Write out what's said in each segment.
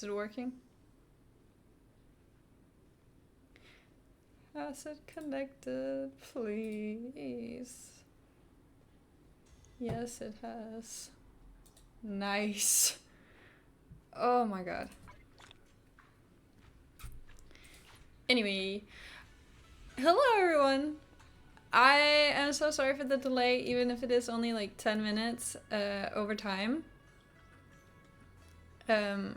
it working? Has it connected, please? Yes, it has. Nice. Oh my god. Anyway, hello everyone. I am so sorry for the delay, even if it is only like 10 minutes over time. I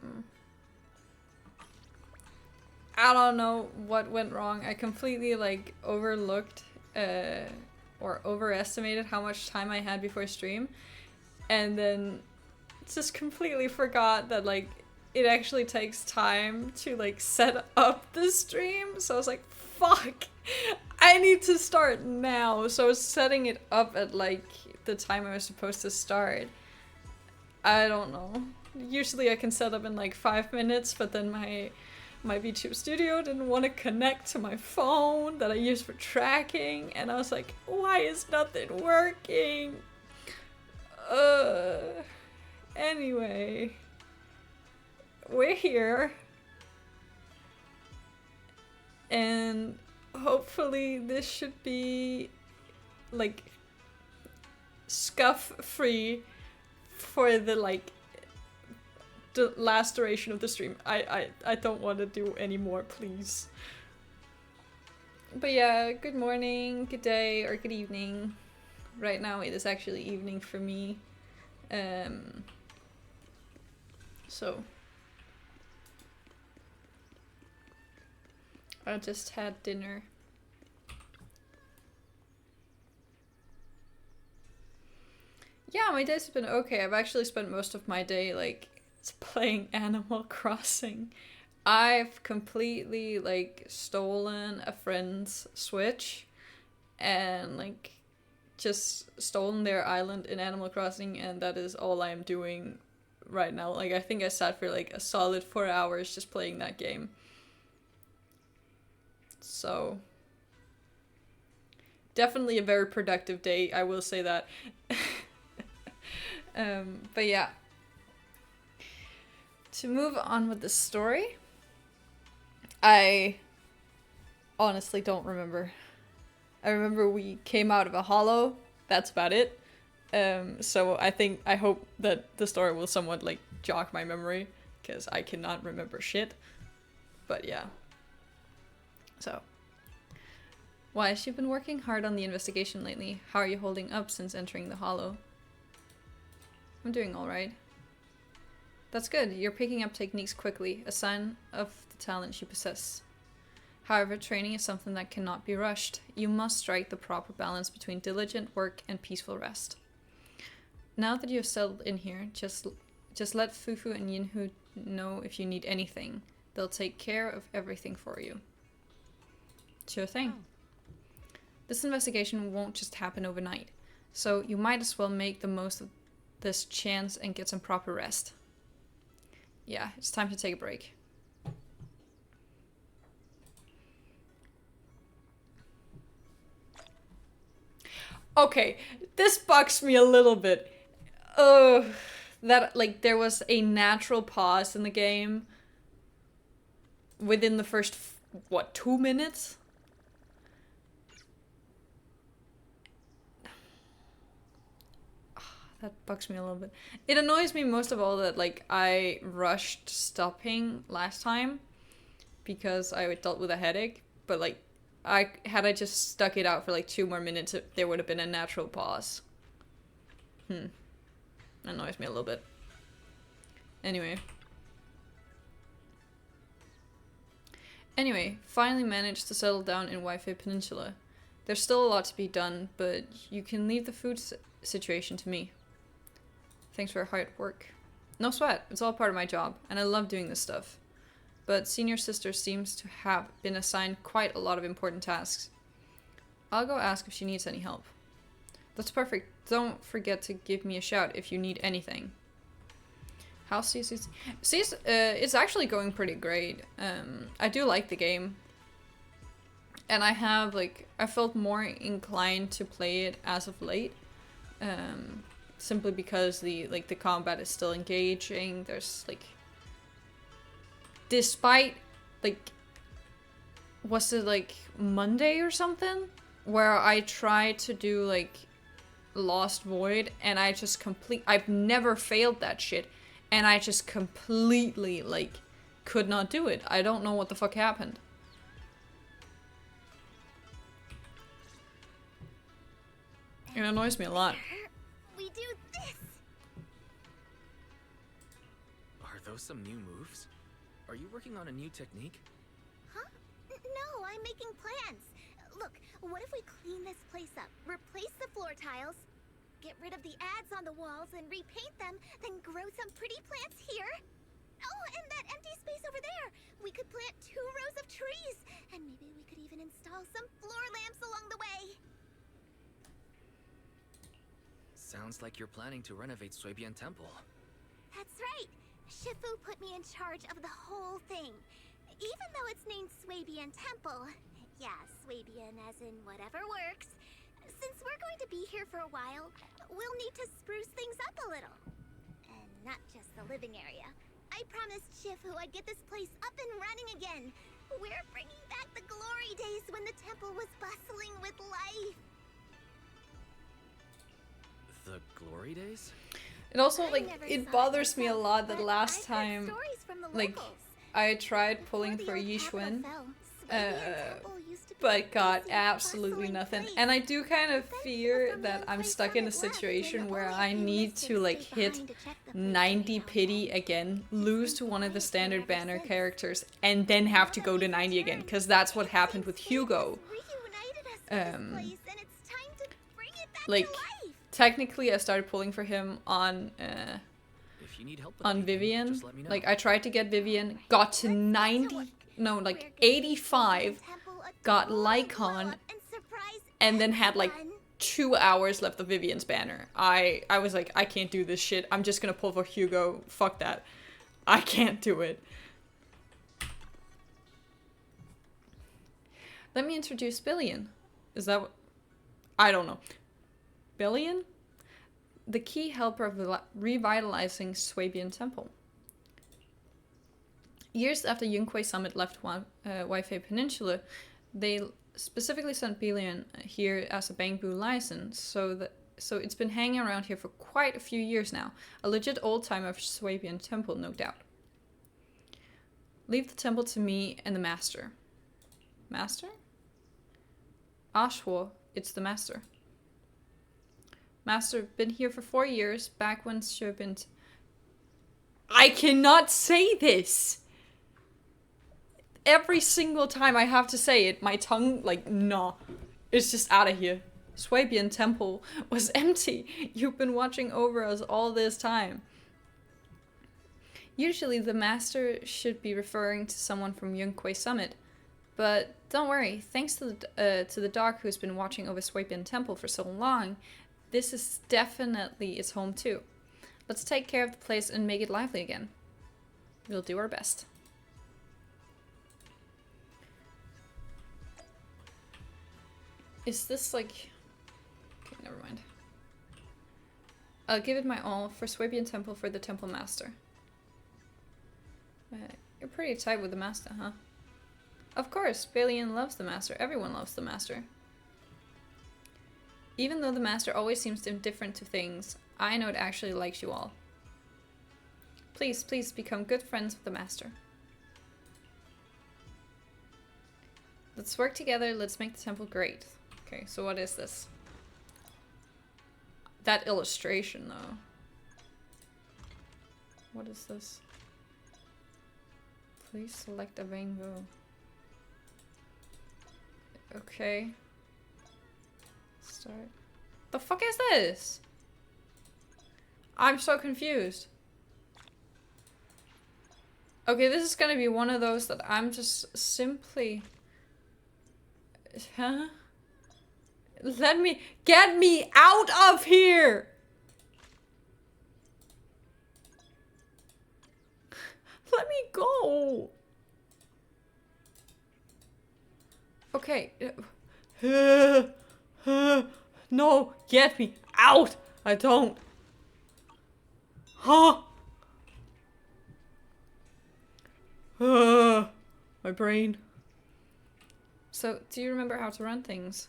don't know what went wrong. I completely like overlooked or overestimated how much time I had before stream, and then just completely forgot that like it actually takes time to like set up the stream. So I was like, fuck, I need to start now. So I was setting it up at like the time I was supposed to start. I don't know. Usually I can set up in like 5 minutes, but then my VTube studio didn't want to connect to my phone that I use for tracking, and I was like, why is nothing working? Anyway, we're here, and hopefully this should be like scuff free for the like the last duration of the stream. I don't want to do any more, please. But yeah, good morning, good day, or good evening. Right now it is actually evening for me. So I just had dinner. Yeah, my days have been okay. I've actually spent most of my day like playing Animal Crossing. I've completely like stolen a friend's Switch and like just stolen their island in Animal Crossing, and that is all I am doing right now. Like I think I sat for like a solid 4 hours just playing that game. So definitely a very productive day, I will say that. But yeah. To move on with the story, I honestly don't remember. I remember we came out of a hollow. That's about it. So I hope that the story will somewhat like jog my memory, because I cannot remember shit. But yeah. So, why has she been working hard on the investigation lately? How are you holding up since entering the hollow? I'm doing alright. That's good. You're picking up techniques quickly, a sign of the talent you possess. However, training is something that cannot be rushed. You must strike the proper balance between diligent work and peaceful rest. Now that you have settled in here, just let Fufu and Yinhu know if you need anything. They'll take care of everything for you. Sure thing. This investigation won't just happen overnight, so you might as well make the most of this chance and get some proper rest. Yeah, it's time to take a break. Okay, this bugs me a little bit. That like there was a natural pause in the game within the first, what, 2 minutes? That bugs me a little bit. It annoys me most of all that like I rushed stopping last time because I dealt with a headache, but like I just stuck it out for like 2 more minutes, there would have been a natural pause. Annoys me a little bit. Anyway, finally managed to settle down in Wi-Fi Peninsula. There's still a lot to be done, but you can leave the food situation to me. Thanks for your hard work. No sweat, it's all part of my job, and I love doing this stuff. But senior sister seems to have been assigned quite a lot of important tasks. I'll go ask if she needs any help. That's perfect. Don't forget to give me a shout if you need anything. How's CC? It's actually going pretty great. I do like the game. And I have, like, I felt more inclined to play it as of late. Simply because the combat is still engaging. There's, like, despite, like, was it like Monday or something? Where I tried to do like Lost Void and I just I've never failed that shit. And I just completely, like, could not do it. I don't know what the fuck happened. It annoys me a lot. We do this. Are those some new moves? Are you working on a new technique? Huh? No, I'm making plans. Look, what if we clean this place up, replace the floor tiles, get rid of the ads on the walls and repaint them, then grow some pretty plants here? Oh, and that empty space over there! We could plant 2 rows of trees, and maybe we could even install some floor lamps along the way. Sounds like you're planning to renovate Suibian Temple. That's right. Shifu put me in charge of the whole thing. Even though it's named Suibian Temple. Yeah, Suibian as in whatever works. Since we're going to be here for a while, we'll need to spruce things up a little. And not just the living area. I promised Shifu I'd get this place up and running again. We're bringing back the glory days when the temple was bustling with life. The glory days? It also, like, it bothers me a lot that last time, like, I tried pulling for Yixuan, but got absolutely nothing. And I do kind of fear that I'm stuck in a situation where I need to, like, hit 90 pity again, lose to one of the standard banner characters, and then have to go to 90 again, because that's what happened with Hugo. Like, technically I started pulling for him on Vivian. Like, I tried to get Vivian, got to 90, no, like 85, got Lycon, and then had like 2 hours left of Vivian's banner. I was like, I can't do this shit. I'm just gonna pull for Hugo. Fuck that. I can't do it. Let me introduce Billion. Is that what? I don't know. Billion? The key helper of revitalizing Suibian Temple. Years after Yunque Summit left Waifei Peninsula, they specifically sent Billion here as a Bangbu license, so it's been hanging around here for quite a few years now. A legit old-timer of Suibian Temple, no doubt. Leave the temple to me and the master. Master? Ashwo, it's the master. Master, been here for 4 years, back when Suibian... I cannot say this! Every single time I have to say it, my tongue, like, nah. It's just out of here. Suibian Temple was empty. You've been watching over us all this time. Usually the master should be referring to someone from Yunque Summit. But don't worry, thanks to the dog who's been watching over Suibian Temple for so long, this is definitely its home too. Let's take care of the place and make it lively again. We'll do our best. Is this like... Okay, never mind. I'll give it my all for Suibian Temple for the Temple Master. You're pretty tight with the Master, huh? Of course, Balian loves the Master. Everyone loves the Master. Even though the Master always seems indifferent to things, I know it actually likes you all. Please, please become good friends with the Master. Let's work together, let's make the temple great. Okay, so what is this? That illustration, though. What is this? Please select a rainbow. Okay. Start. The fuck is this? I'm so confused. Okay, this is gonna be one of those that I'm just simply... Huh? Get me out of here! Let me go! Okay. No, get me out! I don't. Huh? My brain. So, do you remember how to run things?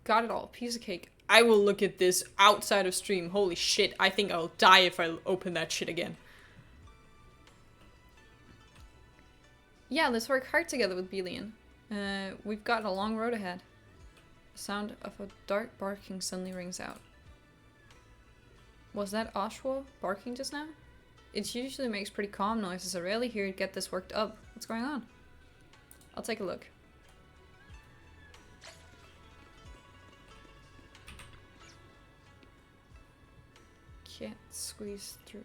Got it all. Piece of cake. I will look at this outside of stream. Holy shit, I think I'll die if I open that shit again. Yeah, let's work hard together with Belian. We've got a long road ahead. The sound of a dark barking suddenly rings out. Was that Oshawa barking just now? It usually makes pretty calm noises. I rarely hear it get this worked up. What's going on? I'll take a look. Can't squeeze through.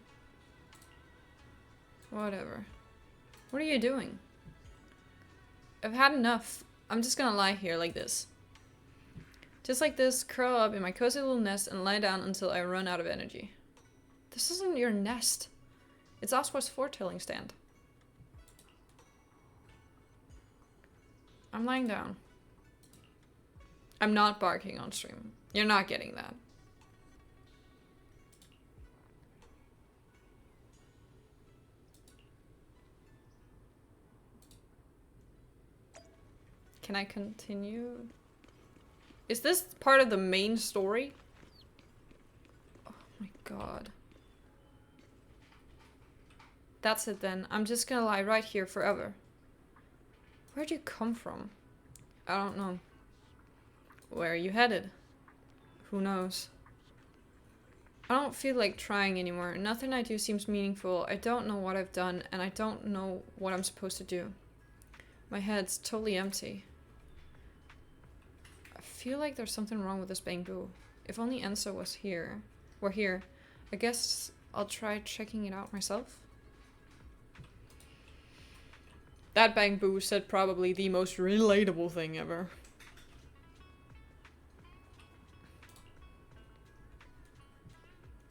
Whatever. What are you doing? I've had enough. I'm just gonna lie here like this. Just like this, curl up in my cozy little nest and lie down until I run out of energy. This isn't your nest. It's Oswa's foretelling stand. I'm lying down. I'm not barking on stream. You're not getting that. Can I continue? Is this part of the main story? Oh my god. That's it then. I'm just gonna lie right here forever. Where'd you come from? I don't know. Where are you headed? Who knows? I don't feel like trying anymore. Nothing I do seems meaningful. I don't know what I've done, and I don't know what I'm supposed to do. My head's totally empty. I feel like there's something wrong with this bamboo. If only Enzo was here. Were here. I guess I'll try checking it out myself. That bamboo said probably the most relatable thing ever.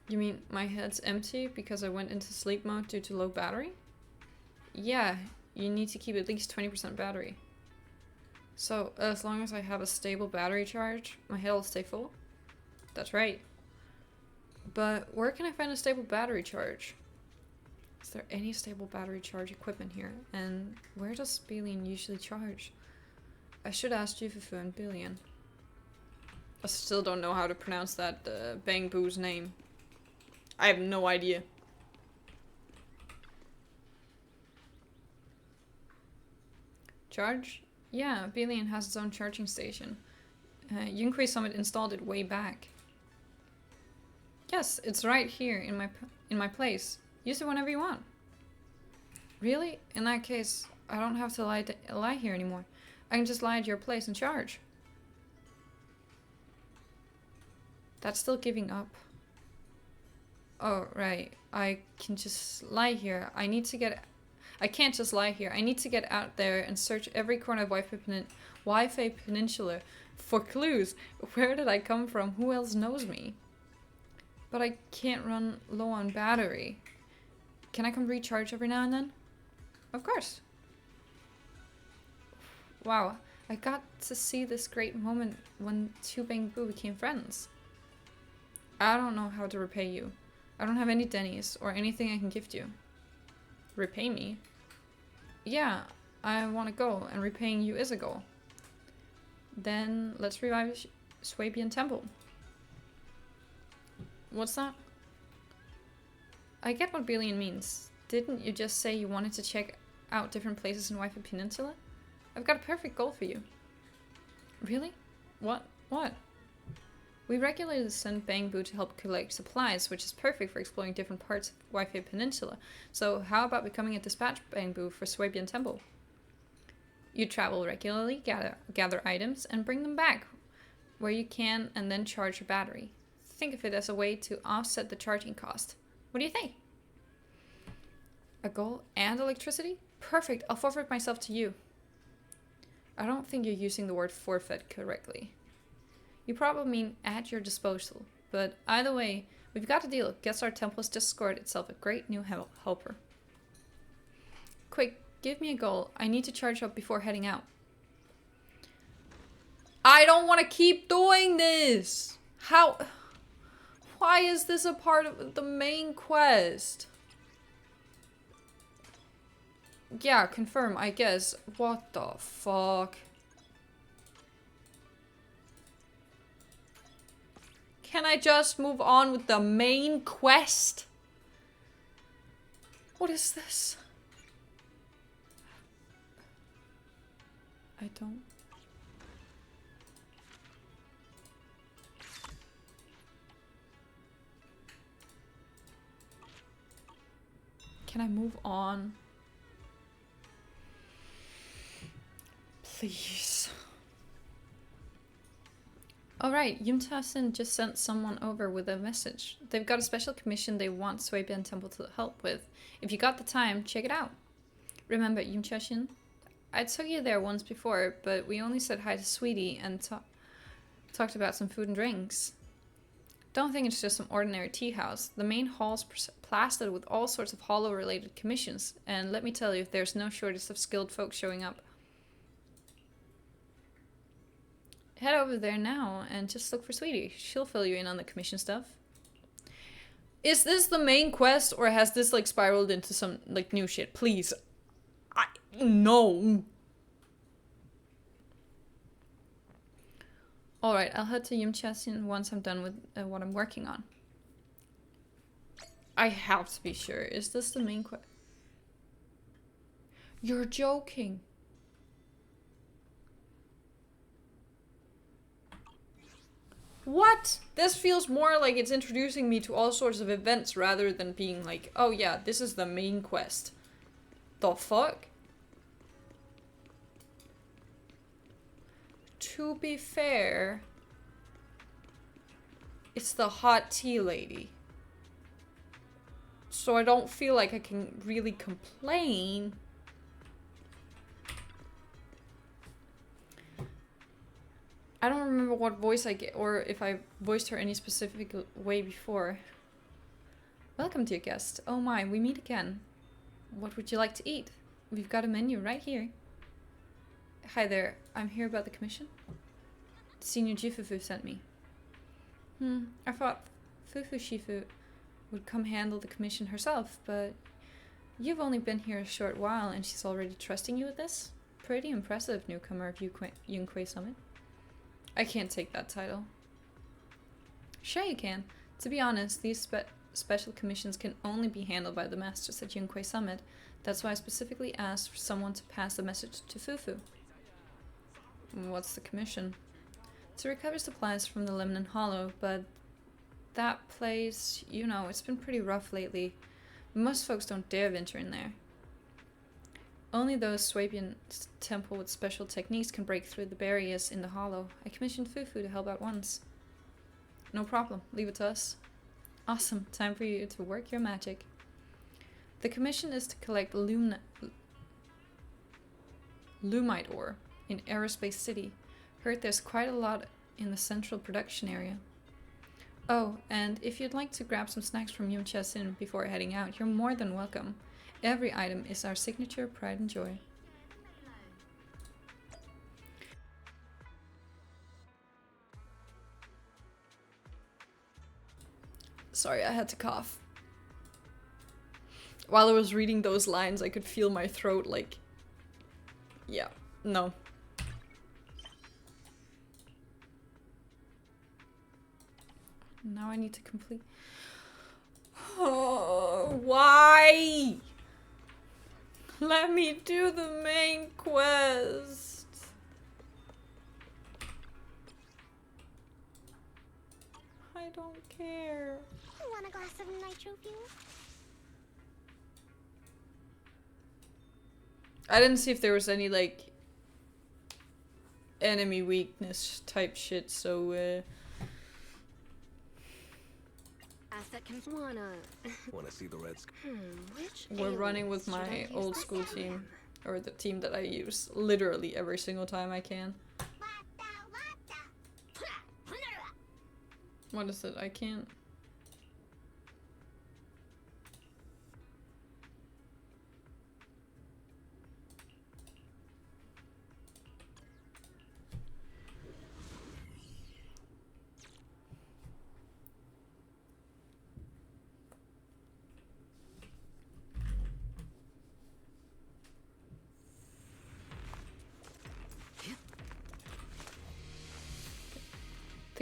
You mean my head's empty because I went into sleep mode due to low battery? Yeah, you need to keep at least 20% battery. So, as long as I have a stable battery charge, my head will stay full? That's right. But where can I find a stable battery charge? Is there any stable battery charge equipment here? And where does Belian usually charge? I should ask Jufufu and Belian. I still don't know how to pronounce that bamboo's name. I have no idea. Charge? Yeah, Belian has its own charging station. Yunkri Summit installed it way back. Yes, it's right here in my place. Use it whenever you want. Really? In that case, I don't have to lie here anymore. I can just lie at your place and charge. That's still giving up. Oh, right. I can just lie here. I can't just lie here. I need to get out there and search every corner of Wi-Fi Peninsula for clues. Where did I come from? Who else knows me? But I can't run low on battery. Can I come recharge every now and then? Of course. Wow, I got to see this great moment when two Bamboo became friends. I don't know how to repay you. I don't have any Denny's or anything I can gift you. Repay me? Yeah, I want to go, and repaying you is a goal. Then let's revive Swabian Temple. What's that? I get what Belian means. Didn't you just say you wanted to check out different places in Wi-Fi Peninsula? I've got a perfect goal for you. Really? What? What? We regularly send Bamboo to help collect supplies, which is perfect for exploring different parts of Wi-Fi Peninsula. So how about becoming a dispatch Bamboo for Swabian Temple? You travel regularly, gather items, and bring them back where you can, and then charge your battery. Think of it as a way to offset the charging cost. What do you think? A goal and electricity? Perfect, I'll forfeit myself to you. I don't think you're using the word forfeit correctly. You probably mean at your disposal, but either way, we've got a deal. Guess our temple has just scored itself a great new helper. Quick, give me a goal. I need to charge up before heading out. I don't want to keep doing this! How? Why is this a part of the main quest? Yeah, confirm, I guess. What the fuck? Can I just move on with the main quest? What is this? I don't... Can I move on? Please. Alright, Yumtasin just sent someone over with a message. They've got a special commission they want Swabian Temple to help with. If you got the time, check it out. Remember, Yumtasin? I took you there once before, but we only said hi to Sweetie and talked about some food and drinks. Don't think it's just some ordinary tea house. The main hall's plastered with all sorts of hollow-related commissions, and let me tell you, there's no shortage of skilled folk showing up. Head over there now and just look for Sweetie. She'll fill you in on the commission stuff. Is this the main quest, or has this like spiraled into some like new shit? Please. No. Alright, I'll head to Yumchasin once I'm done with what I'm working on. I have to be sure. Is this the main quest? You're joking. What? This feels more like it's introducing me to all sorts of events rather than being like, oh yeah, this is the main quest. The fuck? To be fair, it's the hot tea lady. So I don't feel like I can really complain. I don't remember what voice I get, or if I voiced her any specific way before. Welcome, dear guest. Oh my, we meet again. What would you like to eat? We've got a menu right here. Hi there, I'm here about the commission. Senior Jifufu sent me. I thought Fufu Shifu would come handle the commission herself, but you've only been here a short while and she's already trusting you with this? Pretty impressive, newcomer of Yunquei Summit. I can't take that title. Sure you can. To be honest, these special commissions can only be handled by the masters at Yunquei Summit. That's why I specifically asked for someone to pass the message to Fufu. What's the commission? To recover supplies from the Lemnon Hollow, but that place, you know, it's been pretty rough lately. Most folks don't dare venture in there. Only those Swabian temple with special techniques can break through the barriers in the hollow. I commissioned Fufu to help out once. No problem, leave it to us. Awesome, time for you to work your magic. The commission is to collect Lumite ore in Aerospace City. Heard there's quite a lot in the central production area. Oh, and if you'd like to grab some snacks from Yumchasin before heading out, you're more than welcome. Every item is our signature pride and joy. Sorry, I had to cough. While I was reading those lines, I could feel my throat like... Yeah, no. Now I need to complete... Oh, why? Let me do the main quest. I don't care. Want a glass of nitro fuel? I didn't see if there was any, like, enemy weakness type shit, so, Wanna see the Reds? we're running with my old school team. Or the team that I use literally every single time I can. What is it? I can't...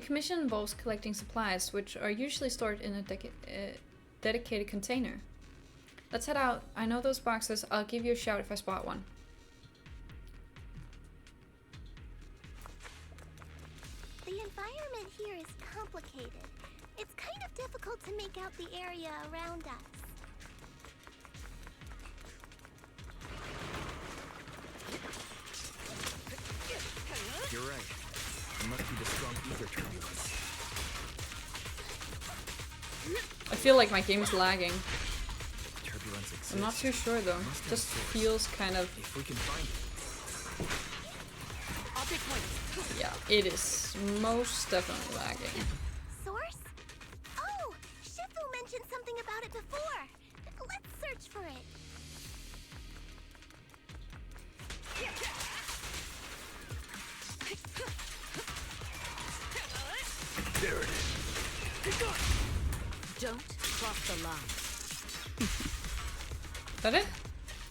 commission involves collecting supplies, which are usually stored in a dedicated container. Let's head out. I know those boxes. I'll give you a shout if I spot one. The environment here is complicated. It's kind of difficult to make out the area around us. You're right. It must be the strong ether turbulence. I feel like my game is lagging. Turbulence exists. I'm not too sure though. Must Just exist. feels kind of... If we can find it. I'll take point. Yeah, it is most definitely lagging. Source? Oh, Shifu mentioned something about it before. Let's search for it. There it is. Don't cross the line. Is that it?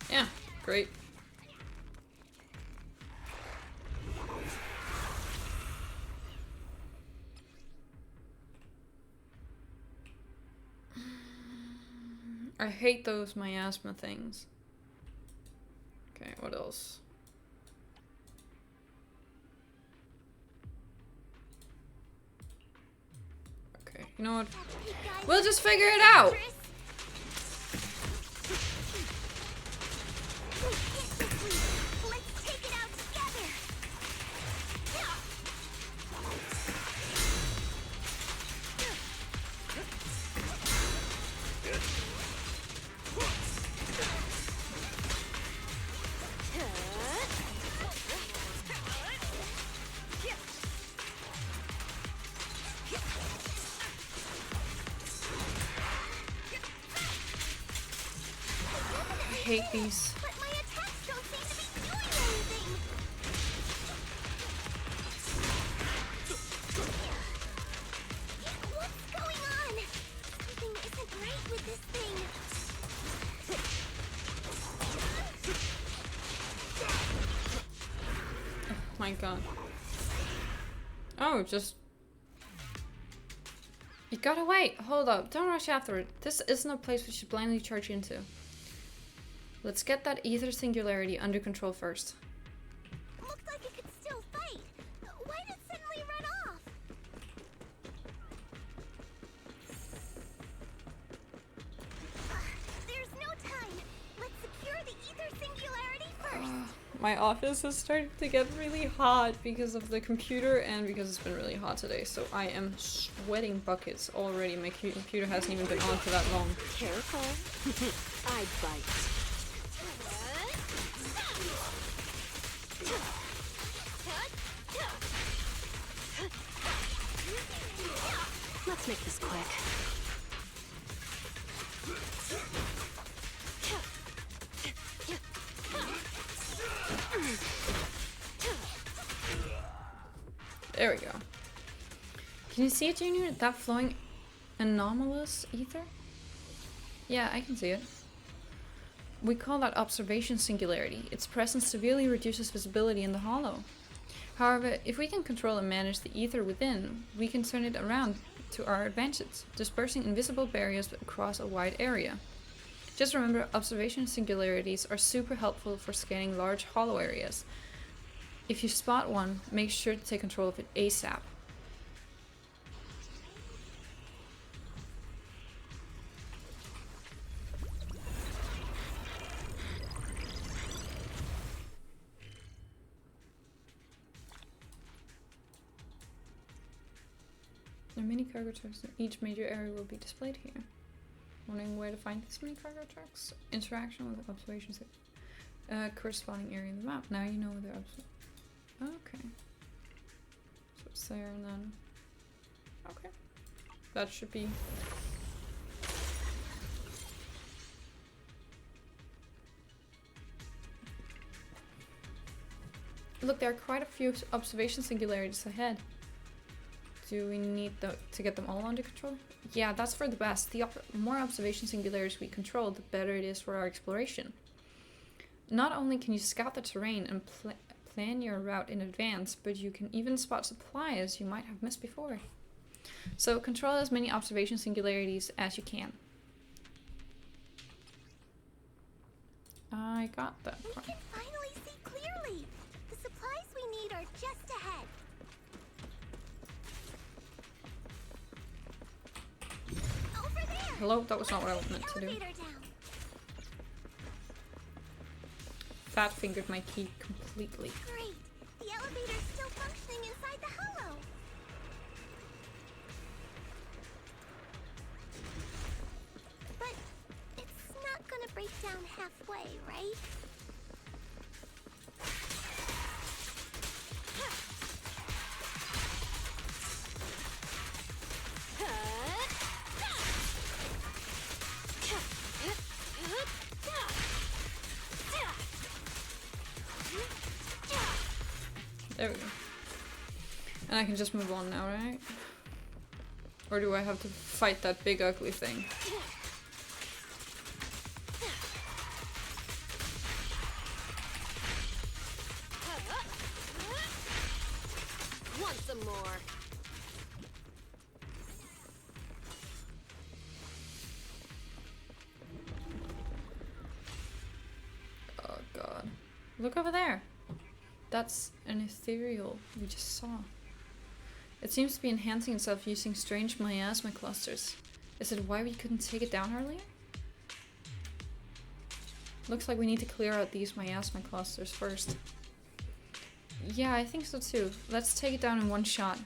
Yeah, great. I hate those miasma things. Okay, what else? Okay, you know what? Hey guys, We'll just figure it out! Chris. Let's take it out together. I hate these. But my attacks don't seem to be doing anything. What's going on? Something isn't right with this thing. My god. Oh, just... You gotta wait. Hold up. Don't rush after it. This isn't a place we should blindly charge into. Let's get that ether singularity under control first. Looked like it could still fight. Why did it suddenly run off? There's no time. Let's secure the ether singularity first. My office has started to get really hot because of the computer and because it's been really hot today. So I am sweating buckets already. My computer hasn't even been on for that long. Careful. I bite. Let's make this quick. There we go. Can you see it, Junior? That flowing anomalous ether? Yeah, I can see it. We call that observation singularity. Its presence severely reduces visibility in the hollow. However, if we can control and manage the ether within, we can turn it around to our advantage, dispersing invisible barriers across a wide area. Just remember, observation singularities are super helpful for scanning large hollow areas. If you spot one, make sure to take control of it ASAP. There are many cargo trucks in each major area will be displayed here. Wondering where to find this many cargo trucks? Interaction with observations. Corresponding area in the map. Now you know where they're okay. So it's there and then... Okay. That should be... Look, there are quite a few observation singularities ahead. Do we need to get them all under control? Yeah, that's for the best. The more observation singularities we control, the better it is for our exploration. Not only can you scout the terrain and plan your route in advance, but you can even spot supplies you might have missed before. So control as many observation singularities as you can. I got that We part. can finally see clearly. The supplies we need are just ahead. Over there. Hello? That was not what I Let's take meant the to do. elevator down. Fat fingered my key completely. Great. The elevator's still functioning inside the hollow. But it's not gonna break down halfway, right? There we go. And I can just move on now, right? Or do I have to fight that big ugly thing? Want some more? Oh god. Look over there. That's an ethereal we just saw. It seems to be enhancing itself using strange miasma clusters. Is it why we couldn't take it down earlier? Looks like we need to clear out these miasma clusters first. Yeah, I think so too. Let's take it down in one shot.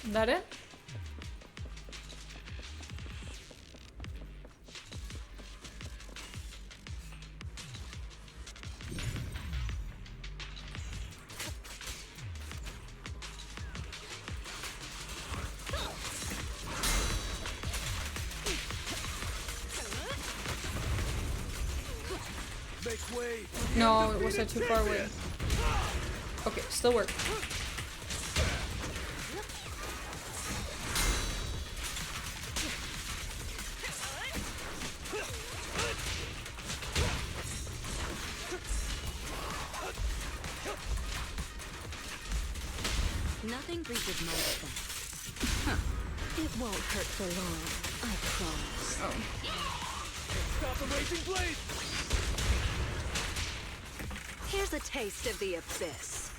Is that it? Make way. No, it was too far away. Okay, still work. Nothing breaches my defense. It won't hurt for long, I promise. Oh. Stop the raging blade. Here's a taste of the abyss.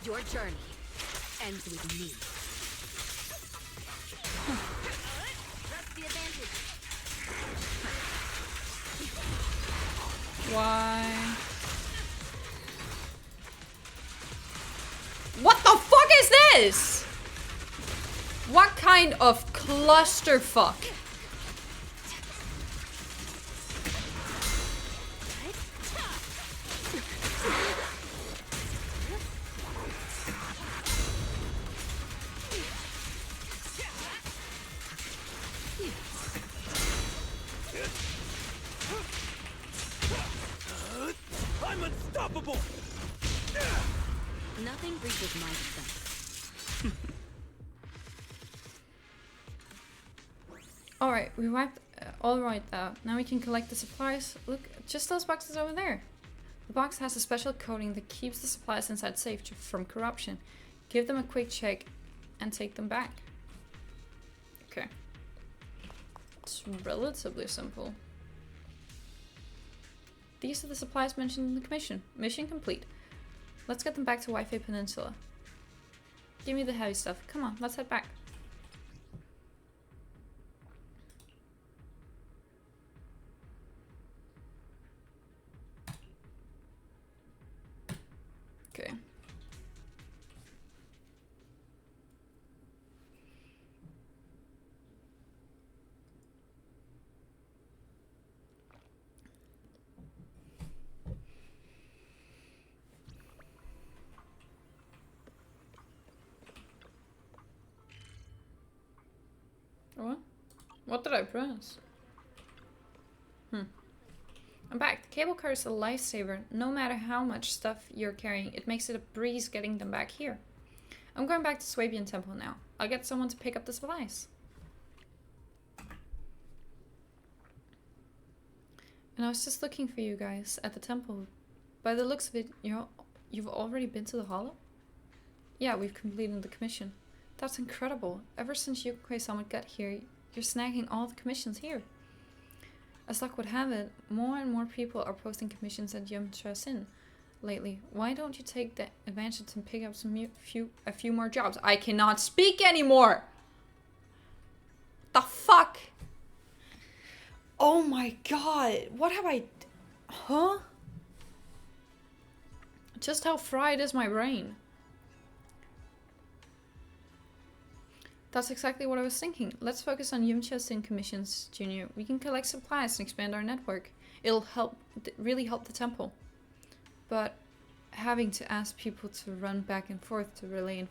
Your journey ends with me. That's the advantage. Why? What the fuck is this? What kind of clusterfuck? I'm unstoppable. Nothing breaches my defense. Alright, we wiped all right out. Now we can collect the supplies. Look, just those boxes over there. The box has a special coating that keeps the supplies inside safe from corruption. Give them a quick check and take them back. Okay. It's relatively simple. These are the supplies mentioned in the commission. Mission complete. Let's get them back to Wi-Fi Peninsula. Give me the heavy stuff. Come on, let's head back. Okay. What did I press? I'm back. The cable car is a lifesaver. No matter how much stuff you're carrying, it makes it a breeze getting them back here. I'm going back to Swabian Temple now. I'll get someone to pick up the supplies. And I was just looking for you guys at the temple. By the looks of it, you've already been to the Hollow? Yeah, we've completed the commission. That's incredible. Ever since Yukoi-sama got here, you're snagging all the commissions here. As luck would have it, more and more people are posting commissions at Yumcha-sin lately. Why don't you take the advantage and pick up a few more jobs? I cannot speak anymore! The fuck? Oh my god, what have I... Huh? Just how fried is my brain? That's exactly what I was thinking. Let's focus on Yumcha-sin commissions, Junior. We can collect supplies and expand our network. It'll really help the temple. But having to ask people to run back and forth to relay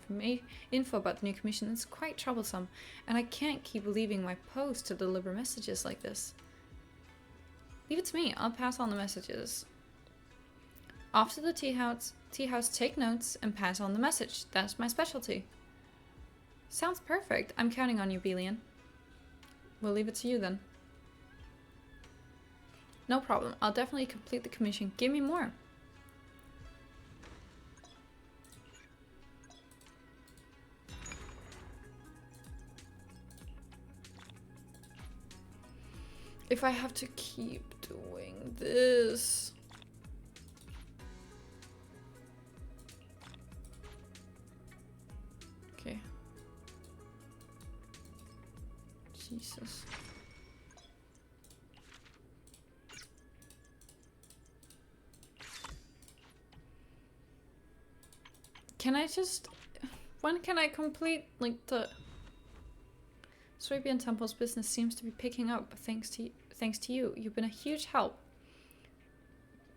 info about the new commission is quite troublesome, and I can't keep leaving my post to deliver messages like this. Leave it to me. I'll pass on the messages. Off to the tea house, take notes, and pass on the message. That's my specialty. Sounds perfect. I'm counting on you, Belian. We'll leave it to you then. No problem. I'll definitely complete the commission. Give me more. If I have to keep doing this... Okay. Jesus. Can I just... When can I complete, like, the... Swabian Temple's business seems to be picking up thanks to you. You've been a huge help.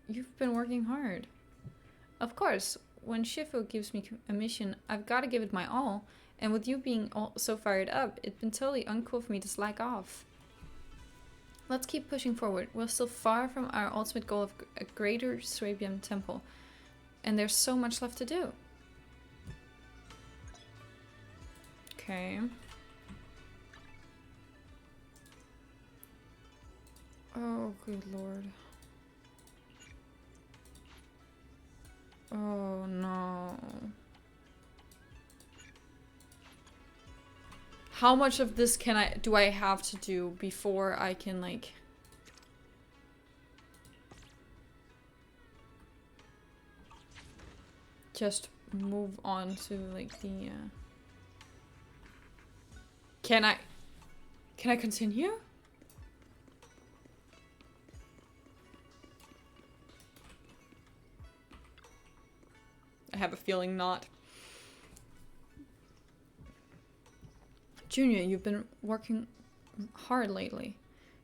You've been working hard. Of course, when Shifu gives me a mission, I've got to give it my all. And with you being so fired up, it's been totally uncool for me to slack off. Let's keep pushing forward. We're still far from our ultimate goal of a greater Swabian Temple. And there's so much left to do. Okay. Oh, good lord. Oh, no. How much of this do I have to do before I can, like... just move on to, like, the, Can I continue? I have a feeling not. Junior, you've been working hard lately.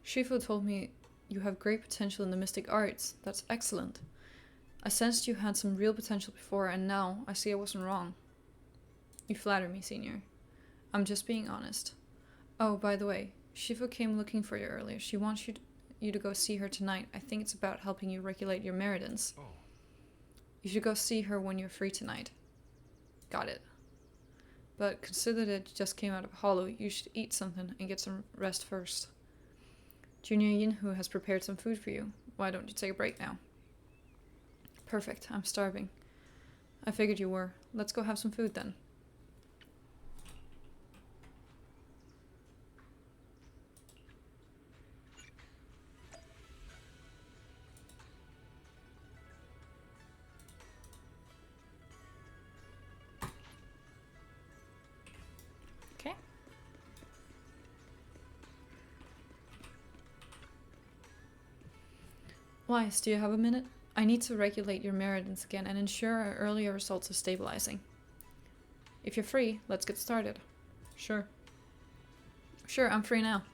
Shifu told me you have great potential in the mystic arts. That's excellent. I sensed you had some real potential before, and now I see I wasn't wrong. You flatter me, Senior. I'm just being honest. Oh, by the way, Shifu came looking for you earlier. She wants you to go see her tonight. I think it's about helping you regulate your meridans. Oh. You should go see her when you're free tonight. Got it. But consider that it just came out of Hollow. You should eat something and get some rest first. Junior Yinhu has prepared some food for you. Why don't you take a break now? Perfect. I'm starving. I figured you were. Let's go have some food then. Wise, do you have a minute? I need to regulate your meridans again and ensure our earlier results are stabilizing. If you're free, let's get started. Sure. Sure, I'm free now.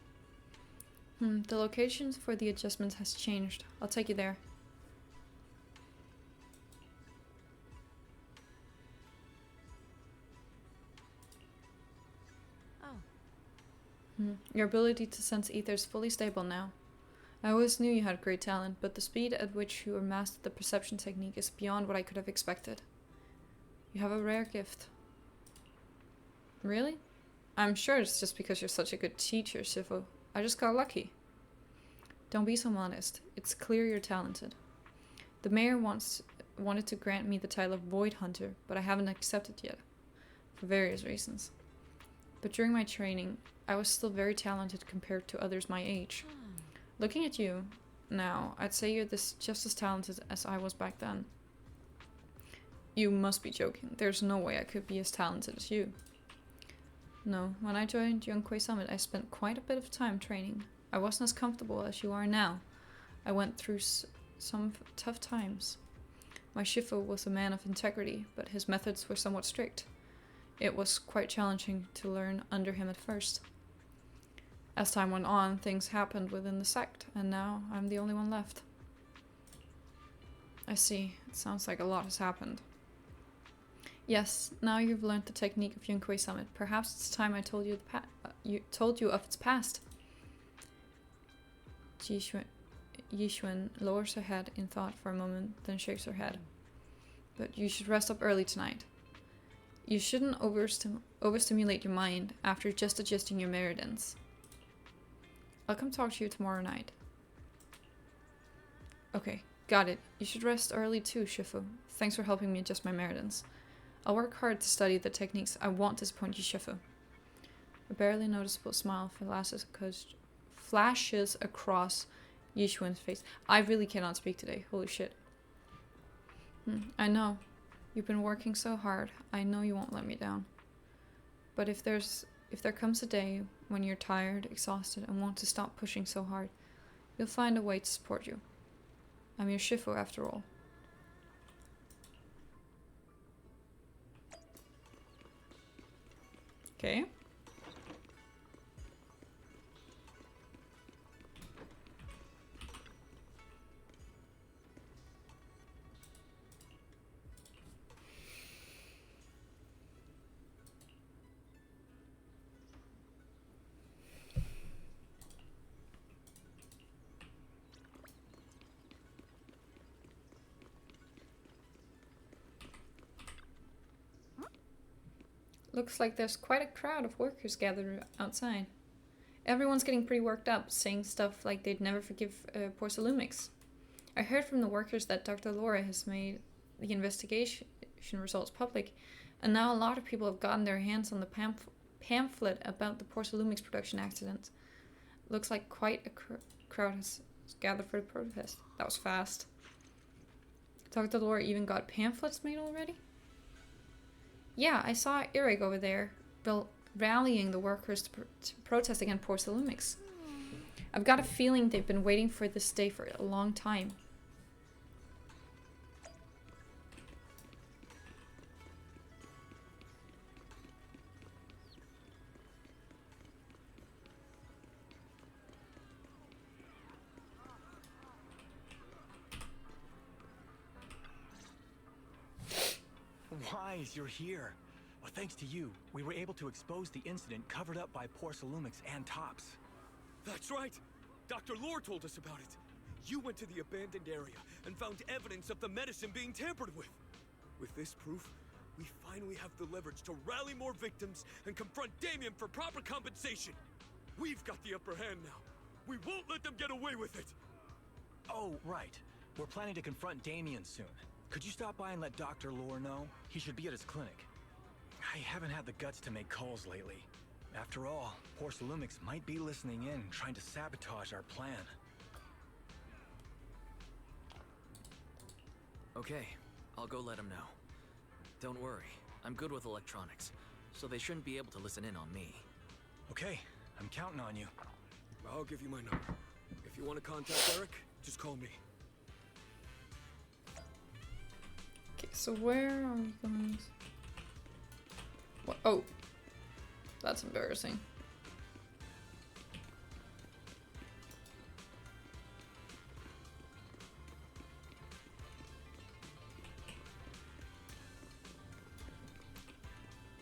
The locations for the adjustments has changed. I'll take you there. Oh. Your ability to sense ether is fully stable now. I always knew you had great talent, but the speed at which you mastered the perception technique is beyond what I could have expected. You have a rare gift. Really? I'm sure it's just because you're such a good teacher, Shifu. I just got lucky. Don't be so modest. It's clear you're talented. The mayor wanted to grant me the title of Void Hunter, but I haven't accepted yet, for various reasons. But during my training, I was still very talented compared to others my age. Looking at you now, I'd say you're just as talented as I was back then. You must be joking. There's no way I could be as talented as you. No, when I joined Yunquei Summit, I spent quite a bit of time training. I wasn't as comfortable as you are now. I went through some tough times. My Shifu was a man of integrity, but his methods were somewhat strict. It was quite challenging to learn under him at first. As time went on, things happened within the sect, and now I'm the only one left. I see. It sounds like a lot has happened. Yes, now you've learned the technique of Yunquei Summit. Perhaps it's time I told you of its past. Yixuan lowers her head in thought for a moment, then shakes her head. But you should rest up early tonight. You shouldn't overstimulate your mind after just adjusting your meridians. I'll come talk to you tomorrow night. Okay, got it. You should rest early too, Shifu. Thanks for helping me adjust my meridians. I'll work hard to study the techniques. I won't disappoint you, Shifu. A barely noticeable smile flashes across Yixuan's face. I really cannot speak today. Holy shit. I know. You've been working so hard. I know you won't let me down. But if there comes a day when you're tired, exhausted, and want to stop pushing so hard, you'll find a way to support you. I'm your Shifu after all. Okay. Looks like there's quite a crowd of workers gathered outside. Everyone's getting pretty worked up, saying stuff like they'd never forgive Porcelumix. I heard from the workers that Dr. Laura has made the investigation results public, and now a lot of people have gotten their hands on the pamphlet about the Porcelumix production accident. Looks like quite a crowd has gathered for the protest. That was fast. Dr. Laura even got pamphlets made already? Yeah, I saw Eric over there rallying the workers to protest against Porcelumix. I've got a feeling they've been waiting for this day for a long time. Wise, you're here. Well, thanks to you, we were able to expose the incident covered up by Porcelumix and Tops. That's right! Dr. Lore told us about it. You went to the abandoned area and found evidence of the medicine being tampered with. With this proof, we finally have the leverage to rally more victims and confront Damien for proper compensation. We've got the upper hand now. We won't let them get away with it. Oh, right. We're planning to confront Damien soon. Could you stop by and let Dr. Lore know? He should be at his clinic. I haven't had the guts to make calls lately. After all, Porcelumix might be listening in, trying to sabotage our plan. Okay, I'll go let him know. Don't worry, I'm good with electronics, so they shouldn't be able to listen in on me. Okay, I'm counting on you. I'll give you my number. If you want to contact Eric, just call me. Okay, so where are we going? What? Oh, that's embarrassing.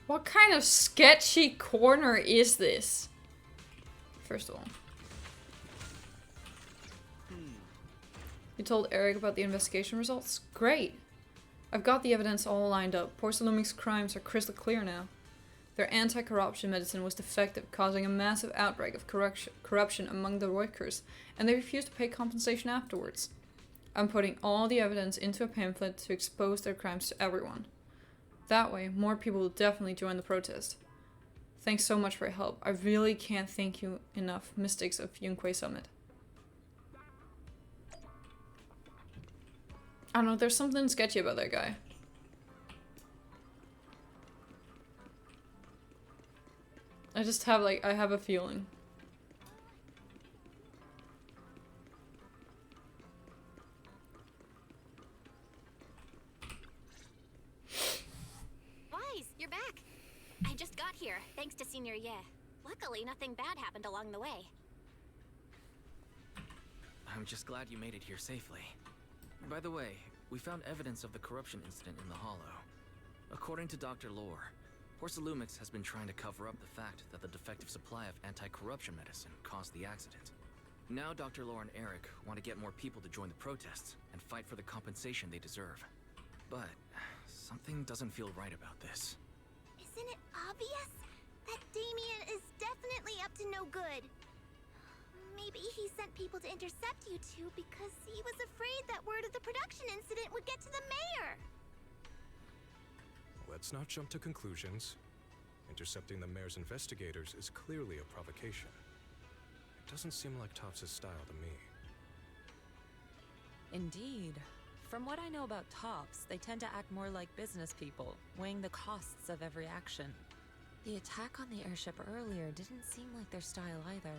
What kind of sketchy corner is this? first of all. You told Eric about the investigation results? Great! I've got the evidence all lined up. Porcelumic's crimes are crystal clear now. Their anti-corruption medicine was defective, causing a massive outbreak of corruption among the workers, and they refused to pay compensation afterwards. I'm putting all the evidence into a pamphlet to expose their crimes to everyone. That way, more people will definitely join the protest. Thanks so much for your help. I really can't thank you enough, Mystics of Yunquei Summit. I don't know, there's something sketchy about that guy. I just have I have a feeling. Wise, you're back. I just got here, thanks to Senior Ye. Luckily, nothing bad happened along the way. I'm just glad you made it here safely. By the way, we found evidence of the corruption incident in the Hollow. According to Dr. Lore, Porcelumix has been trying to cover up the fact that the defective supply of anti-corruption medicine caused the accident. Now Dr. Lore and Eric want to get more people to join the protests and fight for the compensation they deserve. But something doesn't feel right about this. Isn't it obvious? That Damien is definitely up to no good. Maybe he sent people to intercept you two because he was afraid that word of the production incident would get to the mayor. Let's not jump to conclusions. Intercepting the mayor's investigators is clearly a provocation. It doesn't seem like Topps' style to me. Indeed. From what I know about Topps, they tend to act more like business people, weighing the costs of every action. The attack on the airship earlier didn't seem like their style either.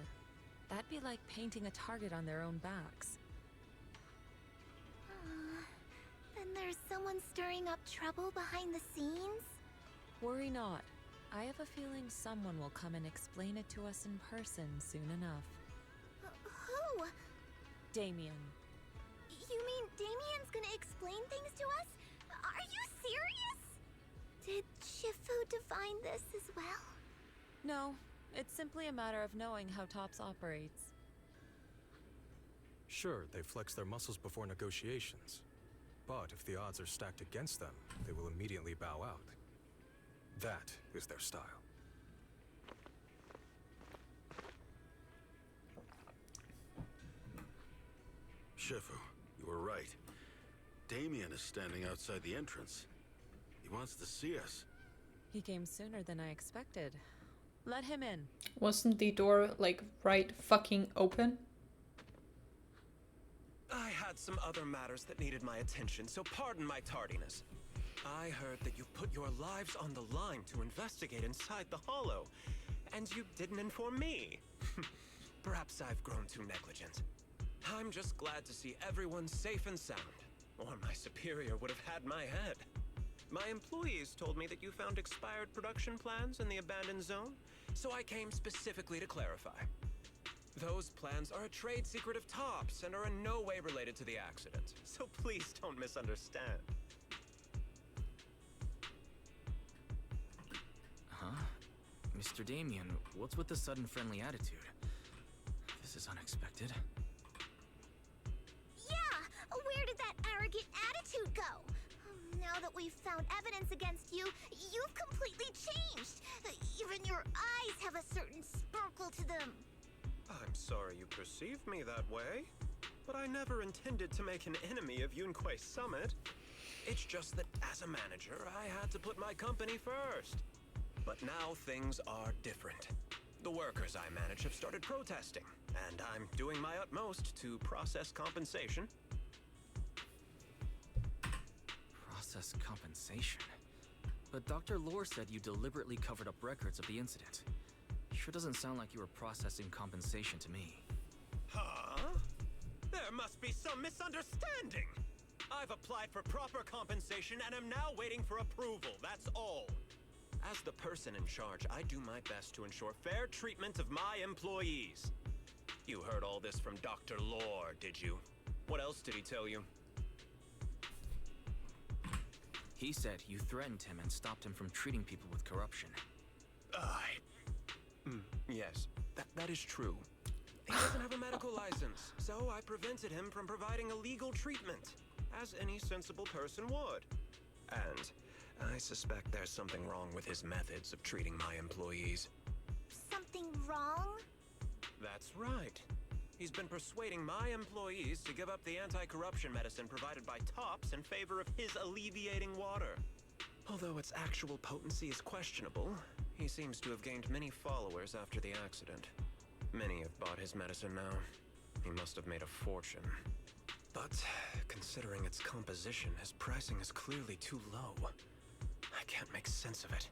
That'd be like painting a target on their own backs. Then there's someone stirring up trouble behind the scenes? Worry not. I have a feeling someone will come and explain it to us in person soon enough. Who? Damien. You mean Damien's gonna explain things to us? Are you serious? Did Shifu divine this as well? No, it's simply a matter of knowing how Topps operates. Sure, they flex their muscles before negotiations. But if the odds are stacked against them, they will immediately bow out. That is their style. Shifu, you were right. Damien is standing outside the entrance. He wants to see us. He came sooner than I expected. Let him in. Wasn't the door, right fucking open? I had some other matters that needed my attention, so pardon my tardiness. I heard that you put your lives on the line to investigate inside the Hollow, and you didn't inform me. Perhaps I've grown too negligent. I'm just glad to see everyone safe and sound, or my superior would have had my head. My employees told me that you found expired production plans in the abandoned zone, so I came specifically to clarify. Those plans are a trade secret of Topps and are in no way related to the accident, so please don't misunderstand. Huh? Mr. Damien, what's with the sudden friendly attitude? This is unexpected. Yeah! Where did that arrogant attitude go? Now that we've found evidence against you, you've completely changed. Even your eyes have a certain sparkle to them. I'm sorry you perceive me that way, but I never intended to make an enemy of Yunquei Summit. It's just that as a manager, I had to put my company first. But now things are different. The workers I manage have started protesting, and I'm doing my utmost to process compensation. Process compensation? But Dr. Lore said you deliberately covered up records of the incident. Sure doesn't sound like you were processing compensation to me. Huh? There must be some misunderstanding! I've applied for proper compensation and am now waiting for approval, that's all. As the person in charge, I do my best to ensure fair treatment of my employees. You heard all this from Dr. Lore, did you? What else did he tell you? He said you threatened him and stopped him from treating people with corruption. Yes, that is true. He doesn't have a medical license, so I prevented him from providing a legal treatment, as any sensible person would. And I suspect there's something wrong with his methods of treating my employees. Something wrong? That's right. He's been persuading my employees to give up the anti-corruption medicine provided by Tops in favor of his alleviating water. Although its actual potency is questionable, he seems to have gained many followers after the accident. Many have bought his medicine now. He must have made a fortune. But considering its composition, his pricing is clearly too low. I can't make sense of it.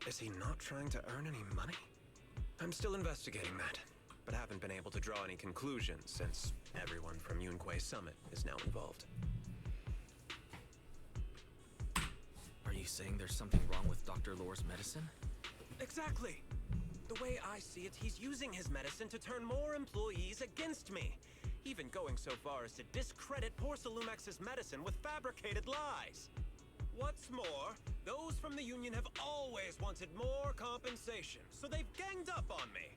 Is he not trying to earn any money? I'm still investigating that, but haven't been able to draw any conclusions since everyone from Yunquei Summit is now involved. Are you saying there's something wrong with Dr. Lore's medicine? Exactly! The way I see it, he's using his medicine to turn more employees against me. Even going so far as to discredit Porcelumex's medicine with fabricated lies. What's more, those from the Union have always wanted more compensation, so they've ganged up on me.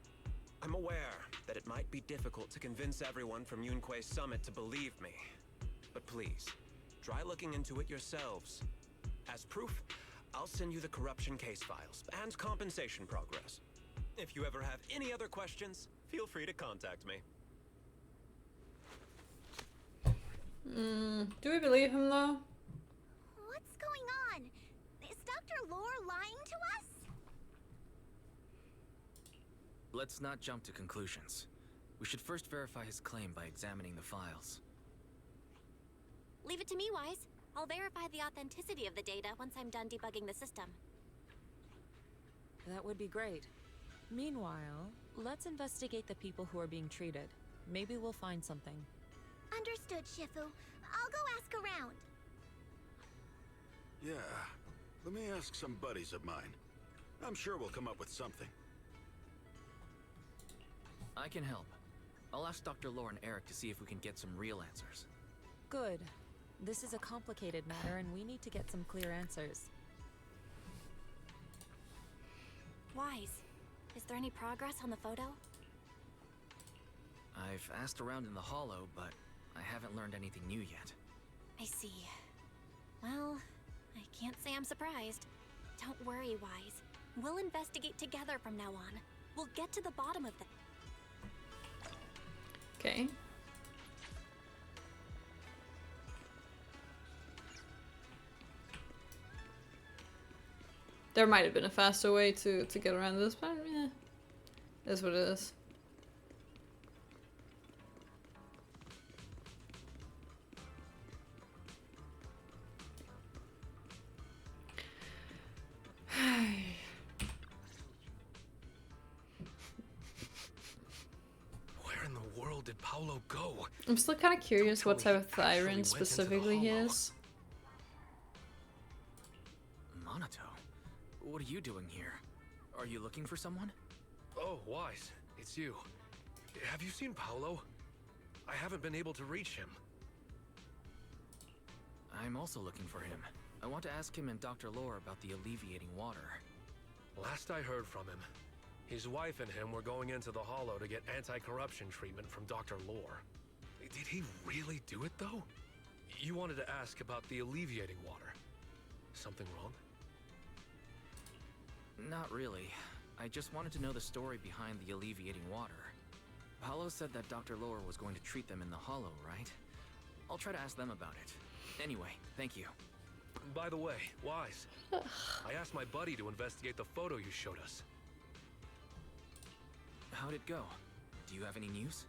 I'm aware that it might be difficult to convince everyone from Yunquei Summit to believe me. But please, try looking into it yourselves. As proof, I'll send you the corruption case files and compensation progress. If you ever have any other questions, feel free to contact me. Do we believe him though? What's going on? Is Dr. Lore lying to us? Let's not jump to conclusions. We should first verify his claim by examining the files. Leave it to me, Wise. I'll verify the authenticity of the data once I'm done debugging the system. That would be great. Meanwhile, let's investigate the people who are being treated. Maybe we'll find something. Understood, Shifu. I'll go ask around. Yeah, let me ask some buddies of mine. I'm sure we'll come up with something. I can help. I'll ask Dr. Lore and Eric to see if we can get some real answers. Good. This is a complicated matter and we need to get some clear answers. Wise, is there any progress on the photo? I've asked around in the Hollow, but I haven't learned anything new yet. I see. Well, I can't say I'm surprised. Don't worry, Wise. We'll investigate together from now on. We'll get to the bottom of it. Okay. There might have been a faster way to get around this, but yeah, that's what it is. Where in the world did Paolo go? I'm still kind of curious what type of Thyran specifically he is. Monato, what are you doing here? Are you looking for someone? Oh, Wise, it's you. Have you seen Paolo? I haven't been able to reach him. I'm also looking for him. I want to ask him and Dr. Lore about the alleviating water. Last I heard from him, his wife and him were going into the Hollow to get anti-corruption treatment from Dr. Lore. Did he really do it, though? You wanted to ask about the alleviating water. Something wrong? Not really. I just wanted to know the story behind the alleviating water. Paolo said that Dr. Lore was going to treat them in the Hollow, right? I'll try to ask them about it. Anyway, thank you. By the way, Wise, I asked my buddy to investigate the photo you showed us. How'd it go? Do you have any news?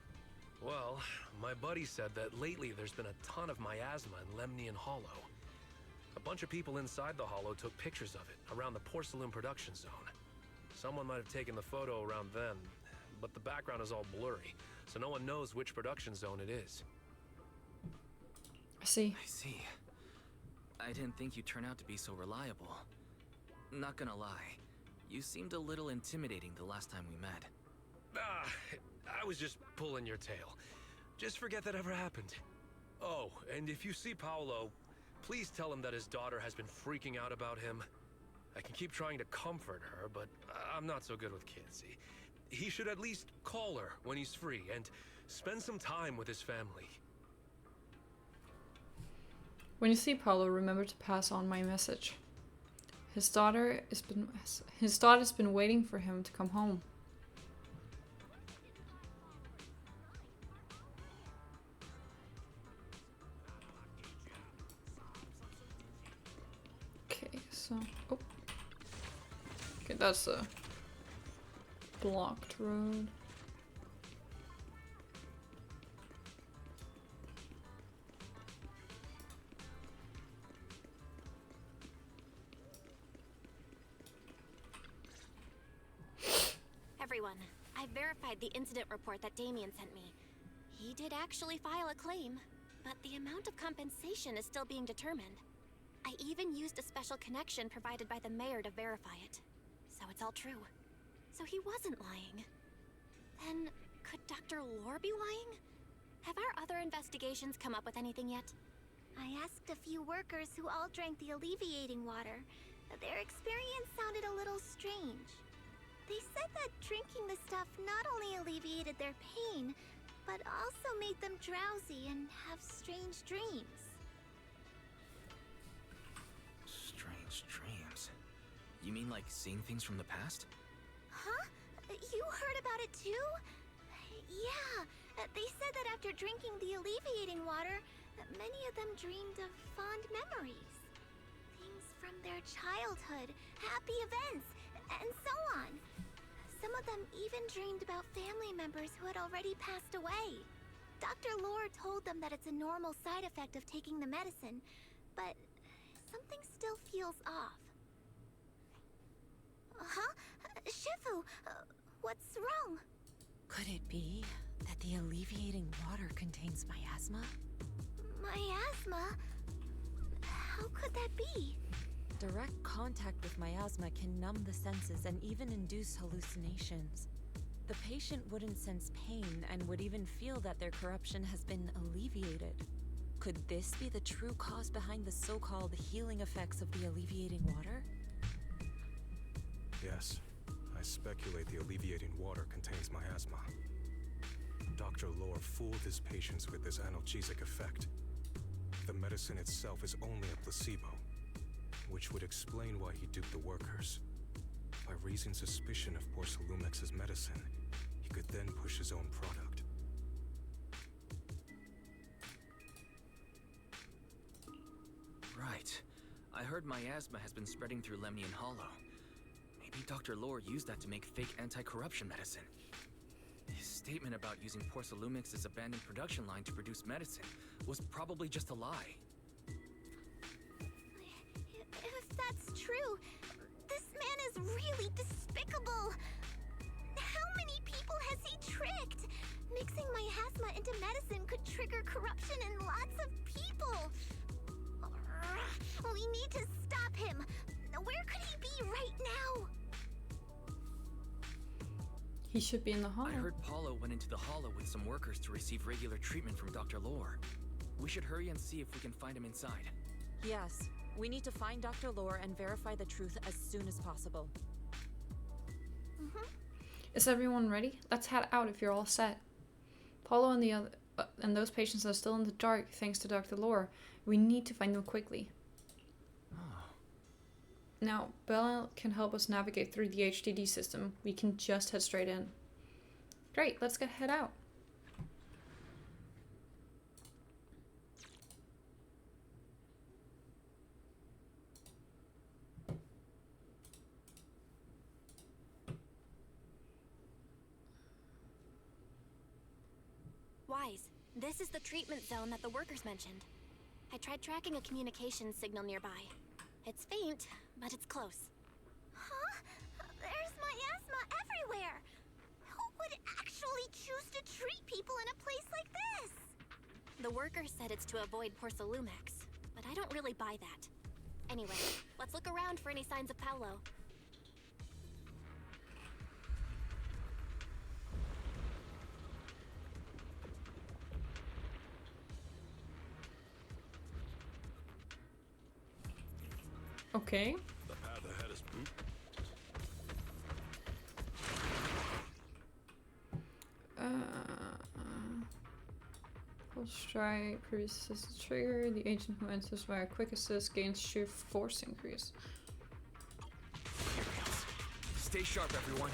Well, my buddy said that lately there's been a ton of miasma in Lemnian Hollow. A bunch of people inside the Hollow took pictures of it around the porcelain production zone. Someone might have taken the photo around then, but the background is all blurry, so no one knows which production zone it is. I see. I see. I didn't think you'd turn out to be so reliable. Not gonna lie, you seemed a little intimidating the last time we met. I was just pulling your tail. Just forget that ever happened. Oh, and if you see Paolo, please tell him that his daughter has been freaking out about him. I can keep trying to comfort her, but I'm not so good with kids. he should at least call her when he's free and spend some time with his family. When you see Paulo, remember to pass on my message. His daughter's been waiting for him to come home. Okay, so okay, that's a blocked road. Everyone, I verified the incident report that Damien sent me. He did actually file a claim, but the amount of compensation is still being determined. I even used a special connection provided by the mayor to verify it. So it's all true. So he wasn't lying. Then, could Dr. Lore be lying? Have our other investigations come up with anything yet? I asked a few workers who all drank the alleviating water. Their experience sounded a little strange. They said that drinking the stuff not only alleviated their pain, but also made them drowsy and have strange dreams. Strange dreams? You mean like seeing things from the past? Huh? You heard about it too? Yeah, they said that after drinking the alleviating water, many of them dreamed of fond memories. Things from their childhood, happy events, and so on. Some of them even dreamed about family members who had already passed away. Dr. Lore told them that it's a normal side effect of taking the medicine, but something still feels off. Huh? Shifu, what's wrong? Could it be that the alleviating water contains miasma? Miasma? How could that be? Direct contact with miasma can numb the senses and even induce hallucinations. The patient wouldn't sense pain and would even feel that their corruption has been alleviated. Could this be the true cause behind the so-called healing effects of the alleviating water? Yes. I speculate the alleviating water contains miasma. Dr. Lore fooled his patients with this analgesic effect. The medicine itself is only a placebo, which would explain why he duped the workers. By raising suspicion of Porcelumex's medicine, he could then push his own product. Right. I heard miasma has been spreading through Lemnian Hollow. Maybe Dr. Lore used that to make fake anti-corruption medicine. His statement about using Porcelumex's abandoned production line to produce medicine was probably just a lie. If that's true, this man is really despicable. How many people has he tricked? Mixing miasma into medicine could trigger corruption in lots of people. We need to stop him. Where could he be right now? He should be in the hollow. I heard Paulo went into the hollow with some workers to receive regular treatment from Dr. Lore. We should hurry and see if we can find him inside. Yes, we need to find Dr. Lore and verify the truth as soon as possible. Is everyone ready? Let's head out if you're all set. Paulo and the other and those patients are still in the dark thanks to Dr. Lore. We need to find them quickly. Now, Bella can help us navigate through the HDD system. We can just head straight in. Great, let's head out. Wise, this is the treatment zone that the workers mentioned. I tried tracking a communications signal nearby. It's faint, but it's close. Huh? There's miasma everywhere! Who would actually choose to treat people in a place like this? The workers said it's to avoid Porcelumex, but I don't really buy that. Anyway, let's look around for any signs of Paulo. Okay. The path ahead is Full strike, previous assist trigger. The agent who enters via quick assist gains sheer force increase. Stay sharp, everyone.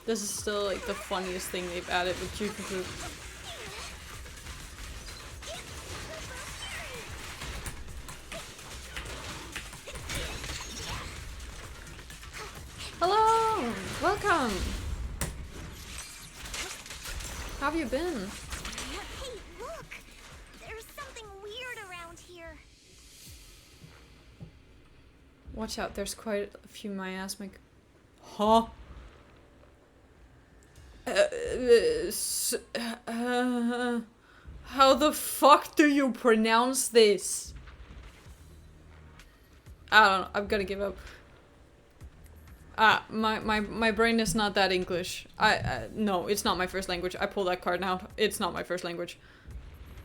This is still like the funniest thing they've added with Jupiter. Hello! Welcome! How have you been? Hey, look! There's something weird around here. Watch out, there's quite a few miasmic. Huh? How the fuck do you pronounce this? I don't know. I'm gonna give up. My brain is not that English. No, it's not my first language. I pull that card out. It's not my first language.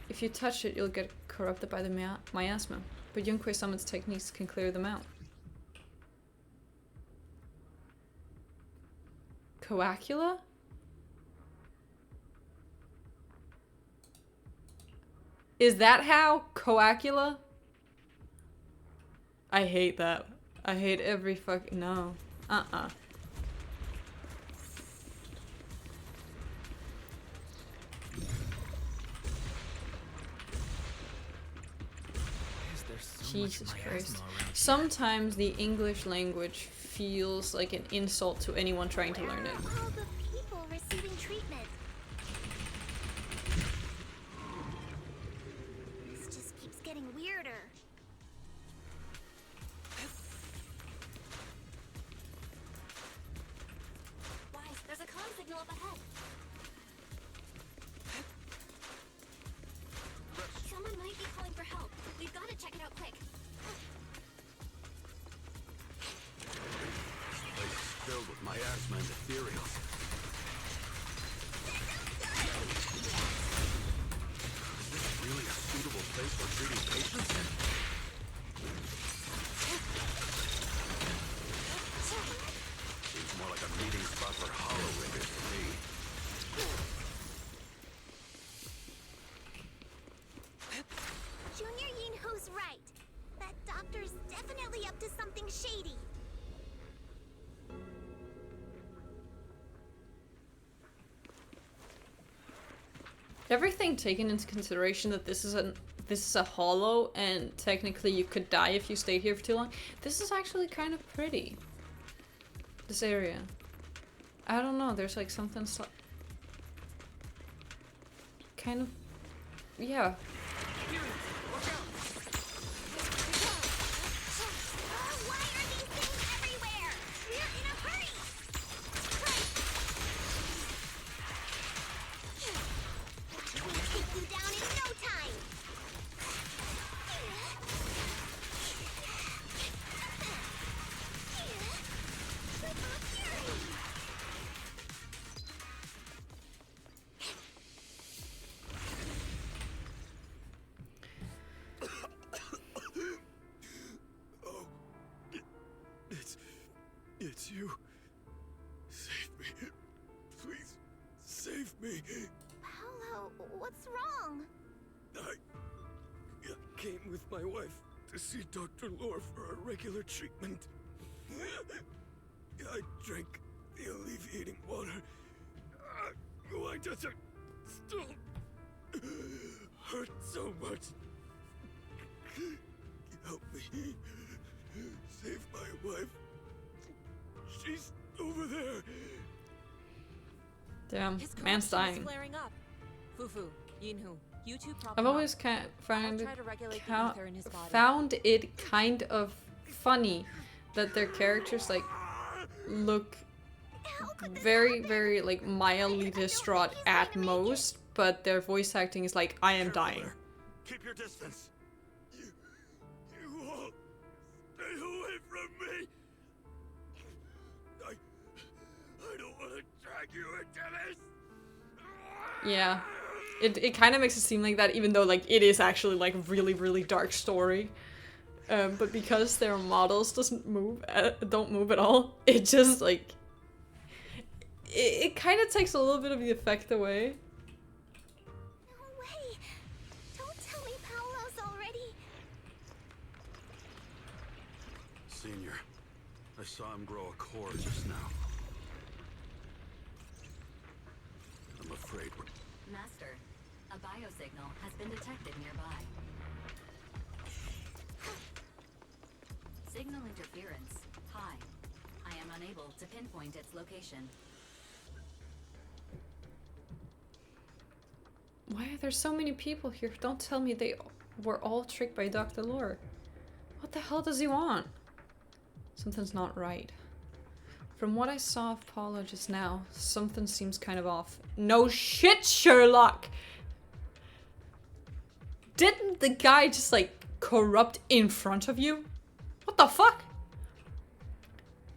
If you touch it, you'll get corrupted by the miasma. But Yunque Summon's techniques can clear them out. Coacula? Is that how? Coacula? I hate that. I hate every fucking... No. Jesus Christ. Sometimes the English language feels like an insult to anyone trying to learn it. All the people receiving treatment. This just keeps getting weirder. Wise, there's a comm signal up ahead. Someone might be calling for help. We've got to check it out quick. This place is filled with miasma and ethereals. Is this really a suitable place for treating patients? Seems more like a meeting spot for hollow riggers to me. Junior Yinho's right. That doctor's definitely up to something shady. Everything taken into consideration that this is a hollow and technically you could die if you stayed here for too long. This is actually kind of pretty. This area. I don't know, there's like something kind of, yeah. Why are these things everywhere? We're in a hurry. We'll take you down in no time. Oh, it's you. Save me. Please, save me. Paolo, what's wrong? I came with my wife to see Dr. Lore for a regular treatment. I drank the alleviating water. Why does it still hurt so much? Help me. Save my wife. She's over there. Damn, His man's corruption is dying. flaring up. Fufu, Yinhu, you two prop I've him always up. found I'll try to regulate the ether in his body. found it kind of funny that their characters like look very, very like mildly distraught at most, but their voice acting is like, I am dying. Keep your distance. You won't stay away from me. I don't want to drag you into this. Yeah. It kind of makes it seem like that, even though like it is actually like a really, really dark story. But because their models don't move at all, it just like it kind of takes a little bit of the effect away. No way! Don't tell me Paolo's already. Senior, I saw him grow a core just now. I'm afraid we're... Master, a biosignal has been detected nearby. Signal interference. High. I am unable to pinpoint its location. Why are there so many people here? Don't tell me they were all tricked by Dr. Lore. What the hell does he want? Something's not right. From what I saw of Paula just now, something seems kind of off. No shit, Sherlock! Didn't the guy just like corrupt in front of you? What the fuck?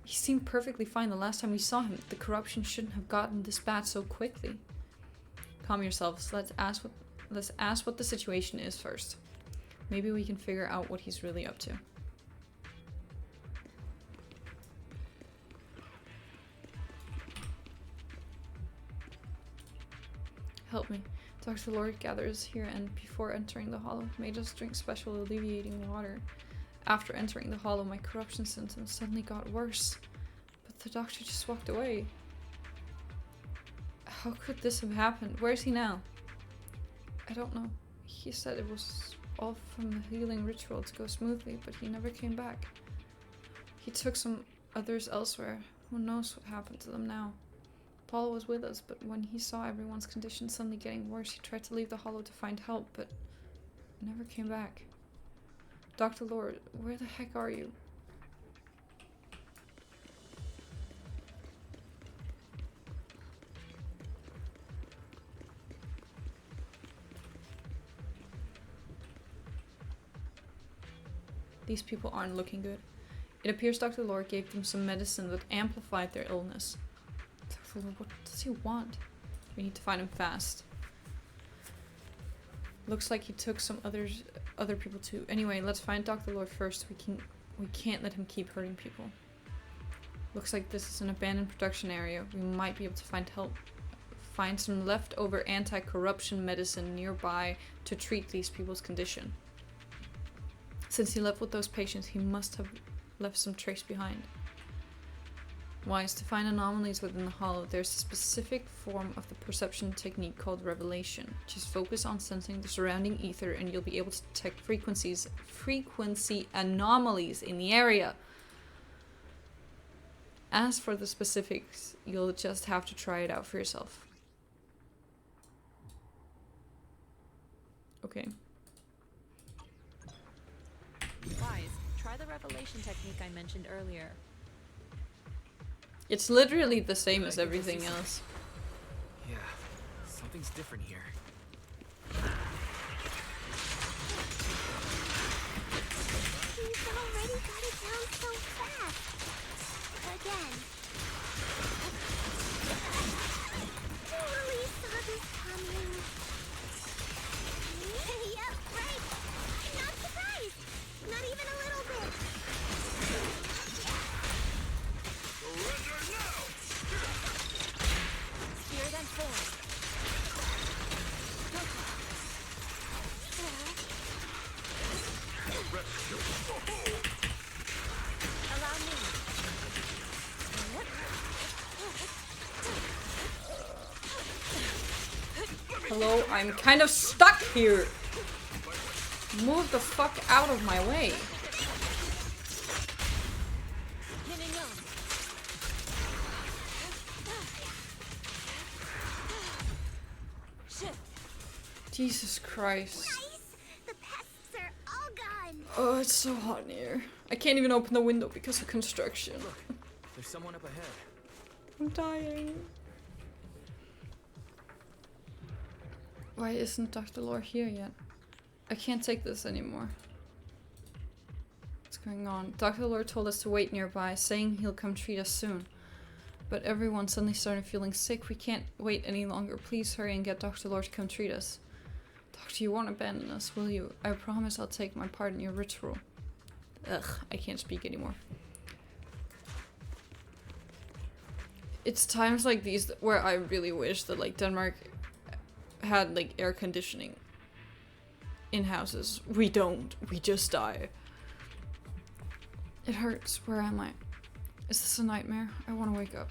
He seemed perfectly fine the last time we saw him. The corruption shouldn't have gotten this bad so quickly. Calm yourselves. Let's ask what the situation is first. Maybe we can figure out what he's really up to. Help me. Dr. Lord gathers here and before entering the hollow made us drink special alleviating water. After entering the hollow, my corruption symptoms suddenly got worse. But the doctor just walked away. How could this have happened? Where is he now? I don't know. He said it was all from the healing ritual to go smoothly, but he never came back. He took some others elsewhere. Who knows what happened to them now? Paul was with us, but when he saw everyone's condition suddenly getting worse, he tried to leave the hollow to find help, but never came back. Dr. Lord, where the heck are you? These people aren't looking good. It appears Dr. Lord gave them some medicine that amplified their illness. Dr. Lord, what does he want? We need to find him fast. Looks like he took some other people too. Anyway, let's find Dr. Lord first. We can't let him keep hurting people. Looks like this is an abandoned production area. We might be able to find some leftover anti-corruption medicine nearby to treat these people's condition. Since he left with those patients, he must have left some trace behind. Wise, to find anomalies within the hollow, there's a specific form of the perception technique called revelation. Just focus on sensing the surrounding ether and you'll be able to detect frequency anomalies in the area. As for the specifics, you'll just have to try it out for yourself. Okay. Wise, try the revelation technique I mentioned earlier. It's literally the same as everything else. Yeah, something's different here. He's already got it down so fast. Again. Totally saw this coming. Yep, right. Not surprised. Not even a little bit. Surrender now! Spear them forward. Allow me. Hello, I'm kind of stuck here. Move the fuck out of my way. Jesus Christ. Nice. The pests are all gone. Oh, it's so hot in here. I can't even open the window because of construction. Look, there's someone up ahead. I'm dying. Why isn't Dr. Lore here yet? I can't take this anymore. What's going on? Dr. Lore told us to wait nearby, saying he'll come treat us soon. But everyone suddenly started feeling sick. We can't wait any longer. Please hurry and get Dr. Lore to come treat us. Doctor, you won't abandon us, will you? I promise I'll take my part in your ritual. Ugh, I can't speak anymore. It's times like these where I really wish that like Denmark had like air conditioning in houses. We don't. We just die. It hurts. Where am I? Is this a nightmare? I want to wake up.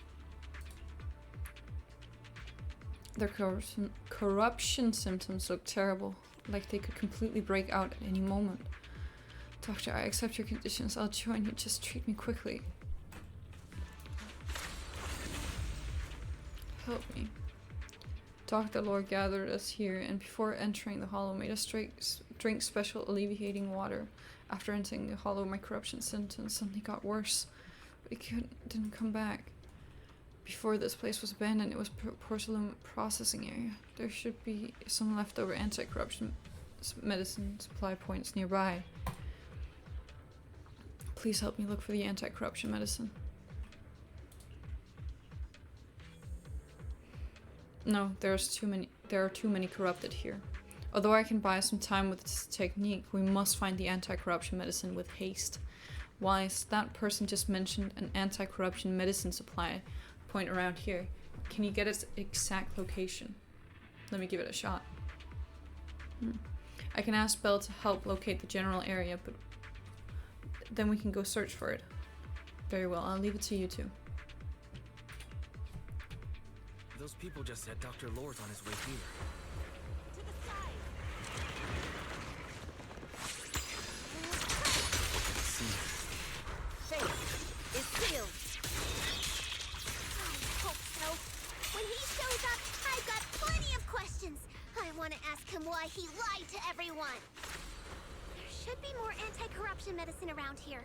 Their corruption symptoms look terrible, like they could completely break out at any moment. Doctor, I accept your conditions. I'll join you. Just treat me quickly. Help me. Dr. Lore gathered us here, and before entering the hollow, made us drink special alleviating water. After entering the hollow, my corruption symptoms suddenly got worse, but it didn't come back. Before this place was abandoned, it was porcelain processing area. There should be some leftover anti-corruption medicine supply points nearby. Please help me look for the anti-corruption medicine. No, there are too many corrupted here. Although I can buy some time with this technique, we must find the anti-corruption medicine with haste. Wise, that person just mentioned an anti-corruption medicine supply point around here. Can you get its exact location? Let me give it a shot. I can ask Belle to help locate the general area, but then we can go search for it. Very well, I'll leave it to you two. Those people just said Dr. Lore's on his way here. To the side. Fate is sealed. I hope so. When he shows up, I've got plenty of questions. I want to ask him why he lied to everyone. There should be more anti-corruption medicine around here.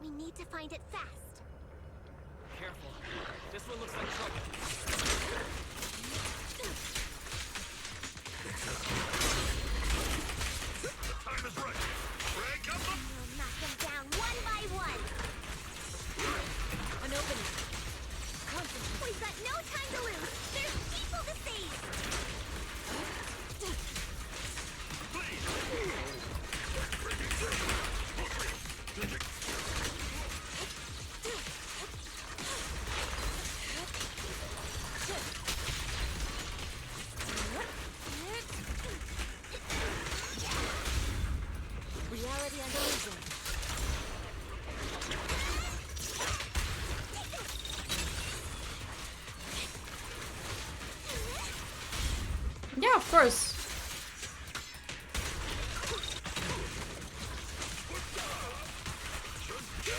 We need to find it fast. Careful. This one looks like trouble. Time is right. Break up the... We'll knock them down one by one. An opening. Concentrate. We've got no time to lose. There's people to save. Reality and illusion. Yeah, of course.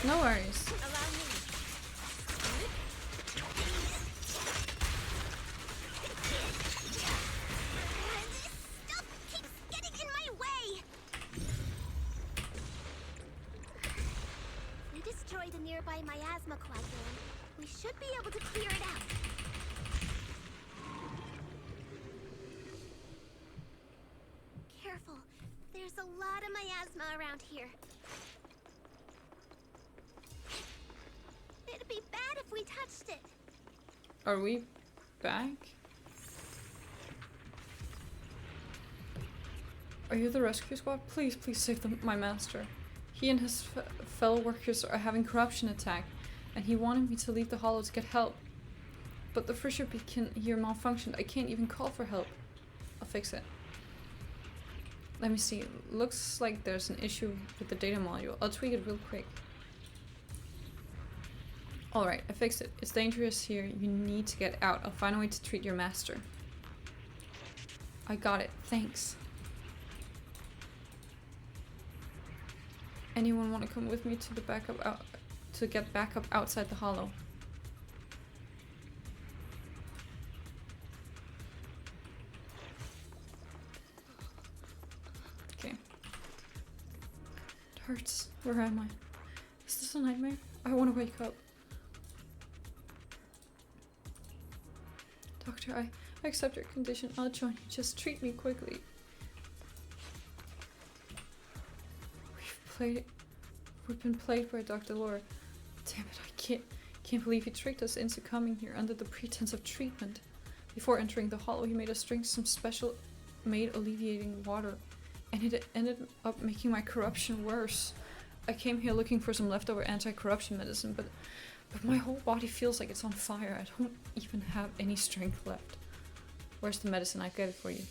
No worries. Allow me. Stuff keeps getting in my way. We destroy the nearby miasma coagulum. We should be able to clear it out. Careful. There's a lot of miasma around here. It'd be bad if we touched it. Are we back? Are you the rescue squad? Please, please save my master. He and his fellow workers are having corruption attack, and he wanted me to leave the hollow to get help. But the fissure beacon here malfunctioned. I can't even call for help. I'll fix it. Let me see. Looks like there's an issue with the data module. I'll tweak it real quick. Alright, I fixed it. It's dangerous here. You need to get out. I'll find a way to treat your master. I got it. Thanks. Anyone want to come with me to the backup to get backup outside the hollow? Okay. It hurts. Where am I? Is this a nightmare? I want to wake up. Doctor, I accept your condition. I'll join you. Just treat me quickly. We've been played by Dr. Lore. Damn it, I can't believe he tricked us into coming here under the pretense of treatment. Before entering the hollow, he made us drink some special made alleviating water, and it ended up making my corruption worse. I came here looking for some leftover anti-corruption medicine, but my whole body feels like it's on fire. I don't even have any strength left. Where's the medicine? I get it for you.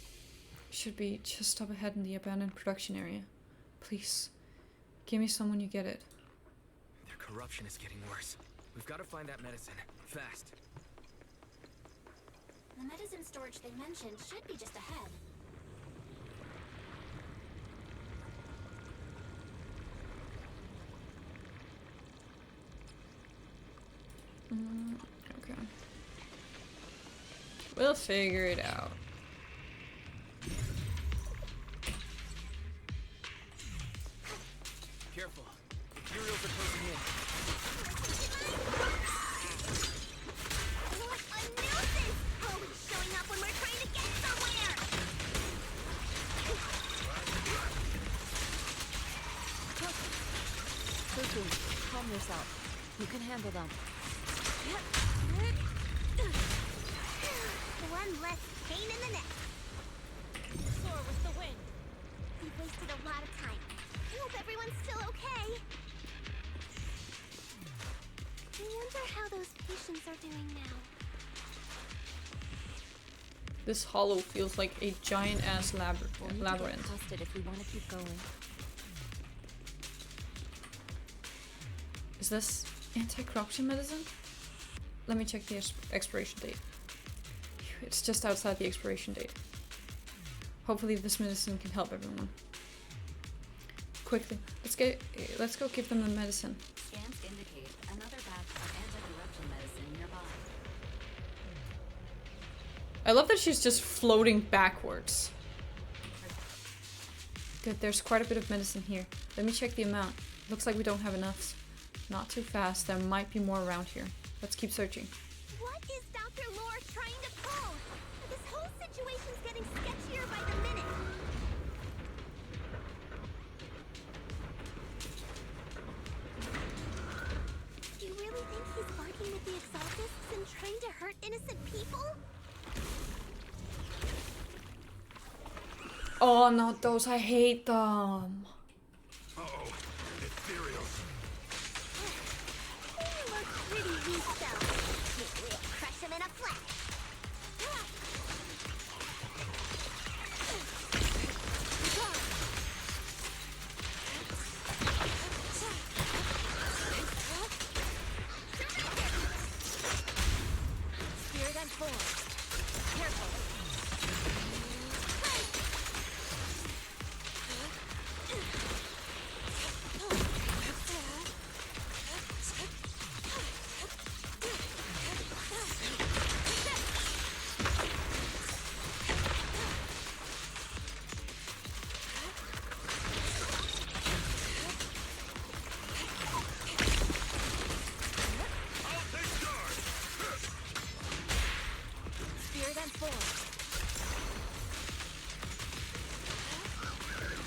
It should be just up ahead in the abandoned production area. Please, give me some when you get it. Their corruption is getting worse. We've got to find that medicine. Fast. The medicine storage they mentioned should be just ahead. Okay. We'll figure it out. Careful. Materials are closing in. What a nuisance! Always showing up when we're trying to get somewhere! Calm yourself. You can handle them. One less pain in the neck. Soar with the wind. We've wasted a lot of time. I hope everyone's still okay. I wonder how those patients are doing now. This hollow feels like a giant ass labyrinth. Test it if we want to keep going. Is this anti-corruption medicine? Let me check the expiration date. It's just outside the expiration date. Hopefully this medicine can help everyone. Quickly, let's go give them the medicine. Scans indicate another batch of anti-corruption medicine nearby. I love that she's just floating backwards. Good, there's quite a bit of medicine here. Let me check the amount. Looks like we don't have enough. Not too fast, there might be more around here. Let's keep searching. What is Dr. Lore trying to pull? This whole situation's getting sketchier by the minute. Do you really think he's barking with the exaltists and trying to hurt innocent people? Oh, not those. I hate them. Uh-oh. Ethereals. They look pretty weak though. We'll crush them in a flash. Spirit and form. Careful.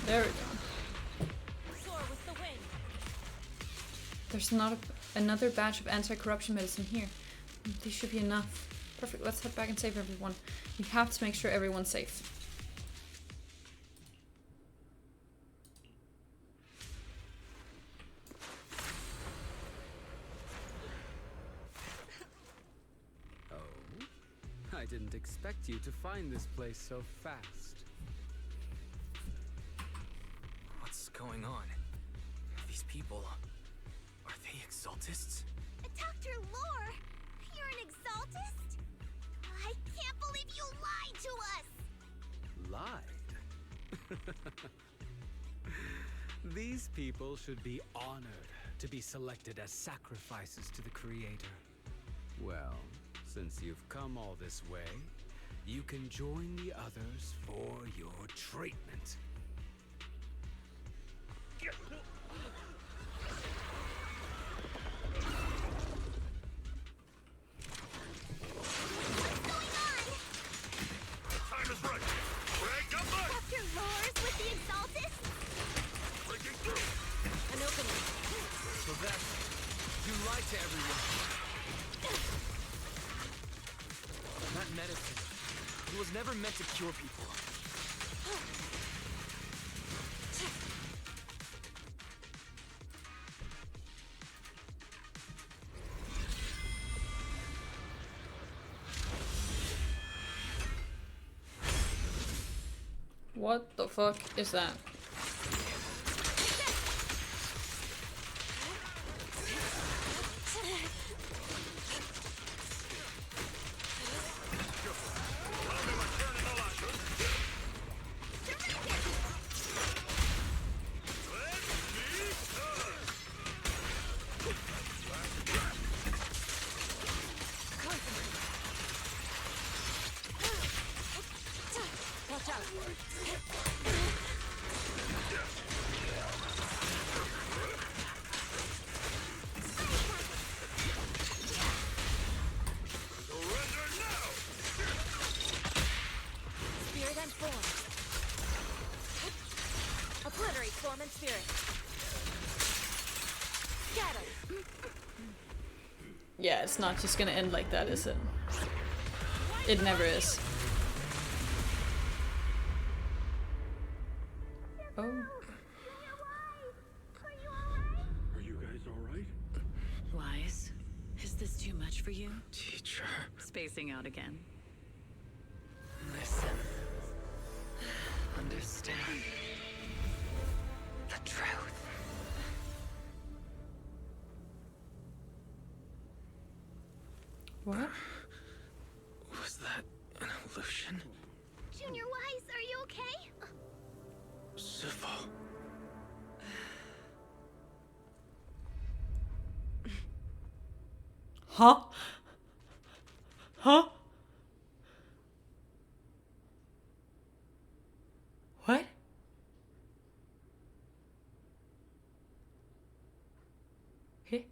There we go. Soar with the wind. There's not another batch of anti-corruption medicine here. These should be enough. Perfect, let's head back and save everyone. We have to make sure everyone's safe. Oh, I didn't expect you to find this place so fast. What's going on? These people... are they exaltists? Dr. Lore, you're an exaltist? I can't believe you lied to us! Lied? These people should be honored to be selected as sacrifices to the Creator. Well, since you've come all this way, you can join the others for your treatment. What's going on? It was never meant to cure people. What the fuck is that? Yeah, it's not just gonna end like that, is it? It never is. Oh. Are you guys alright? Wise, is this too much for you? Teacher. Spacing out again. Listen. Understand. The truth. What? Was that an illusion? Junior Wise, are you okay? Sifu. Huh? Huh? What? Hey?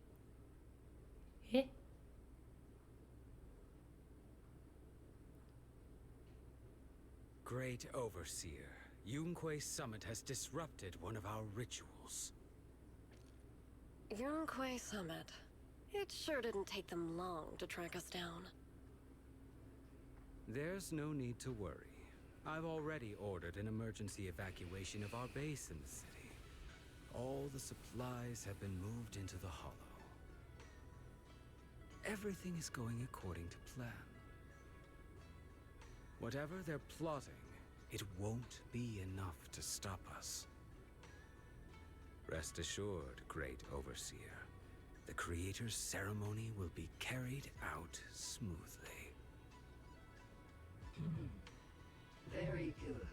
Hey? Great Overseer, Yunque's summit has disrupted one of our rituals. Yunque Summit. It sure didn't take them long to track us down. There's no need to worry. I've already ordered an emergency evacuation of our base in the city. All the supplies have been moved into the hollow. Everything is going according to plan. Whatever they're plotting, it won't be enough to stop us. Rest assured, Great Overseer. The Creator's ceremony will be carried out smoothly. Very good.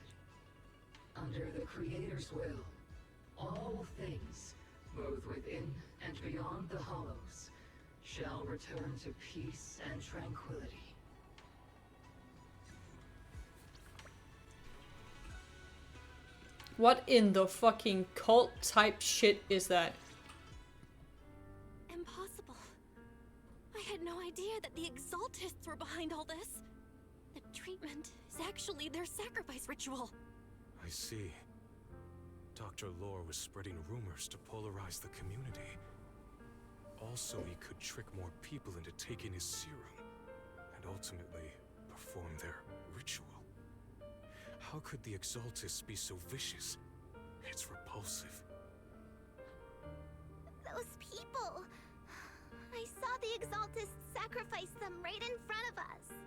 Under the Creator's will, all things, both within and beyond the Hollows, shall return to peace and tranquility. What in the fucking cult type shit is that? Impossible. I had no idea that the Exaltists were behind all this. The treatment is actually their sacrifice ritual. I see. Dr. Lore was spreading rumors to polarize the community. Also, he could trick more people into taking his serum, and ultimately perform their ritual. How could the Exaltists be so vicious? It's repulsive. Those people. I saw the Exaltists sacrifice them right in front of us.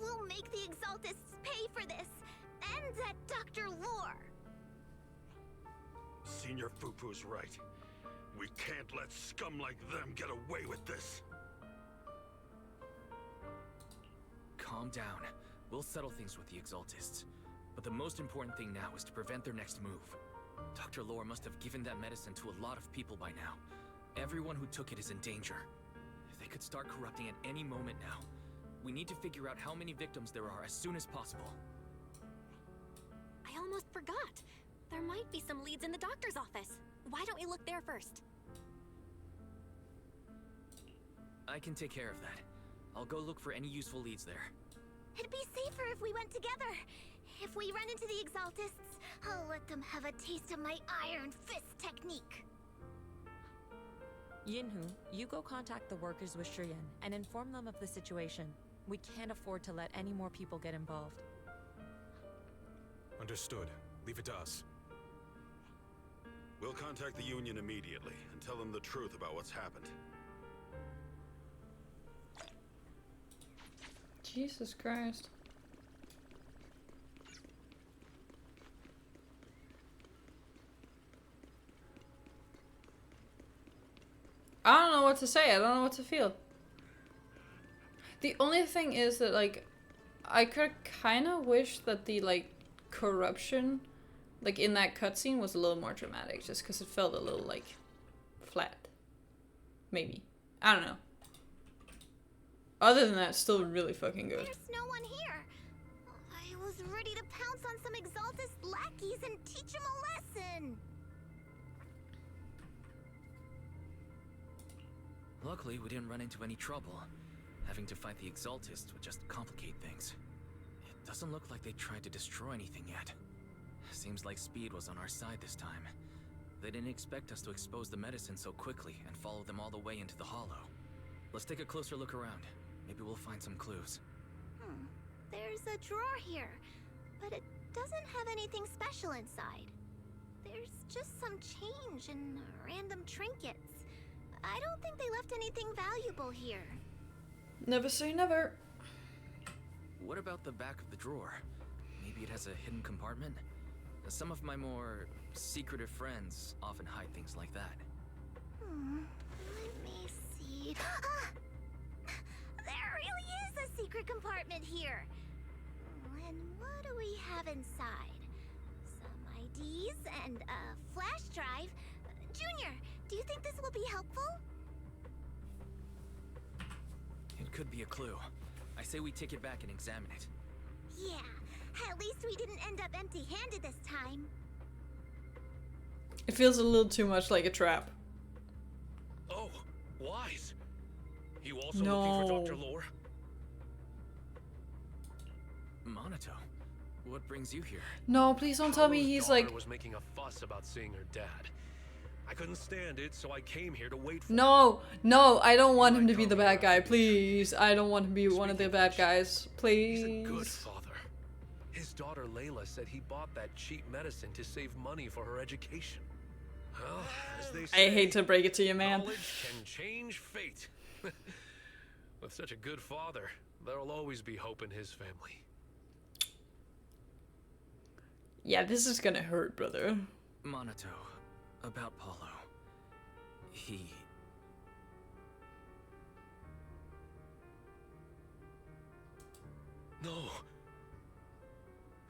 We'll make the Exaltists pay for this. And that Dr. Lore. Senior Fupu's right. We can't let scum like them get away with this. Calm down. We'll settle things with the Exaltists. But the most important thing now is to prevent their next move. Dr. Lore must have given that medicine to a lot of people by now. Everyone who took it is in danger. They could start corrupting at any moment now. We need to figure out how many victims there are as soon as possible. I almost forgot. There might be some leads in the doctor's office. Why don't we look there first? I can take care of that. I'll go look for any useful leads there. It'd be safer if we went together. If we run into the Exaltists, I'll let them have a taste of my Iron Fist technique. Yinhu, you go contact the workers with Shiryan and inform them of the situation. We can't afford to let any more people get involved. Understood. Leave it to us. We'll contact the Union immediately and tell them the truth about what's happened. Jesus Christ. I don't know what to say. I don't know what to feel. The only thing is that, like, I could kind of wish that the, like, corruption, like, in that cutscene was a little more dramatic, just because it felt a little, like, flat. Maybe. I don't know. Other than that, still really fucking good. There's no one here. I was ready to pounce on some Exaltist lackeys and teach them a lesson. Luckily, we didn't run into any trouble. Having to fight the Exaltists would just complicate things. It doesn't look like they tried to destroy anything yet. Seems like speed was on our side this time. They didn't expect us to expose the medicine so quickly and follow them all the way into the hollow. Let's take a closer look around. Maybe we'll find some clues. There's a drawer here, but it doesn't have anything special inside. There's just some change and random trinkets. I don't think they left anything valuable here. Never say never. What about the back of the drawer? Maybe it has a hidden compartment? Some of my more secretive friends often hide things like that. Let me see. There really is a secret compartment here. And what do we have inside? Some IDs and a flash drive. Junior, do you think this will be helpful? It could be a clue. I say we take it back and examine it. Yeah, at least we didn't end up empty-handed this time. It feels a little too much like a trap. Oh, Wise. You also No. looking for Dr. Lore? Monato, what brings you here? No, please don't tell me Paolo's he's daughter like... was making a fuss about seeing her dad. I couldn't stand it, so I came here to wait for No, no, I don't want him to be the bad guy, please. I don't want him to be one of the bad guys, please. He's a good father. His daughter Layla said he bought that cheap medicine to save money for her education. Well, as they say, I hate to break it to you, man. knowledge can change fate. With such a good father, there'll always be hope in his family. Yeah, this is gonna hurt, brother. Monato, about Paulo. He... No. Are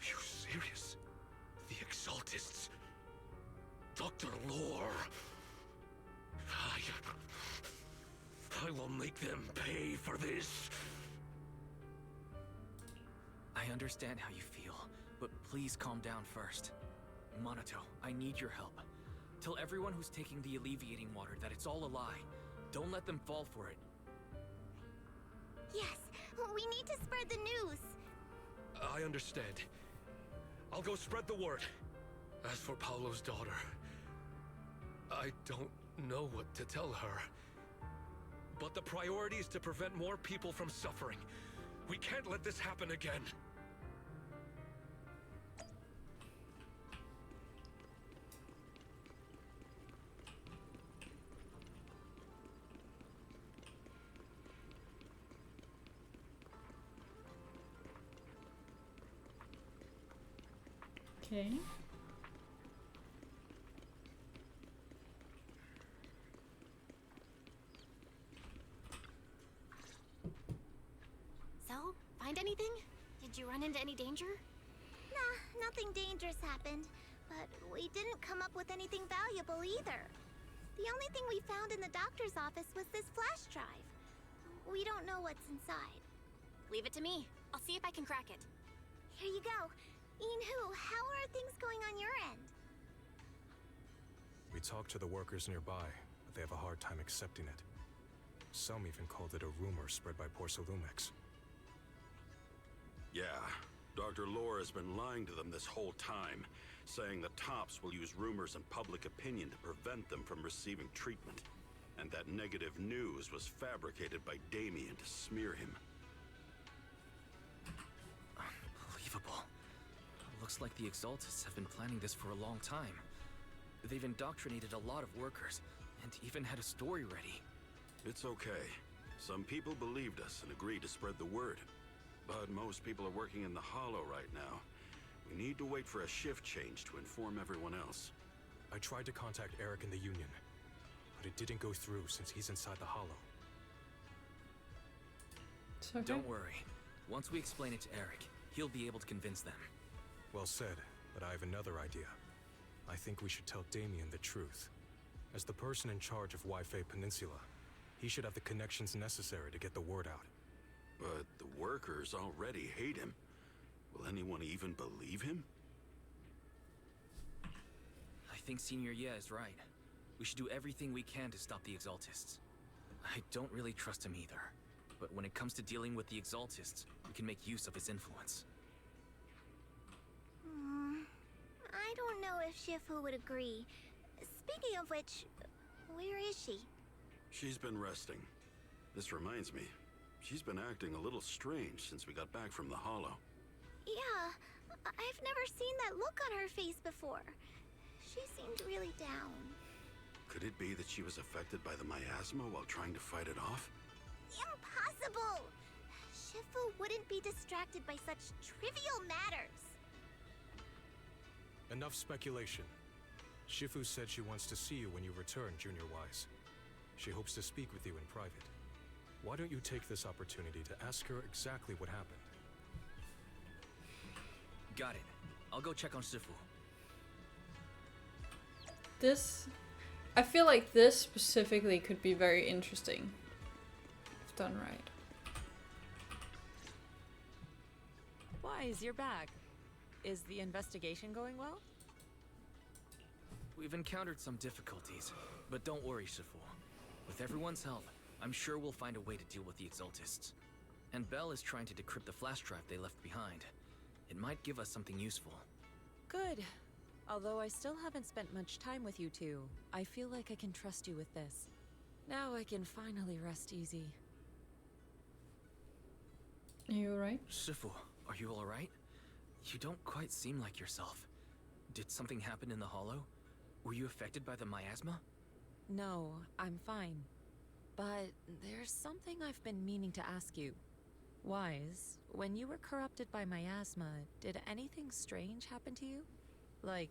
you serious? The Exaltists? Dr. Lore? I will make them pay for this. I understand how you feel, but please calm down first. Monato, I need your help. Tell everyone who's taking the alleviating water that it's all a lie. Don't let them fall for it. Yes, we need to spread the news. I understand. I'll go spread the word. As for Paolo's daughter, I don't know what to tell her. But the priority is to prevent more people from suffering. We can't let this happen again. Okay. So, find anything? Did you run into any danger? Nah, nothing dangerous happened. But we didn't come up with anything valuable either. The only thing we found in the doctor's office was this flash drive. We don't know what's inside. Leave it to me. I'll see if I can crack it. Here you go. Inhu, how are things going on your end? We talked to the workers nearby, but they have a hard time accepting it. Some even called it a rumor spread by Porcelumix. Yeah, Dr. Lore has been lying to them this whole time, saying the Tops will use rumors and public opinion to prevent them from receiving treatment. And that negative news was fabricated by Damien to smear him. Looks like the Exaltists have been planning this for a long time. They've indoctrinated a lot of workers, and even had a story ready. It's okay. Some people believed us and agreed to spread the word. But most people are working in the Hollow right now. We need to wait for a shift change to inform everyone else. I tried to contact Eric in the Union, but it didn't go through since he's inside the Hollow. It's okay. Don't worry. Once we explain it to Eric, he'll be able to convince them. Well said, but I have another idea. I think we should tell Damien the truth. As the person in charge of Wi-Fi Peninsula, he should have the connections necessary to get the word out. But the workers already hate him. Will anyone even believe him? I think Senior Ye is right. We should do everything we can to stop the Exaltists. I don't really trust him either. But when it comes to dealing with the Exaltists, we can make use of his influence. I don't know if Shifu would agree. Speaking of which, where is she? She's been resting. This reminds me, she's been acting a little strange since we got back from the Hollow. Yeah, I've never seen that look on her face before. She seemed really down. Could it be that she was affected by the miasma while trying to fight it off? Impossible! Shifu wouldn't be distracted by such trivial matters. Enough speculation. Shifu said she wants to see you when you return, Junior Wise. She hopes to speak with you in private. Why don't you take this opportunity to ask her exactly what happened? Got it. I'll go check on Shifu. I feel like this specifically could be very interesting if done right. Wise, you're back. Is the investigation going well? We've encountered some difficulties, but don't worry, Shifu. With everyone's help, I'm sure we'll find a way to deal with the Exaltists. And Belle is trying to decrypt the flash drive they left behind. It might give us something useful. Good. Although I still haven't spent much time with you two, I feel like I can trust you with this. Now I can finally rest easy. Are you alright? Shifu, are you alright? You don't quite seem like yourself. Did something happen in the Hollow? Were you affected by the miasma? No, I'm fine. But there's something I've been meaning to ask you. Wise, when you were corrupted by miasma, did anything strange happen to you? Like,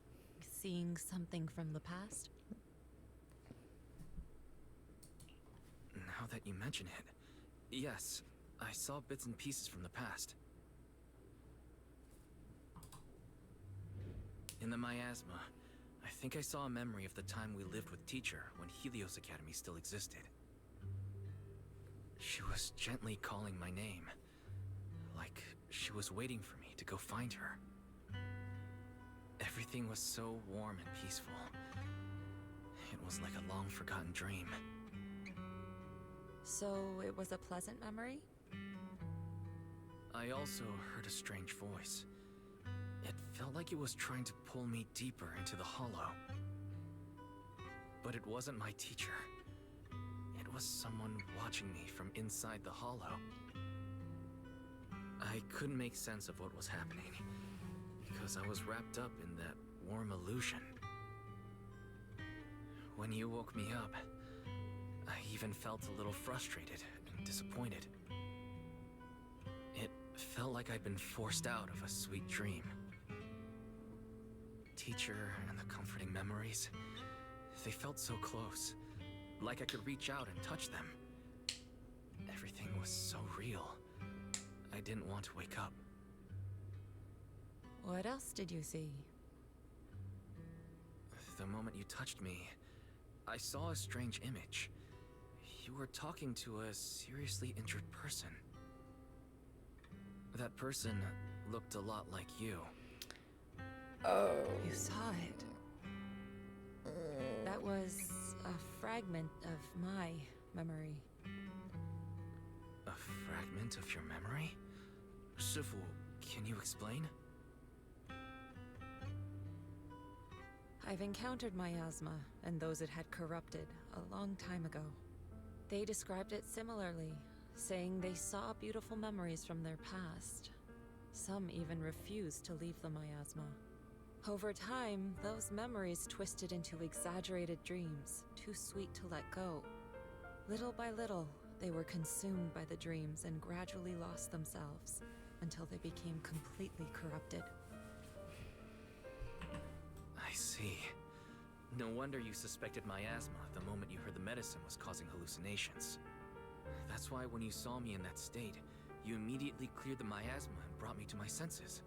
seeing something from the past? Now that you mention it, yes, I saw bits and pieces from the past. In the miasma, I think I saw a memory of the time we lived with Teacher when Helios Academy still existed. She was gently calling my name, like she was waiting for me to go find her. Everything was so warm and peaceful. It was like a long-forgotten dream. So it was a pleasant memory? I also heard a strange voice. It felt like it was trying to pull me deeper into the Hollow. But it wasn't my teacher. It was someone watching me from inside the Hollow. I couldn't make sense of what was happening, because I was wrapped up in that warm illusion. When you woke me up, I even felt a little frustrated and disappointed. It felt like I'd been forced out of a sweet dream. Teacher and the comforting memories, they felt so close, like I could reach out and touch them. Everything was so real. I didn't want to wake up. What else did you see? The moment you touched me, I saw a strange image. You were talking to a seriously injured person. That person looked a lot like you. Oh. You saw it. That was a fragment of my memory. A fragment of your memory? Shifu, can you explain? I've encountered miasma and those it had corrupted a long time ago. They described it similarly, saying they saw beautiful memories from their past. Some even refused to leave the miasma. Over time, those memories twisted into exaggerated dreams, too sweet to let go. Little by little, they were consumed by the dreams and gradually lost themselves, until they became completely corrupted. I see. No wonder you suspected miasma the moment you heard the medicine was causing hallucinations. That's why when you saw me in that state, you immediately cleared the miasma and brought me to my senses.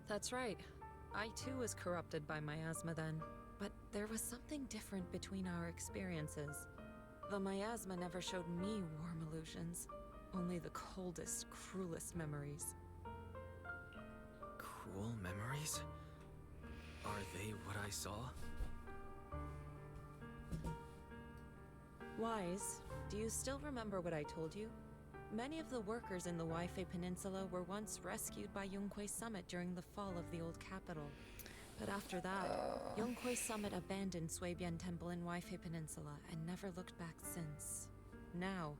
That's right. I too was corrupted by miasma then, but there was something different between our experiences. The miasma never showed me warm illusions, only the coldest, cruelest memories. Cruel memories? Are they what I saw? Wise, do you still remember what I told you? Many of the workers in the Waifei Peninsula were once rescued by Yonghui Summit during the fall of the old capital. But after that, Yonghui Summit abandoned Swabian Temple in Waifei Peninsula and never looked back since. Now,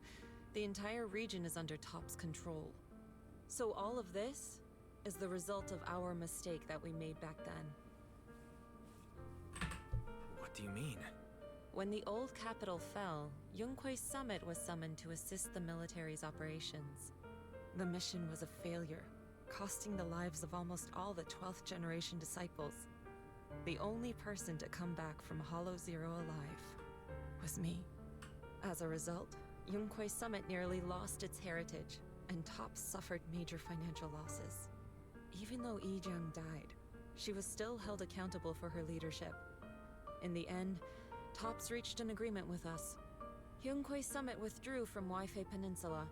the entire region is under Top's control. So all of this is the result of our mistake that we made back then. What do you mean? When the old capital fell, Yonghui Summit was summoned to assist the military's operations. The mission was a failure, costing the lives of almost all the 12th generation disciples. The only person to come back from Hollow Zero alive was me. As a result, Yonghui Summit nearly lost its heritage, and Top suffered major financial losses. Even though Yijang died, she was still held accountable for her leadership. In the end, Tops reached an agreement with us. Yonghui Summit withdrew from Waifei Peninsula.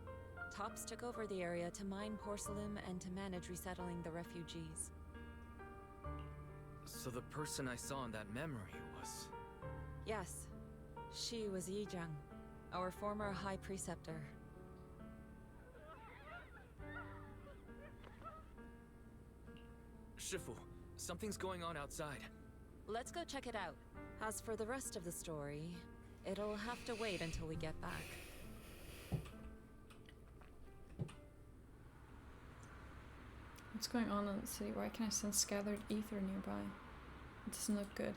Tops took over the area to mine porcelain and to manage resettling the refugees. So the person I saw in that memory was... Yes, she was Yijang, our former High Preceptor. Shifu, something's going on outside. Let's go check it out. As for the rest of the story, it'll have to wait until we get back. What's going on in the city? Why can I sense gathered ether nearby? It doesn't look good.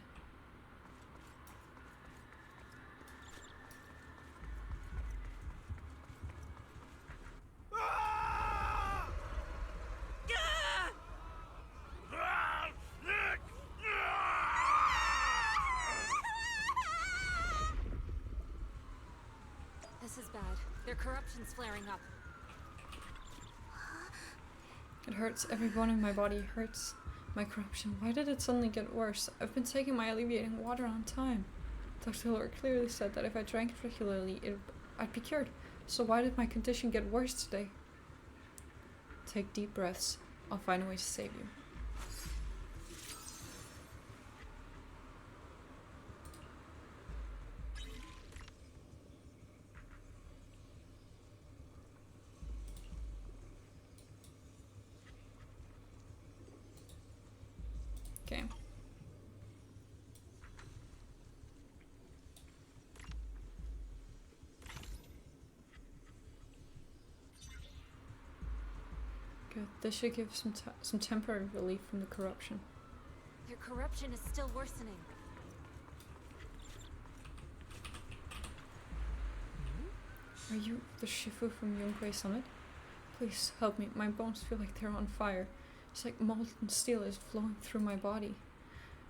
This is bad. Their corruption's flaring up. It hurts. Every bone in my body hurts. My corruption. Why did it suddenly get worse? I've been taking my alleviating water on time. Dr. Lore clearly said that if I drank it regularly, I'd be cured. So why did my condition get worse today? Take deep breaths. I'll find a way to save you. Okay. Good. This should give some temporary relief from the corruption. Their corruption is still worsening. Are you the Shifu from Yonghui Summit? Please help me. My bones feel like they're on fire. It's like molten steel is flowing through my body.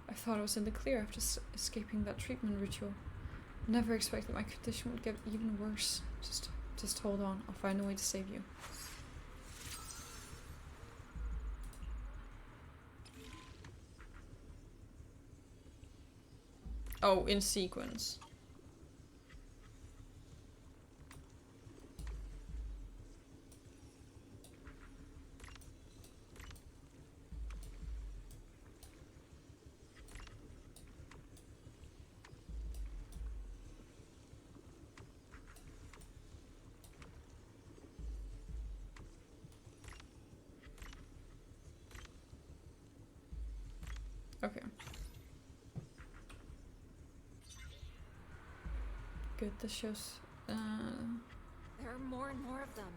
I thought I was in the clear after escaping that treatment ritual. Never expected my condition would get even worse. Just hold on. I'll find a way to save you. Oh, in sequence. Okay. Good, this shows... There are more and more of them.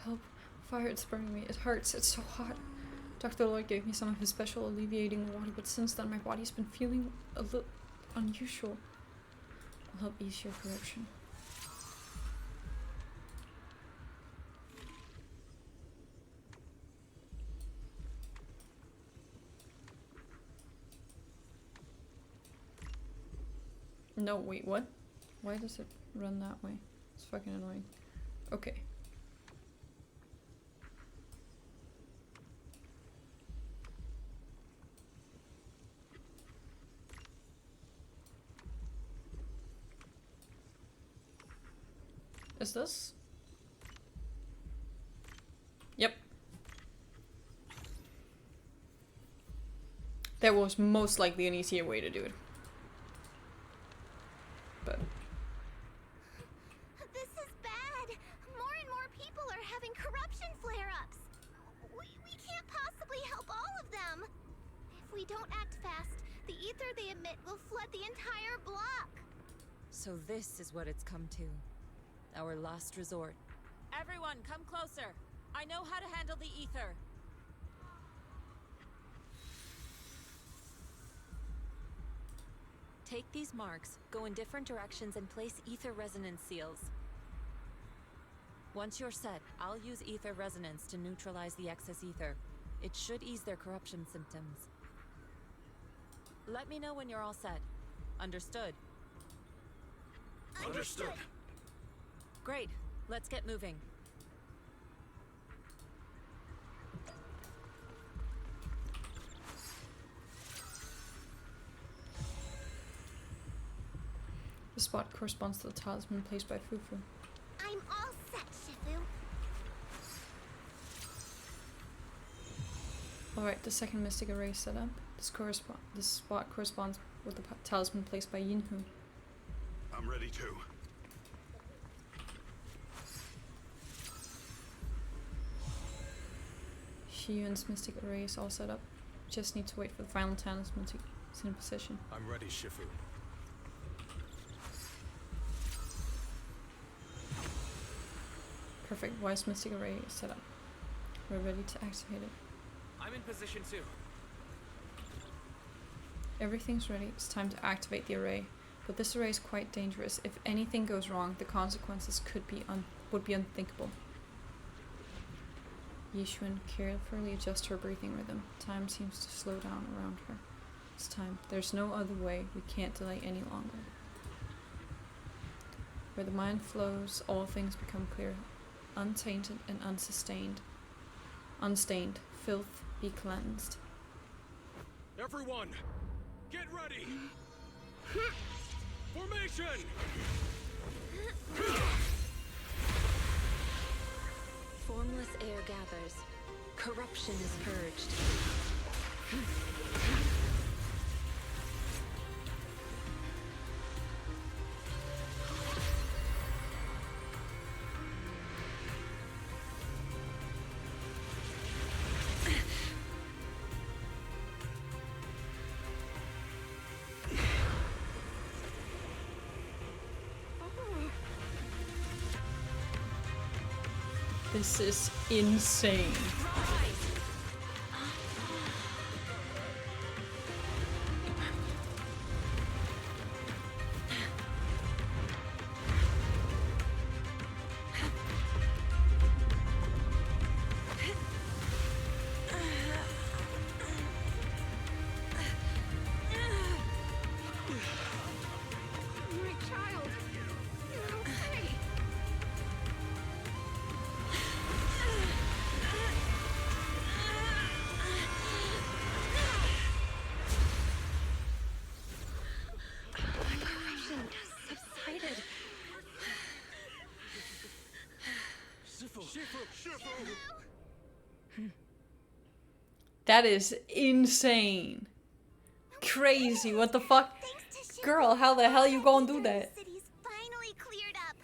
Help. Fire, it's burning me. It hurts. It's so hot. Dr. Lloyd gave me some of his special alleviating water, but since then my body's been feeling a little unusual. I'll help ease your corruption. No, wait, what? Why does it run that way? It's fucking annoying. Okay. Is this? Yep. That was most likely an easier way to do it. But this is bad. More and more people are having corruption flare-ups. We can't possibly help all of them. If we don't act fast, the ether they emit will flood the entire block. So this is what it's come to. Our last resort. Everyone, come closer. I know how to handle the ether. Take these marks, go in different directions, and place ether resonance seals. Once you're set, I'll use ether resonance to neutralize the excess ether. It should ease their corruption symptoms. Let me know when you're all set. Understood? Understood. Great. Let's get moving. the spot corresponds to the talisman placed by Fufu. I'm all set, Shifu. Alright, the second mystic array is set up. This spot corresponds with the talisman placed by Yinhu. I'm ready too. Shiyuan's mystic array is all set up. Just need to wait for the final talisman to sit in position. I'm ready, Shifu. Perfect. Wise mystic array is set up. We're ready to activate it. I'm in position too. Everything's ready. It's time to activate the array. But this array is quite dangerous. If anything goes wrong, the consequences would be unthinkable. Yixuan carefully adjusts her breathing rhythm. Time seems to slow down around her. It's time. There's no other way. We can't delay any longer. Where the mind flows, all things become clear. Untainted and unstained. Filth be cleansed. Everyone, get ready! Formation! Formless air gathers. Corruption is purged. This is insane. That is insane. Crazy, what the fuck? Girl, how the hell you gonna do that? The city's finally cleared up.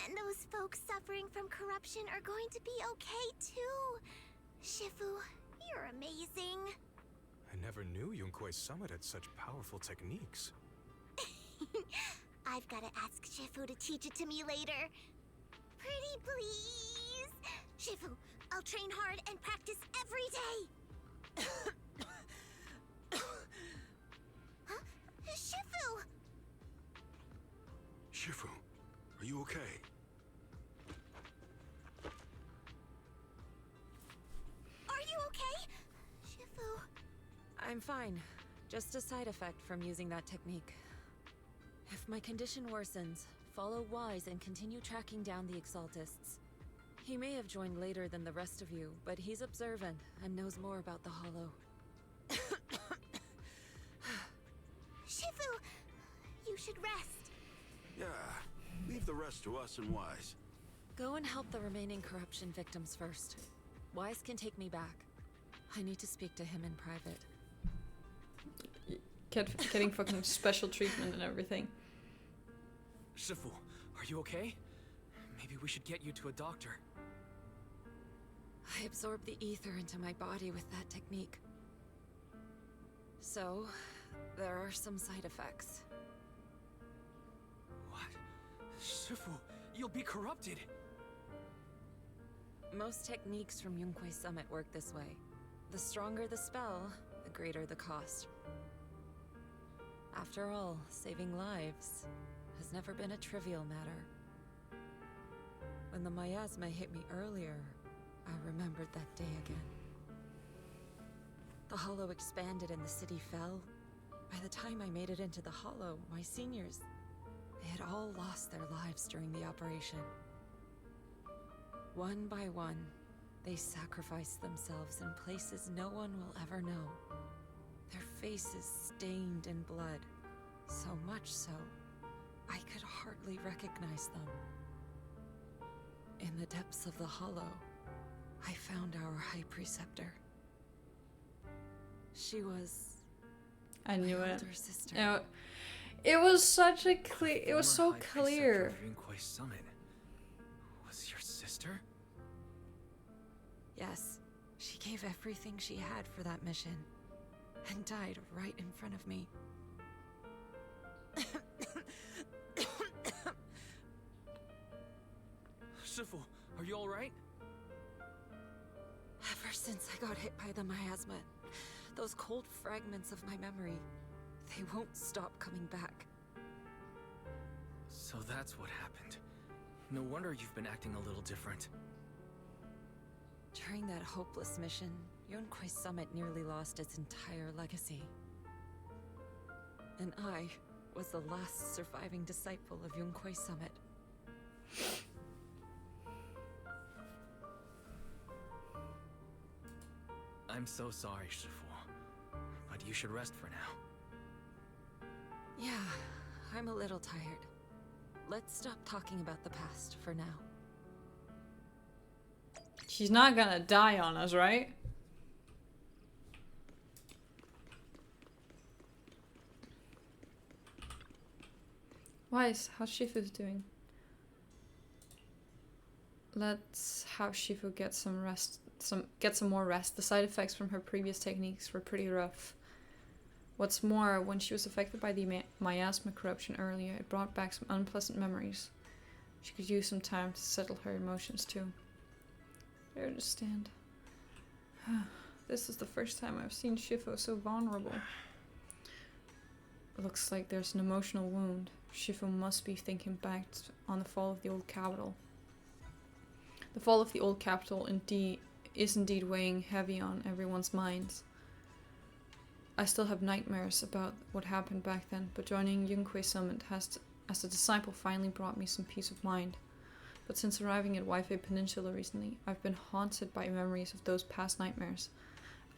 And those folks suffering from corruption are going to be okay too. Shifu, you're amazing. I never knew Yunkuei Summit had such powerful techniques. I've gotta ask Shifu to teach it to me later. Pretty please. Shifu, I'll train hard and practice every day! Huh? Shifu! Shifu, are you okay? Are you okay? Shifu... I'm fine. Just a side effect from using that technique. If my condition worsens, follow Wise and continue tracking down the Exaltists. He may have joined later than the rest of you, but he's observant and knows more about the Hollow. Shifu! You should rest. Yeah, leave the rest to us and Wise. Go and help the remaining corruption victims first. Wise can take me back. I need to speak to him in private. Getting fucking special treatment and everything. Shifu, are you okay? Maybe we should get you to a doctor. I absorbed the ether into my body with that technique. So, there are some side effects. What? Shifu, you'll be corrupted! Most techniques from Yunquei Summit work this way. The stronger the spell, the greater the cost. After all, saving lives has never been a trivial matter. When the miasma hit me earlier, I remembered that day again. The Hollow expanded and the city fell. By the time I made it into the Hollow, my seniors, they had all lost their lives during the operation. One by one, they sacrificed themselves in places no one will ever know. Their faces stained in blood, so much so, I could hardly recognize them. In the depths of the Hollow, I found our High Preceptor. She was I knew my it. older sister. You know, it was such a clear. It was so clear. Yunquei Summit was your sister? Yes, she gave everything she had for that mission, and died right in front of me. Shifu, are you alright? Ever since I got hit by the miasma, those cold fragments of my memory, they won't stop coming back. So that's what happened. No wonder you've been acting a little different. During that hopeless mission, Yunquei Summit nearly lost its entire legacy. And I was the last surviving disciple of Yunquei Summit. I'm so sorry, Shifu. But you should rest for now. Yeah, I'm a little tired. Let's stop talking about the past for now. She's not gonna die on us, right? Wise, how's Shifu's doing? Let's have Shifu get some rest. Get some more rest. The side effects from her previous techniques were pretty rough. What's more, when she was affected by the miasma corruption earlier, it brought back some unpleasant memories. She could use some time to settle her emotions too. I understand. This is the first time I've seen Shifu so vulnerable. Looks like there's an emotional wound. Shifu must be thinking back on the fall of the old capital. The fall of the old capital is indeed weighing heavy on everyone's minds. I still have nightmares about what happened back then, but joining Yunquei Summit as a disciple finally brought me some peace of mind. But since arriving at Waifei Peninsula recently, I've been haunted by memories of those past nightmares.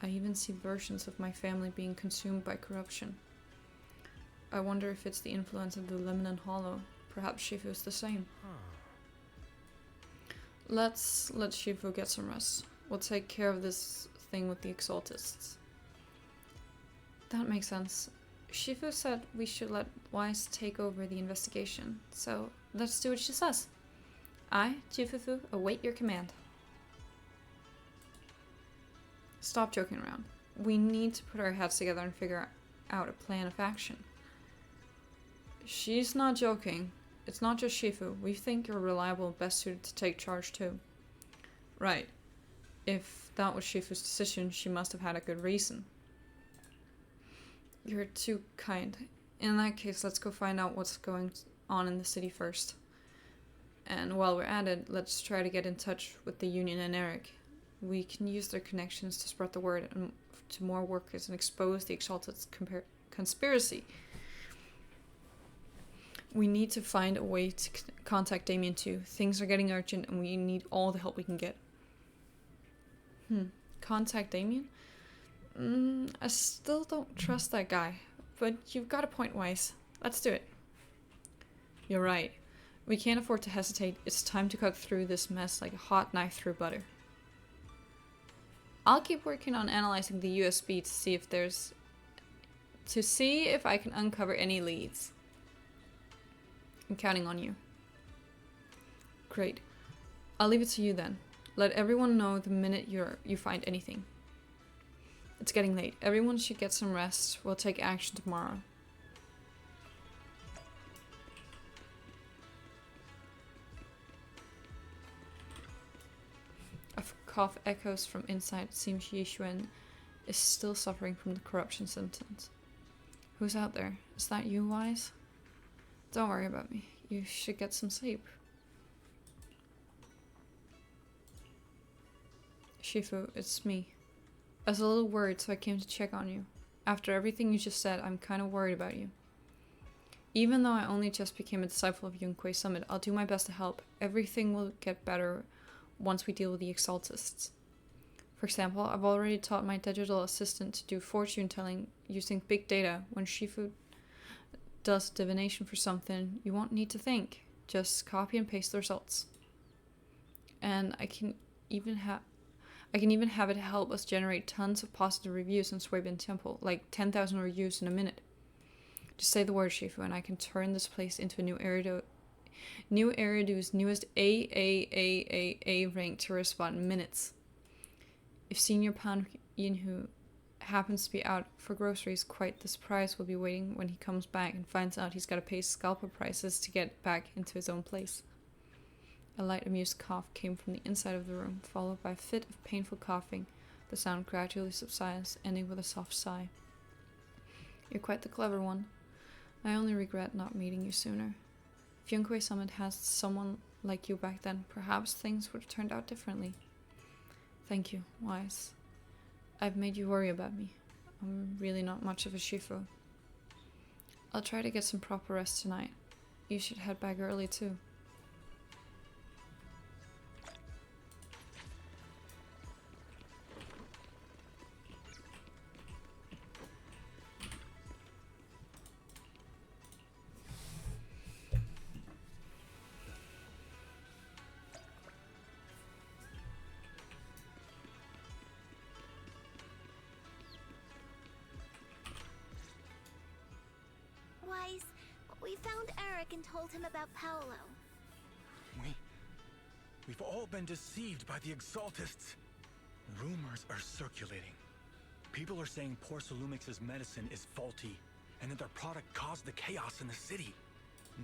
I even see versions of my family being consumed by corruption. I wonder if it's the influence of the Lemon Hollow. Perhaps Shifu is the same. Let's let Shifu get some rest. We'll take care of this thing with the Exaltists. That makes sense. Shifu said we should let Wise take over the investigation, so let's do what she says. I, Jifufu, await your command. Stop joking around. We need to put our heads together and figure out a plan of action. She's not joking. It's not just Shifu. We think you're reliable and best suited to take charge too. Right. If that was Shifu's decision, she must have had a good reason. You're too kind. In that case, let's go find out what's going on in the city first. And while we're at it, let's try to get in touch with the union and Eric. We can use their connections to spread the word to more workers and expose the Exalted conspiracy. We need to find a way to contact Damien too. Things are getting urgent and we need all the help we can get. Contact Damien? I still don't trust that guy, but you've got a point, Wise. Let's do it. You're right. We can't afford to hesitate. It's time to cut through this mess like a hot knife through butter. I'll keep working on analyzing the USB to see if I can uncover any leads. I'm counting on you. Great. I'll leave it to you then. Let everyone know the minute you find anything. It's getting late. Everyone should get some rest. We'll take action tomorrow. A cough echoes from inside. It seems Yixuan is still suffering from the corruption symptoms. Who's out there? Is that you, Wise? Don't worry about me. You should get some sleep. Shifu, it's me. I was a little worried, so I came to check on you. After everything you just said, I'm kind of worried about you. Even though I only just became a disciple of Yunquei Summit, I'll do my best to help. Everything will get better once we deal with the Exaltists. For example, I've already taught my digital assistant to do fortune telling using big data. When Shifu does divination for something, you won't need to think. Just copy and paste the results. And I can even have it help us generate tons of positive reviews on Swabian Temple, like 10,000 reviews in a minute. Just say the word, Shifu, and I can turn this place into a new Eridu's newest AAAAA ranked tourist spot in minutes. If Senior Pan Yin, who happens to be out for groceries, quite the surprise will be waiting when he comes back and finds out he's got to pay scalper prices to get back into his own place. A light, amused cough came from the inside of the room, followed by a fit of painful coughing. The sound gradually subsides, ending with a soft sigh. You're quite the clever one. I only regret not meeting you sooner. If Yunquei Summit has someone like you back then, perhaps things would have turned out differently. Thank you, Wise. I've made you worry about me. I'm really not much of a Shifu. I'll try to get some proper rest tonight. You should head back early too. Wise, we found Eric and told him about Paolo. We've all been deceived by the Exaltists. Rumors are circulating. People are saying Porcelumix's medicine is faulty, and that their product caused the chaos in the city.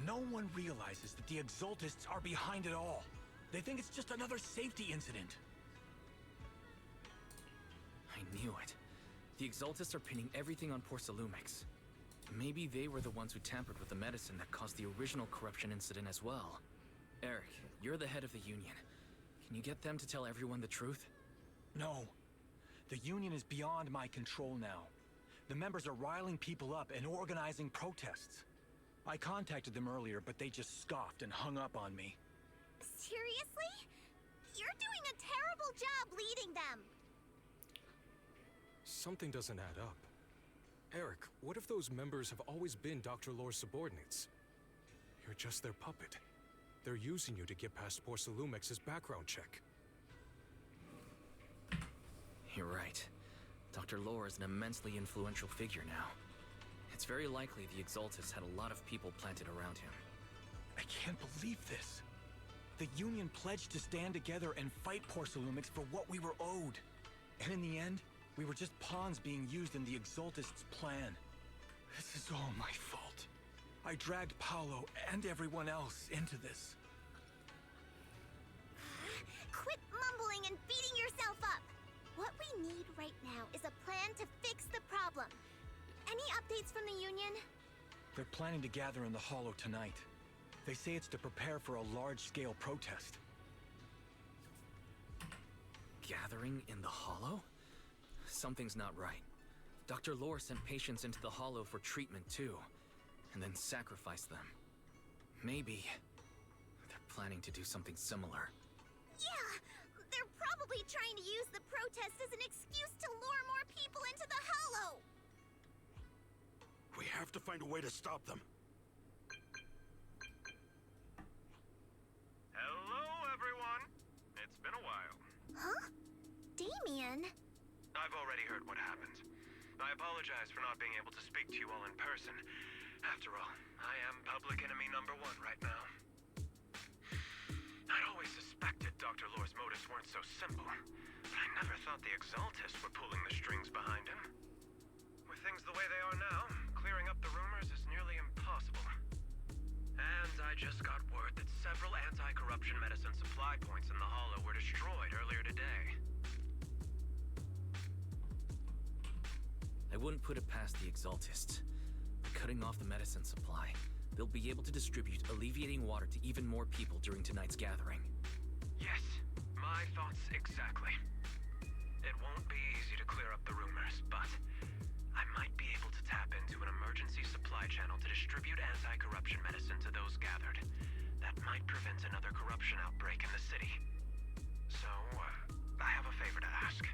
No one realizes that the Exaltists are behind it all. They think it's just another safety incident. I knew it. The Exaltists are pinning everything on Porcelumix. Maybe they were the ones who tampered with the medicine that caused the original corruption incident as well. Eric, you're the head of the Union. Can you get them to tell everyone the truth? No. The Union is beyond my control now. The members are riling people up and organizing protests. I contacted them earlier, but they just scoffed and hung up on me. Seriously? You're doing a terrible job leading them. Something doesn't add up. Eric, what if those members have always been Dr. Lore's subordinates? You're just their puppet. They're using you to get past Porcelumix's background check. You're right. Dr. Lore is an immensely influential figure now. It's very likely the Exaltists had a lot of people planted around him. I can't believe this. The Union pledged to stand together and fight Porcelumix for what we were owed. And in the end, we were just pawns being used in the Exaltists' plan. This is all my fault. I dragged Paolo and everyone else into this. Quit mumbling and What we need right now is a plan to fix the problem. Any updates from the Union? They're planning to gather in the Hollow tonight. They say it's to prepare for a large-scale protest. Gathering in the Hollow? Something's not right. Dr. Lore sent patients into the Hollow for treatment too, and then sacrificed them. Maybe they're planning to do something similar. Yeah! They're probably trying to use the protest as an excuse to lure more people into the Hollow! We have to find a way to stop them. Hello, everyone. It's been a while. Huh? Damien? I've already heard what happened. I apologize for not being able to speak to you all in person. After all, I am public enemy #1 right now. I'd always suspected Dr. Lore's motives weren't so simple, but I never thought the Exaltists were pulling the strings behind him. With things the way they are now, clearing up the rumors is nearly impossible. And I just got word that several anti-corruption medicine supply points in the Hollow were destroyed earlier today. I wouldn't put it past the Exaltists. By cutting off the medicine supply, they'll be able to distribute alleviating water to even more people during tonight's gathering. Yes, my thoughts exactly. It won't be easy to clear up the rumors, but I might be able to tap into an emergency supply channel to distribute anti-corruption medicine to those gathered. That might prevent another corruption outbreak in the city. So, I have a favor to ask.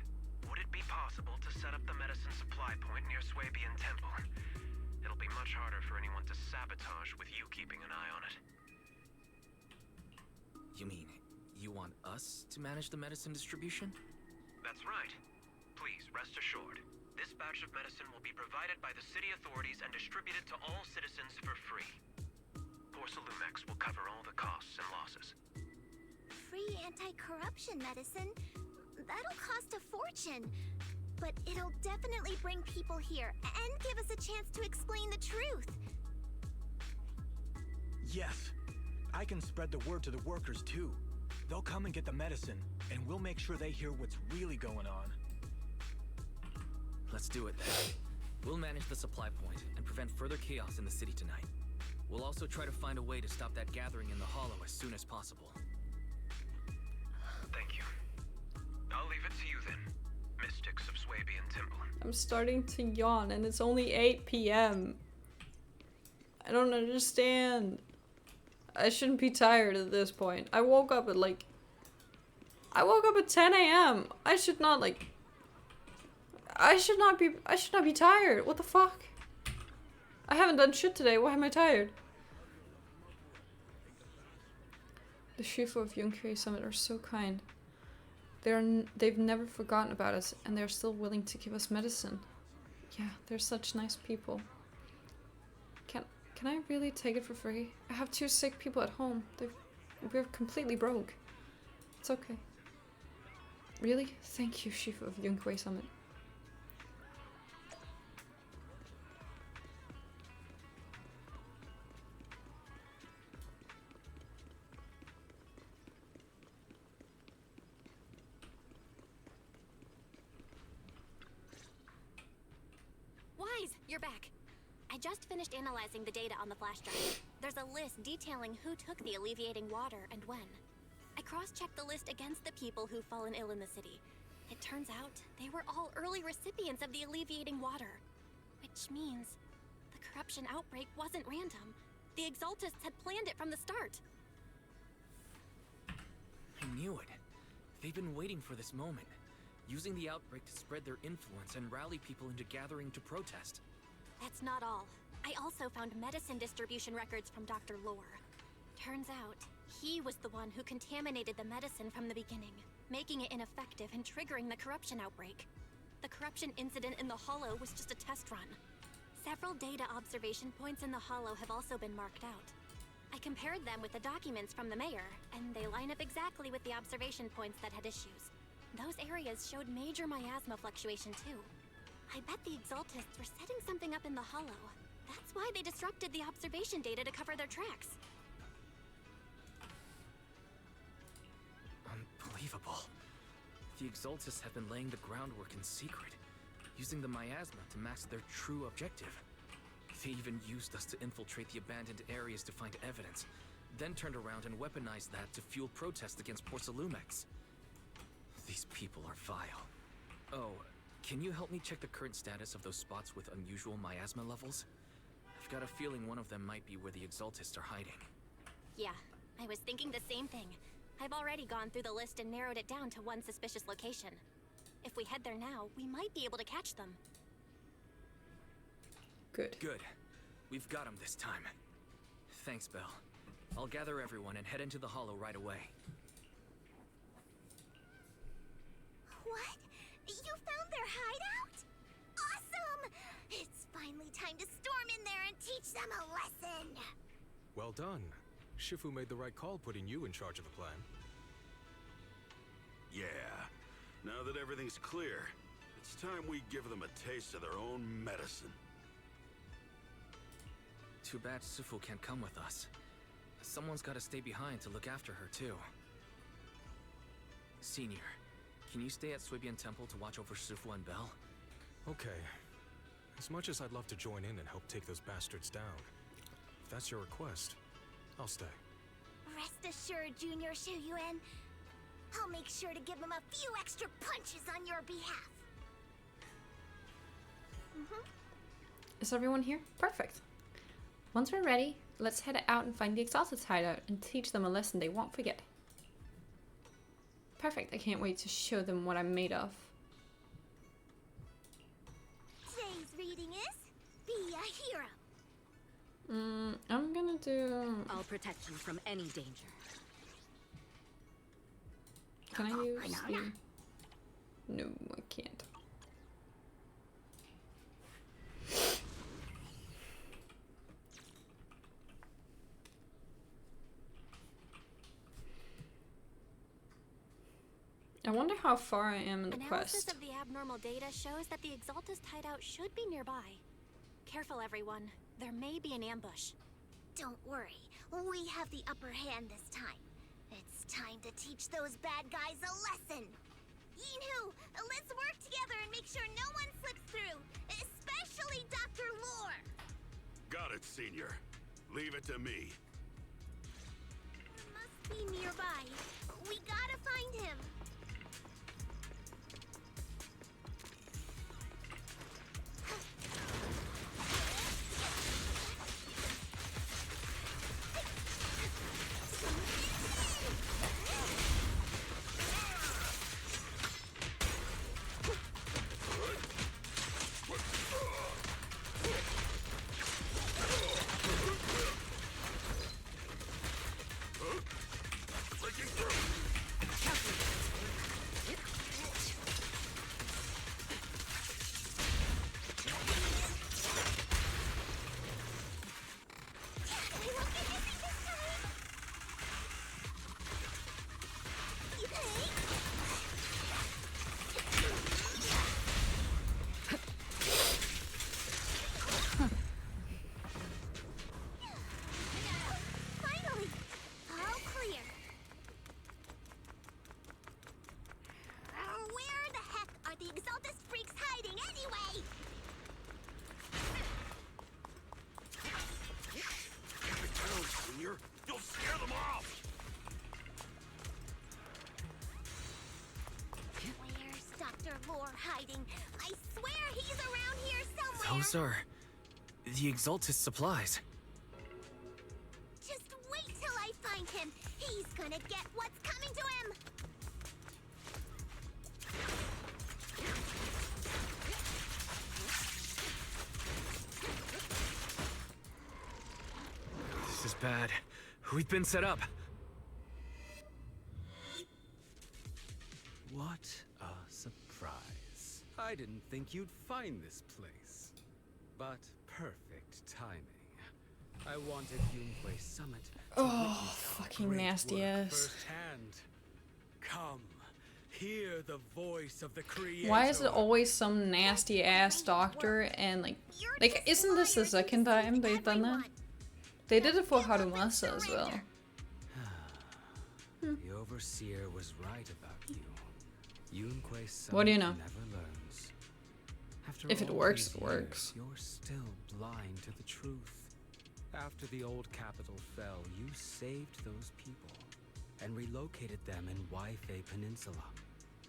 Would it be possible to set up the medicine supply point near Swabian Temple? It'll be much harder for anyone to sabotage with you keeping an eye on it. You mean, you want us to manage the medicine distribution? That's right. Please, rest assured. This batch of medicine will be provided by the city authorities and distributed to all citizens for free. Porcelumex will cover all the costs and losses. Free anti-corruption medicine? That'll cost a fortune. But it'll definitely bring people here and give us a chance to explain the truth. Yes. I can spread the word to the workers too. They'll come and get the medicine, and we'll make sure they hear what's really going on. Let's do it then. We'll manage the supply point and prevent further chaos in the city tonight. We'll also try to find a way to stop that gathering in the Hollow as soon as possible. Thank you. I'll leave it to you then, mystics of Swabian Temple. I'm starting to yawn and it's only 8 p.m. I don't understand. I shouldn't be tired at this point. I woke up at 10 a.m. I should not be tired. What the fuck? I haven't done shit today. Why am I tired? The Shifu of Yunkai Summit are so kind. They've never forgotten about us, and they're still willing to give us medicine. Yeah, they're such nice people. Can I really take it for free? I have 2 sick people at home. We're completely broke. It's okay. Really? Thank you, Shifu of Yunkai Summit. You're back. I just finished analyzing the data on the flash drive. There's a list detailing who took the alleviating water and when. I cross-checked the list against the people who've fallen ill in the city. It turns out they were all early recipients of the alleviating water. Which means the corruption outbreak wasn't random. The Exaltists had planned it from the start. I knew it. They've been waiting for this moment, using the outbreak to spread their influence and rally people into gathering to protest. That's not all. I also found medicine distribution records from Dr. Lore. Turns out, he was the one who contaminated the medicine from the beginning, making it ineffective and triggering the corruption outbreak. The corruption incident in the Hollow was just a test run. Several data observation points in the Hollow have also been marked out. I compared them with the documents from the mayor, and they line up exactly with the observation points that had issues. Those areas showed major miasma fluctuation too. I bet the Exaltists were setting something up in the Hollow. That's why they disrupted the observation data to cover their tracks. Unbelievable. The Exaltists have been laying the groundwork in secret, using the miasma to mask their true objective. They even used us to infiltrate the abandoned areas to find evidence, then turned around and weaponized that to fuel protests against Porcelumex. These people are vile. Oh, can you help me check the current status of those spots with unusual miasma levels? I've got a feeling one of them might be where the Exaltists are hiding. Yeah, I was thinking the same thing. I've already gone through the list and narrowed it down to one suspicious location. If we head there now, we might be able to catch them. Good. Good. We've got them this time. Thanks, Belle. I'll gather everyone and head into the Hollow right away. What? You found their hideout? Awesome! It's finally time to storm in there and teach them a lesson! Well done. Shifu made the right call putting you in charge of the plan. Yeah. Now that everything's clear, it's time we give them a taste of their own medicine. Too bad Sufu can't come with us. Someone's gotta stay behind to look after her, too. Senior, can you stay at Swibian Temple to watch over Sufu and Belle? Okay. As much as I'd love to join in and help take those bastards down, if that's your request, I'll stay. Rest assured, Junior Shuyuan. I'll make sure to give them a few extra punches on your behalf. Is everyone here? Perfect. Once we're ready, let's head out and find the Exalted's hideout and teach them a lesson they won't forget. Perfect, I can't wait to show them what I'm made of. Today's reading is Be a Hero. I'm gonna do... I'll protect you from any danger. Can I use the... No, I can't. I wonder how far I am in the Analysis quest. of the abnormal data shows that the Exaltist hideout should be nearby. Careful, everyone. There may be an ambush. Don't worry, we have the upper hand this time. It's time to teach those bad guys a lesson. Yinhu, let's work together and make sure no one slips through, especially Dr. Lore. Got it, Senior. Leave it to me. Must be nearby. We gotta find him. Finally! All clear. Where the heck are the Exaltist freaks hiding anyway? Keep it down, Senior. You'll scare them off. Where's Dr. Lore hiding? I swear he's around here somewhere. Those are... the Exaltist supplies. Just wait till I find him. He's gonna get what's coming to him. This is bad. We've been set up. What a surprise. I didn't think you'd find this place. But perfect timing. I wanted Yunhui Summit to Oh, witness our fucking great nasty work ass. firsthand. Come, hear the voice of the creator. Why is it always some nasty ass doctor and like isn't this the second time they've done that? They did it for Harumasa as well. The Overseer was right about you. What do you know? Never learns. After If it all works, these it works. years, you're still blind to the truth. After the old capital fell, you saved those people and relocated them in Waifei Peninsula.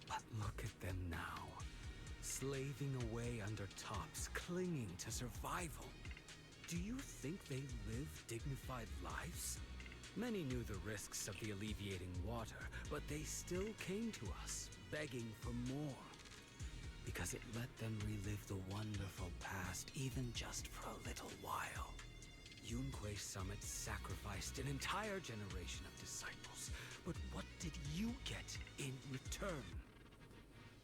But look at them now, slaving away under tops, clinging to survival. Do you think they live dignified lives? Many knew the risks of the alleviating water, but they still came to us, begging for more. Because it let them relive the wonderful past, even just for a little while. Yunquei Summit sacrificed an entire generation of disciples, but what did you get in return?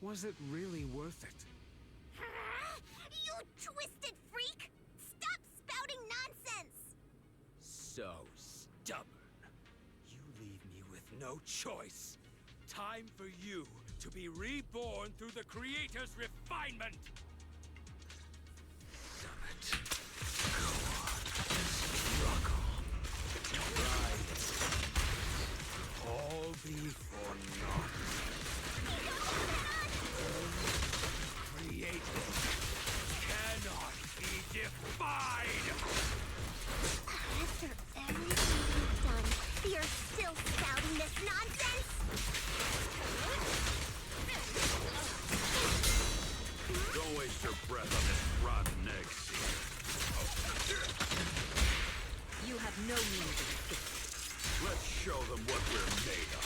Was it really worth it? You twisted freak! Stop spouting nonsense! So stubborn. You leave me with no choice. Time for you to be reborn through the Creator's refinement! All be for naught. Creators cannot be defied! After everything you've done, you're still spouting this nonsense? Don't waste your breath on this rotten egg seed. You have no means of escape. Let's show them what we're made of.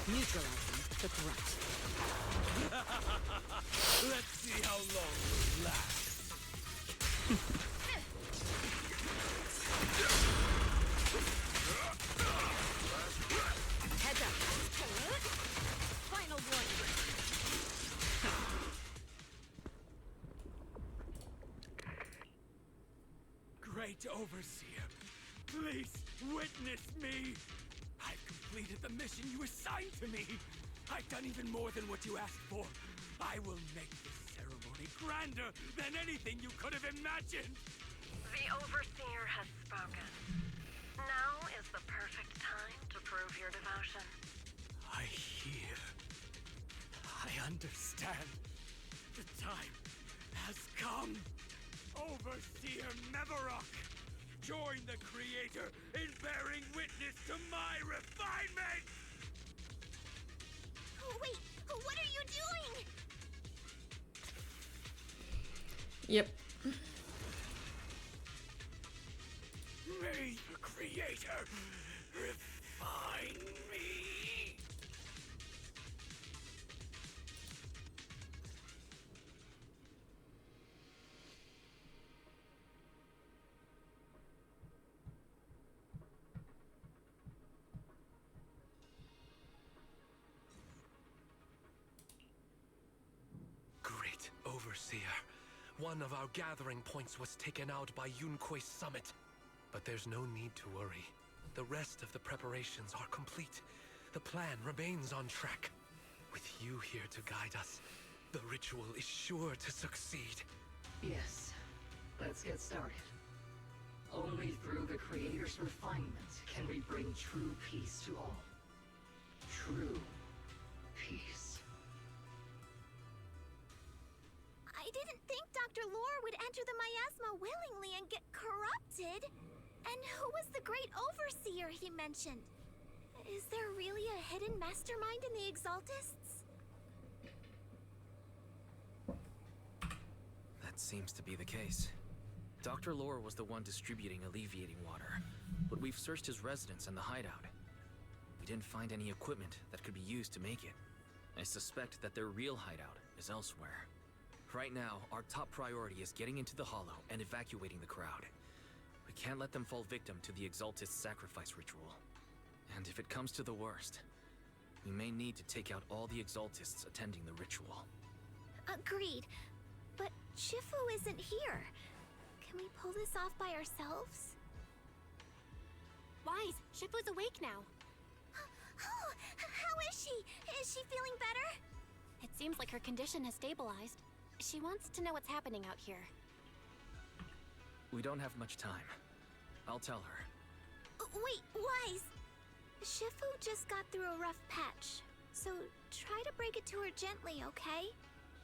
Neutralizing the threat. Let's see how long we'll last. Heads up. Final warning. Great Overseer, please witness me! I've completed the mission you assigned to me! I've done even more than what you asked for! I will make this ceremony grander than anything you could have imagined! The Overseer has spoken. Now is the perfect time to prove your devotion. I hear. I understand. The time has come. Overseer Mevarok, join the Creator in bearing witness to my refinement! Oh, wait, what are you doing? Yep. May the Creator refine me! Great Overseer. One of our gathering points was taken out by Yunquei Summit. But there's no need to worry. The rest of the preparations are complete. The plan remains on track. With you here to guide us, the ritual is sure to succeed. Yes. Let's get started. Only through the Creator's refinement can we bring true peace to all. True peace. I didn't think Dr. Lore would enter the miasma willingly and get corrupted. And who was the great overseer he mentioned? Is there really a hidden mastermind in the Exaltists? That seems to be the case. Dr. Lore was the one distributing alleviating water, but we've searched his residence and the hideout. We didn't find any equipment that could be used to make it. I suspect that their real hideout is elsewhere. Right now, our top priority is getting into the Hollow and evacuating the crowd. We can't let them fall victim to the Exaltist sacrifice ritual. And if it comes to the worst, we may need to take out all the Exaltists attending the ritual. Agreed. But Shifu isn't here. Can we pull this off by ourselves? Wise, Shifu's awake now. Oh, how is she? Is she feeling better? It seems like her condition has stabilized. She wants to know what's happening out here. We don't have much time. I'll tell her. Wait, Wise! Shifu just got through a rough patch. So try to break it to her gently, okay?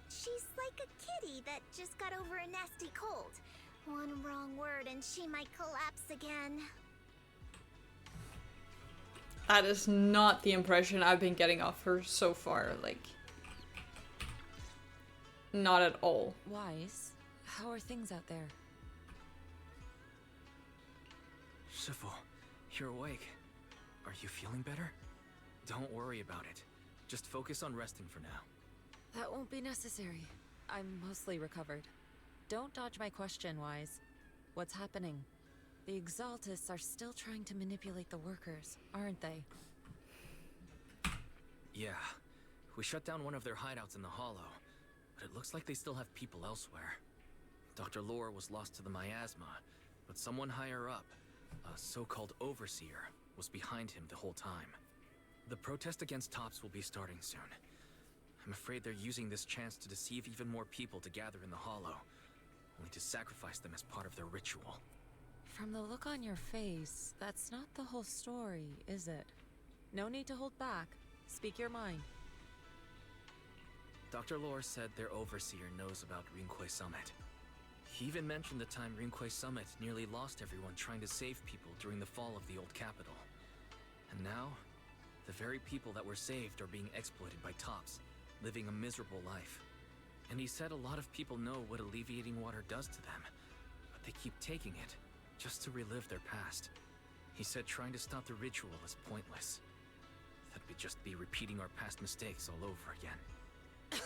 She's like a kitty that just got over a nasty cold. One wrong word and she might collapse again. That is not the impression I've been getting off her so far, like... Not at all. Wise, how are things out there? Shifu, you're awake. Are you feeling better? Don't worry about it. Just focus on resting for now. That won't be necessary. I'm mostly recovered. Don't dodge my question, Wise. What's happening? The Exaltists are still trying to manipulate the workers, aren't they? Yeah. We shut down one of their hideouts in the Hollow, but it looks like they still have people elsewhere. Dr. Lore was lost to the miasma, but someone higher up, a so-called overseer, was behind him the whole time. The protest against Tops will be starting soon. I'm afraid they're using this chance to deceive even more people to gather in the Hollow, only to sacrifice them as part of their ritual. From the look on your face, that's not the whole story, is it? No need to hold back. Speak your mind. Dr. Lore said their overseer knows about Rinquay Summit. He even mentioned the time Rinquay Summit nearly lost everyone trying to save people during the fall of the old capital. And now, the very people that were saved are being exploited by Tops, living a miserable life. And he said a lot of people know what alleviating water does to them, but they keep taking it, just to relive their past. He said trying to stop the ritual is pointless. That we'd just be repeating our past mistakes all over again.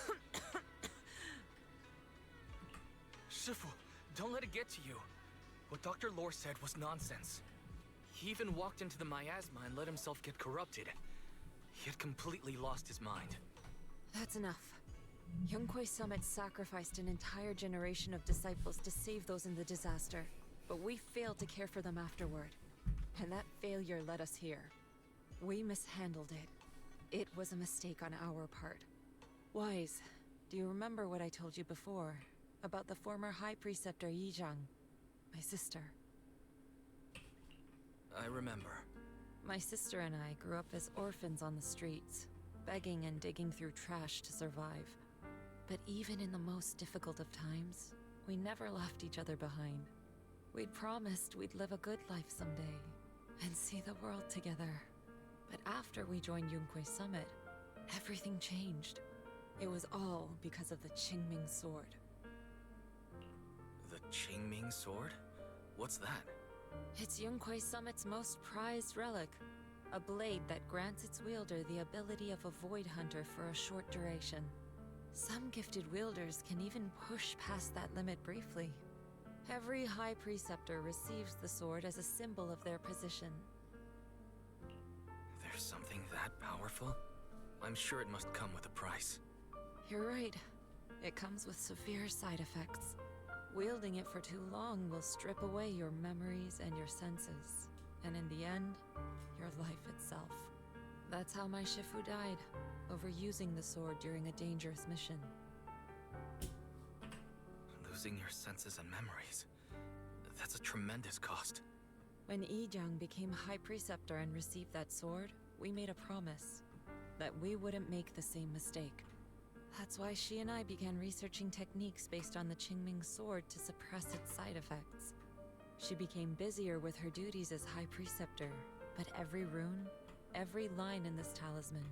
Shifu, don't let it get to you. What Dr. Lore said was nonsense. He even walked into the miasma and let himself get corrupted. He had completely lost his mind. That's enough. Yunquay Summit sacrificed an entire generation of disciples to save those in the disaster, but we failed to care for them afterward. And that failure led us here. We mishandled it. It was a mistake on our part. Wise, do you remember what I told you before? About the former High Preceptor Yixuan, my sister? I remember. My sister and I grew up as orphans on the streets, begging and digging through trash to survive. But even in the most difficult of times, we never left each other behind. We'd promised we'd live a good life someday, and see the world together. But after we joined Yunquay Summit, everything changed. It was all because of the Qingming Sword. The Qingming Sword? What's that? It's Yunquay Summit's most prized relic. A blade that grants its wielder the ability of a void hunter for a short duration. Some gifted wielders can even push past that limit briefly. Every High Preceptor receives the sword as a symbol of their position. There's something that powerful? I'm sure it must come with a price. You're right. It comes with severe side effects. Wielding it for too long will strip away your memories and your senses. And in the end, your life itself. That's how my Shifu died, overusing the sword during a dangerous mission. Losing your senses and memories. That's a tremendous cost. When Yijang became High Preceptor and received that sword, we made a promise that we wouldn't make the same mistake. That's why she and I began researching techniques based on the Qingming Sword to suppress its side effects. She became busier with her duties as High Preceptor, but every rune, every line in this talisman,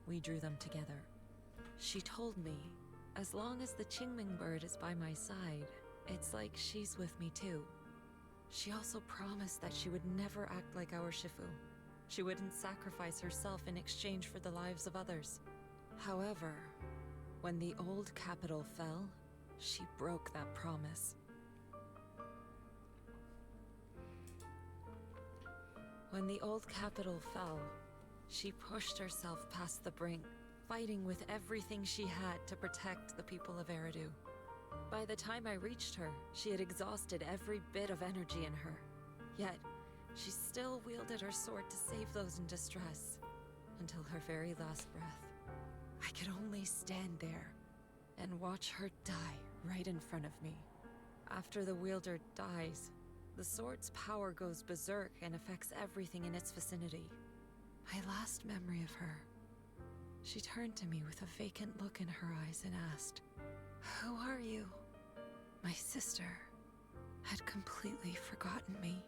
we drew them together. She told me, as long as the Qingming bird is by my side, it's like she's with me too. She also promised that she would never act like our Shifu. She wouldn't sacrifice herself in exchange for the lives of others. However, when the old capital fell, she broke that promise. When the old capital fell, she pushed herself past the brink, fighting with everything she had to protect the people of Eridu. By the time I reached her, she had exhausted every bit of energy in her. Yet, she still wielded her sword to save those in distress, until her very last breath. I could only stand there and watch her die right in front of me. After the wielder dies, the sword's power goes berserk and affects everything in its vicinity. My last memory of her, She turned to me with a vacant look in her eyes and asked, "Who are you?" My sister had completely forgotten me.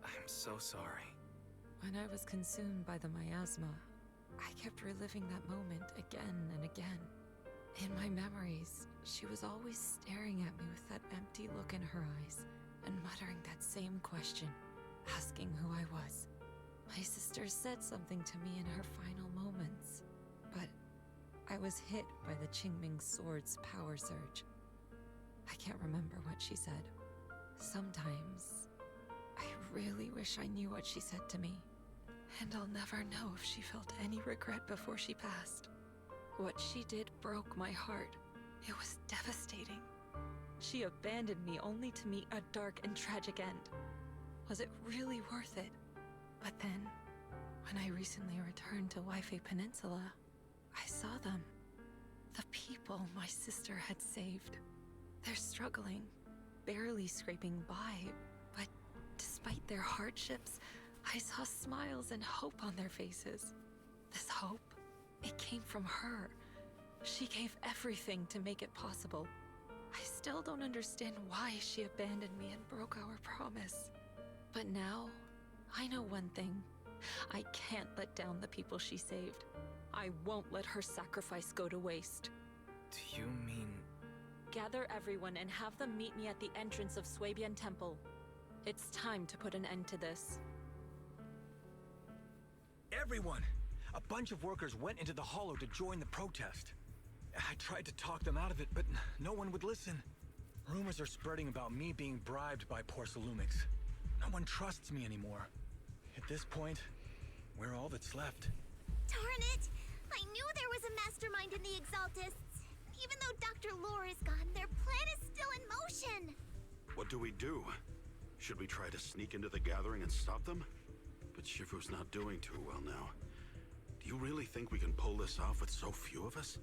I'm so sorry. When I was consumed by the miasma, I kept reliving that moment again and again. In my memories, she was always staring at me with that empty look in her eyes and muttering that same question, asking who I was. My sister said something to me in her final moments, but I was hit by the Qingming sword's power surge. I can't remember what she said. Sometimes, I really wish I knew what she said to me, and I'll never know if she felt any regret before she passed. What she did broke my heart. It was devastating. She abandoned me only to meet a dark and tragic end. Was it really worth it? But then, when I recently returned to Waifei Peninsula, I saw them. The people my sister had saved. They're struggling, barely scraping by, but despite their hardships, I saw smiles and hope on their faces. This hope, it came from her. She gave everything to make it possible. I still don't understand why she abandoned me and broke our promise. But now, I know one thing. I can't let down the people she saved. I won't let her sacrifice go to waste. Do you mean... Gather everyone and have them meet me at the entrance of Swabian Temple. It's time to put an end to this. Everyone! A bunch of workers went into the hollow to join the protest. I tried to talk them out of it, but no one would listen. Rumors are spreading about me being bribed by Porcelumix. No one trusts me anymore. At this point, we're all that's left. Darn it! I knew there was a mastermind in the Exaltists. Even though Dr. Lore is gone, their plan is still in motion. What do we do? Should we try to sneak into the gathering and stop them? But Shifu's not doing too well now. Do you really think we can pull this off with so few of us?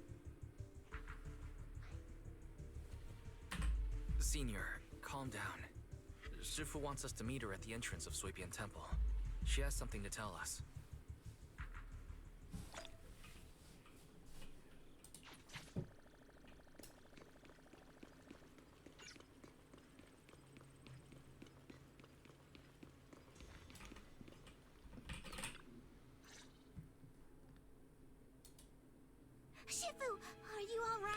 Senior, calm down. Shifu wants us to meet her at the entrance of Swabian Temple. She has something to tell us. Shifu, are you alright?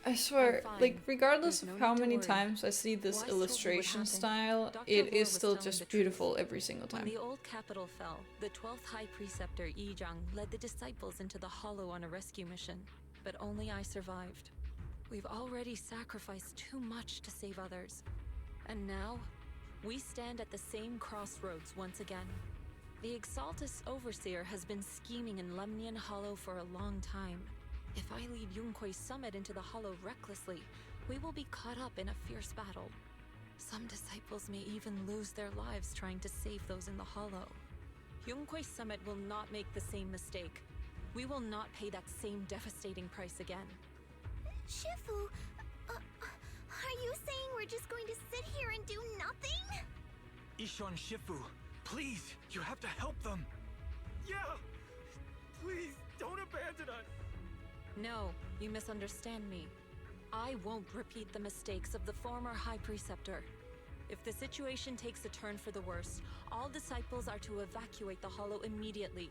I swear, I'm fine. like, regardless There's of no how need to many worry. times I see this Wise told me what illustration happened. style, Dr. it Lore is was still telling just the truth. beautiful every single When time. the old capital fell, the 12th High Preceptor Yizhang led the disciples into the Hollow on a rescue mission, but only I survived. We've already sacrificed too much to save others. And now, we stand at the same crossroads once again. The Exaltus Overseer has been scheming in Lemnian Hollow for a long time. If I lead Yunque's summit into the Hollow recklessly, we will be caught up in a fierce battle. Some disciples may even lose their lives trying to save those in the Hollow. Yunque's summit will not make the same mistake. We will not pay that same devastating price again. Shifu, are you saying we're just going to sit here and do nothing? Yixuan, Shifu, please, you have to help them. Yeah! Please, don't abandon us! No, you misunderstand me. I won't repeat the mistakes of the former High Preceptor. If the situation takes a turn for the worse, all disciples are to evacuate the Hollow immediately.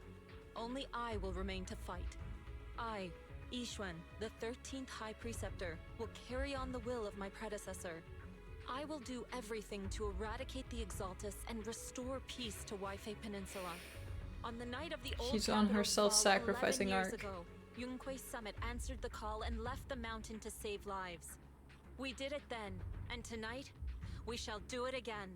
Only I will remain to fight. I, Yixuan, the 13th High Preceptor, will carry on the will of my predecessor. I will do everything to eradicate the Exaltus and restore peace to Waifei Peninsula. On the night of the old She's on her capital's self-sacrificing fall 11 years arc. ago, Yunque's summit answered the call and left the mountain to save lives. We did it then, and tonight, we shall do it again.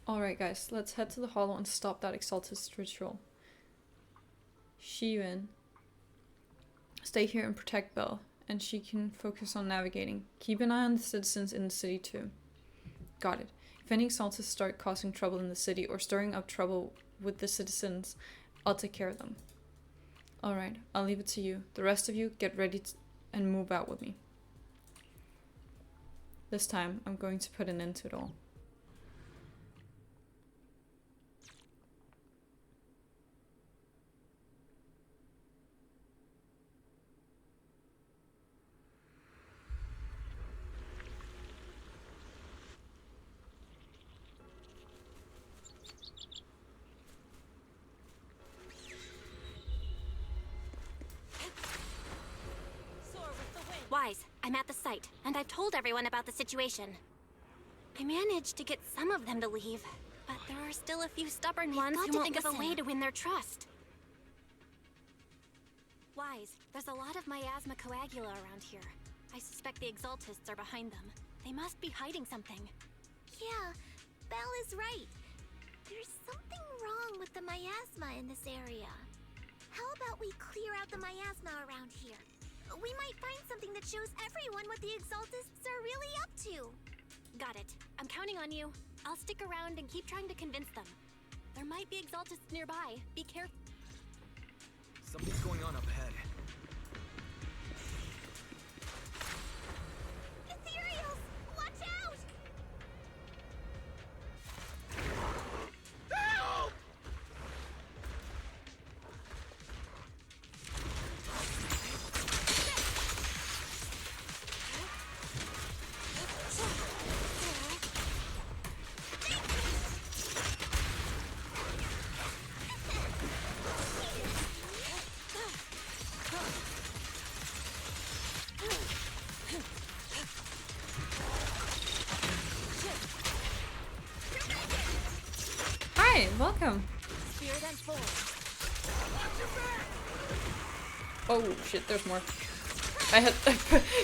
Alright guys, let's head to the Hollow and stop that Exaltus ritual. Shiyuan, stay here and protect Belle, and she can focus on navigating. Keep an eye on the citizens in the city too. Got it. If any Exaltus start causing trouble in the city or stirring up trouble with the citizens, I'll take care of them. Alright, I'll leave it to you. The rest of you, get ready and move out with me. This time, I'm going to put an end to it all. I'm at the site, and I've told everyone about the situation. I managed to get some of them to leave, but there are still a few stubborn ones who won't think of a way to win their trust. Wise, there's a lot of miasma coagula around here. I suspect the Exaltists are behind them. They must be hiding something. Yeah, Belle is right. There's something wrong with the miasma in this area. How about we clear out the miasma around here? We might find something that shows everyone what the Exaltists are really up to. Got it. I'm counting on you. I'll stick around and keep trying to convince them. There might be Exaltists nearby. Be careful. Something's going on up ahead. Ethereals! Watch out! Help! Hi, welcome. Spirit and force. Oh shit, there's more. I had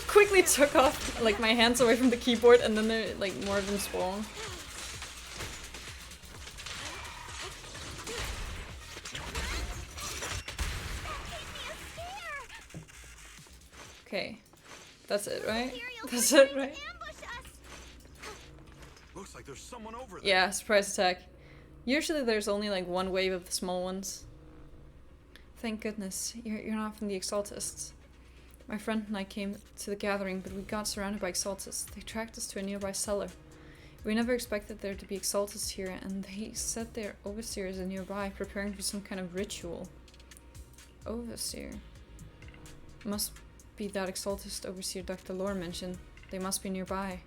quickly took off like my hands away from the keyboard, and then there like more of them spawn. Okay, that's it, right? That's it, right? Looks like there's someone over there. Yeah, surprise attack. Usually there's only like one wave of the small ones. Thank goodness, you're not from the Exaltists. My friend and I came to the gathering, but we got surrounded by Exaltists. They tracked us to a nearby cellar. We never expected there to be Exaltists here, and they said their overseers are nearby, preparing for some kind of ritual. Overseer? Must be that Exaltist overseer Dr. Lore mentioned. They must be nearby.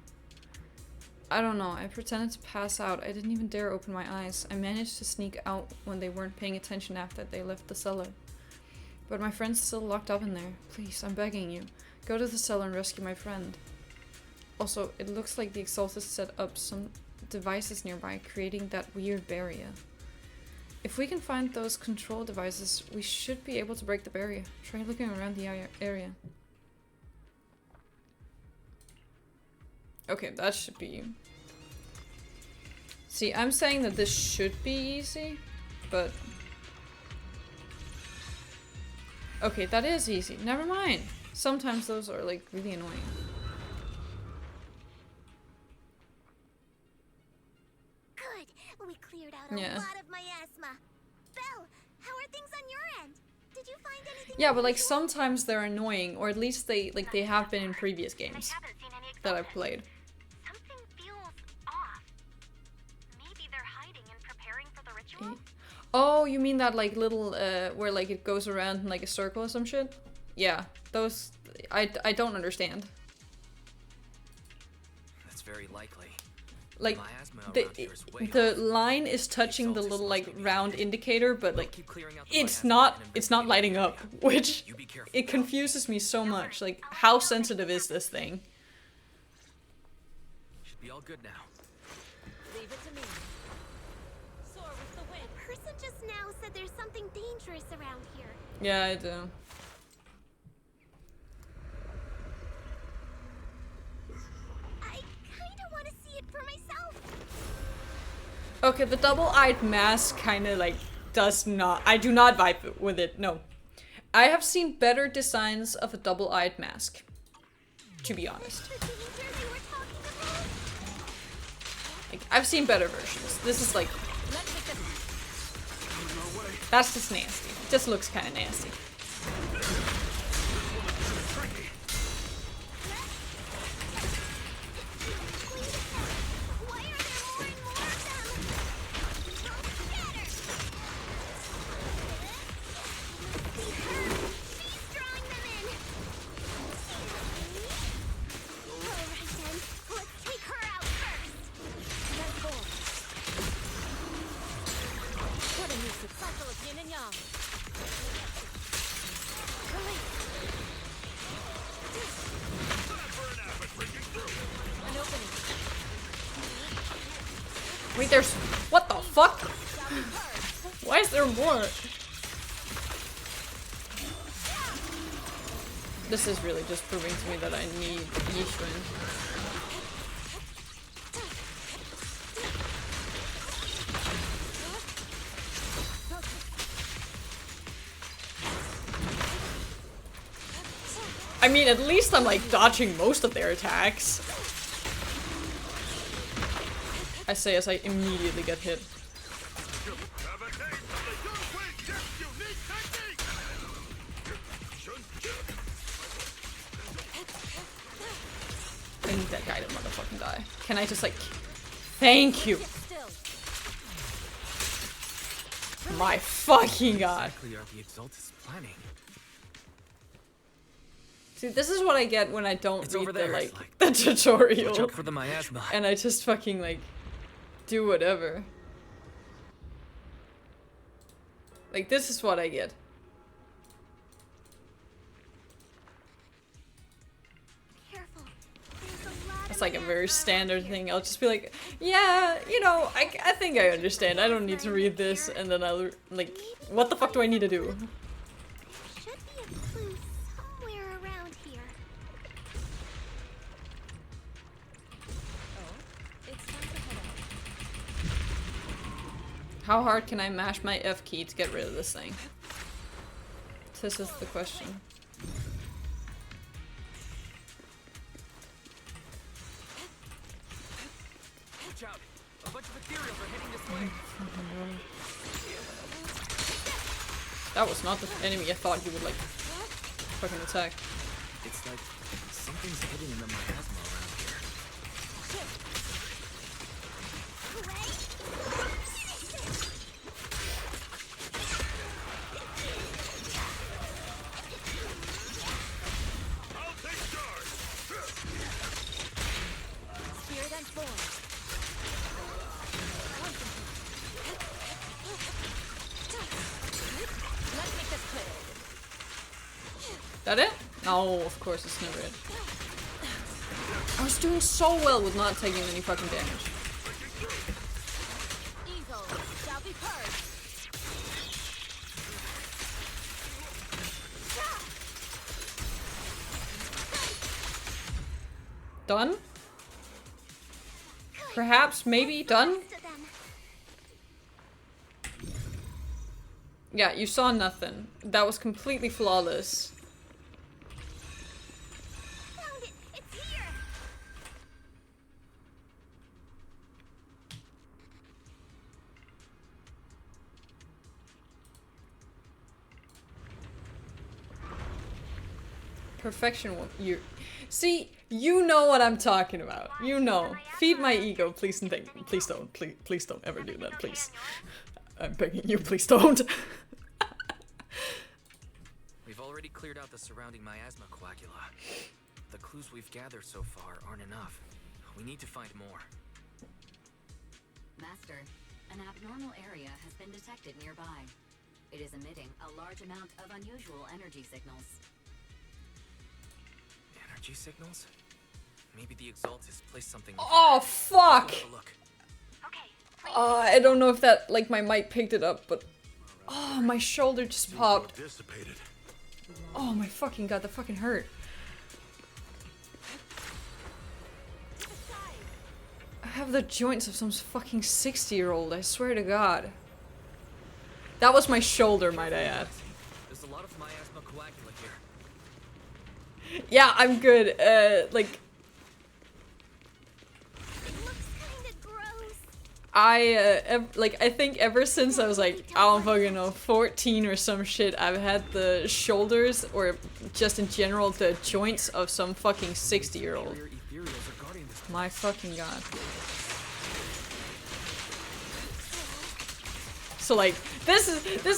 I don't know, I pretended to pass out. I didn't even dare open my eyes. I managed to sneak out when they weren't paying attention after they left the cellar. But my friend's still locked up in there. Please, I'm begging you. Go to the cellar and rescue my friend. Also, it looks like the Exaltists set up some devices nearby, creating that weird barrier. If we can find those control devices, we should be able to break the barrier. Try looking around the area. Okay, that should be... See, I'm saying that this should be easy, but... Okay, that is easy. Never mind. Sometimes those are, like, really annoying. Good. We cleared out a lot of miasma. Belle, how are things on your end? Did you find anything? Yeah, but like sometimes they're annoying, or at least they have been in previous games that I've played. Something feels off. Maybe they're hiding and preparing for the ritual? Oh, you mean that like little where like it goes around in like a circle or some shit? Yeah, those I don't understand. That's very likely. Like the line is touching the little like round indicator, but like it's not lighting up, which it confuses me so much. Like, how sensitive is this thing? Should be all good now. Leave it to me. Soar with the wind. A person just now said there's something dangerous around here. Yeah, I do. For myself. Okay, the double-eyed mask kind of like does not. I do not vibe with it. No, I have seen better designs of a double-eyed mask. To be honest, like I've seen better versions. This is like that's just nasty. It just looks kind of nasty. Wait, there's... What the fuck? Why is there more? This is really just proving to me that I need Yixuan. I mean, at least I'm like dodging most of their attacks. I say as I immediately get hit. I need that guy to motherfucking die. Can I just like... Thank you! My fucking god. See, this is what I get when I don't read the, like, the tutorial. Watch out for the miasma. And I just fucking, like, do whatever. Like, this is what I get. It's like a very standard thing. I'll just be like, yeah, you know, I think I understand. I don't need to read this. And then I'll, like, what the fuck do I need to do? How hard can I mash my F key to get rid of this thing? This is the question. Watch out! A bunch of ethereals are heading this way. That was not the enemy I thought you would like fucking attack. It's like something's hidden in the miasma around here. That it? No, of course it's never it. I was doing so well with not taking any fucking damage. Done? Perhaps, maybe, done? Yeah, you saw nothing. That was completely flawless. Perfection one. You see, you know what I'm talking about. You know. Feed my ego, please and thank you. Please don't. Please don't ever do that, please. I'm begging you, please don't. We've already cleared out the surrounding miasma coagula. The clues we've gathered so far aren't enough. We need to find more. Master, an abnormal area has been detected nearby. It is emitting a large amount of unusual energy signals. Energy signals? Maybe the Exaltus placed something. Oh fuck! I don't know if that, like, my mic picked it up, but oh, my shoulder just popped. Oh my fucking god, that fucking hurt. I have the joints of some fucking 60-year-old, I swear to god. That was my shoulder, might I add. There's a lot of miasma coagula here. Yeah, I'm good. Like, I think ever since I was like, I don't fucking know, 14 or some shit, I've had the shoulders, or just in general, the joints of some fucking 60-year-old. My fucking god. So like, this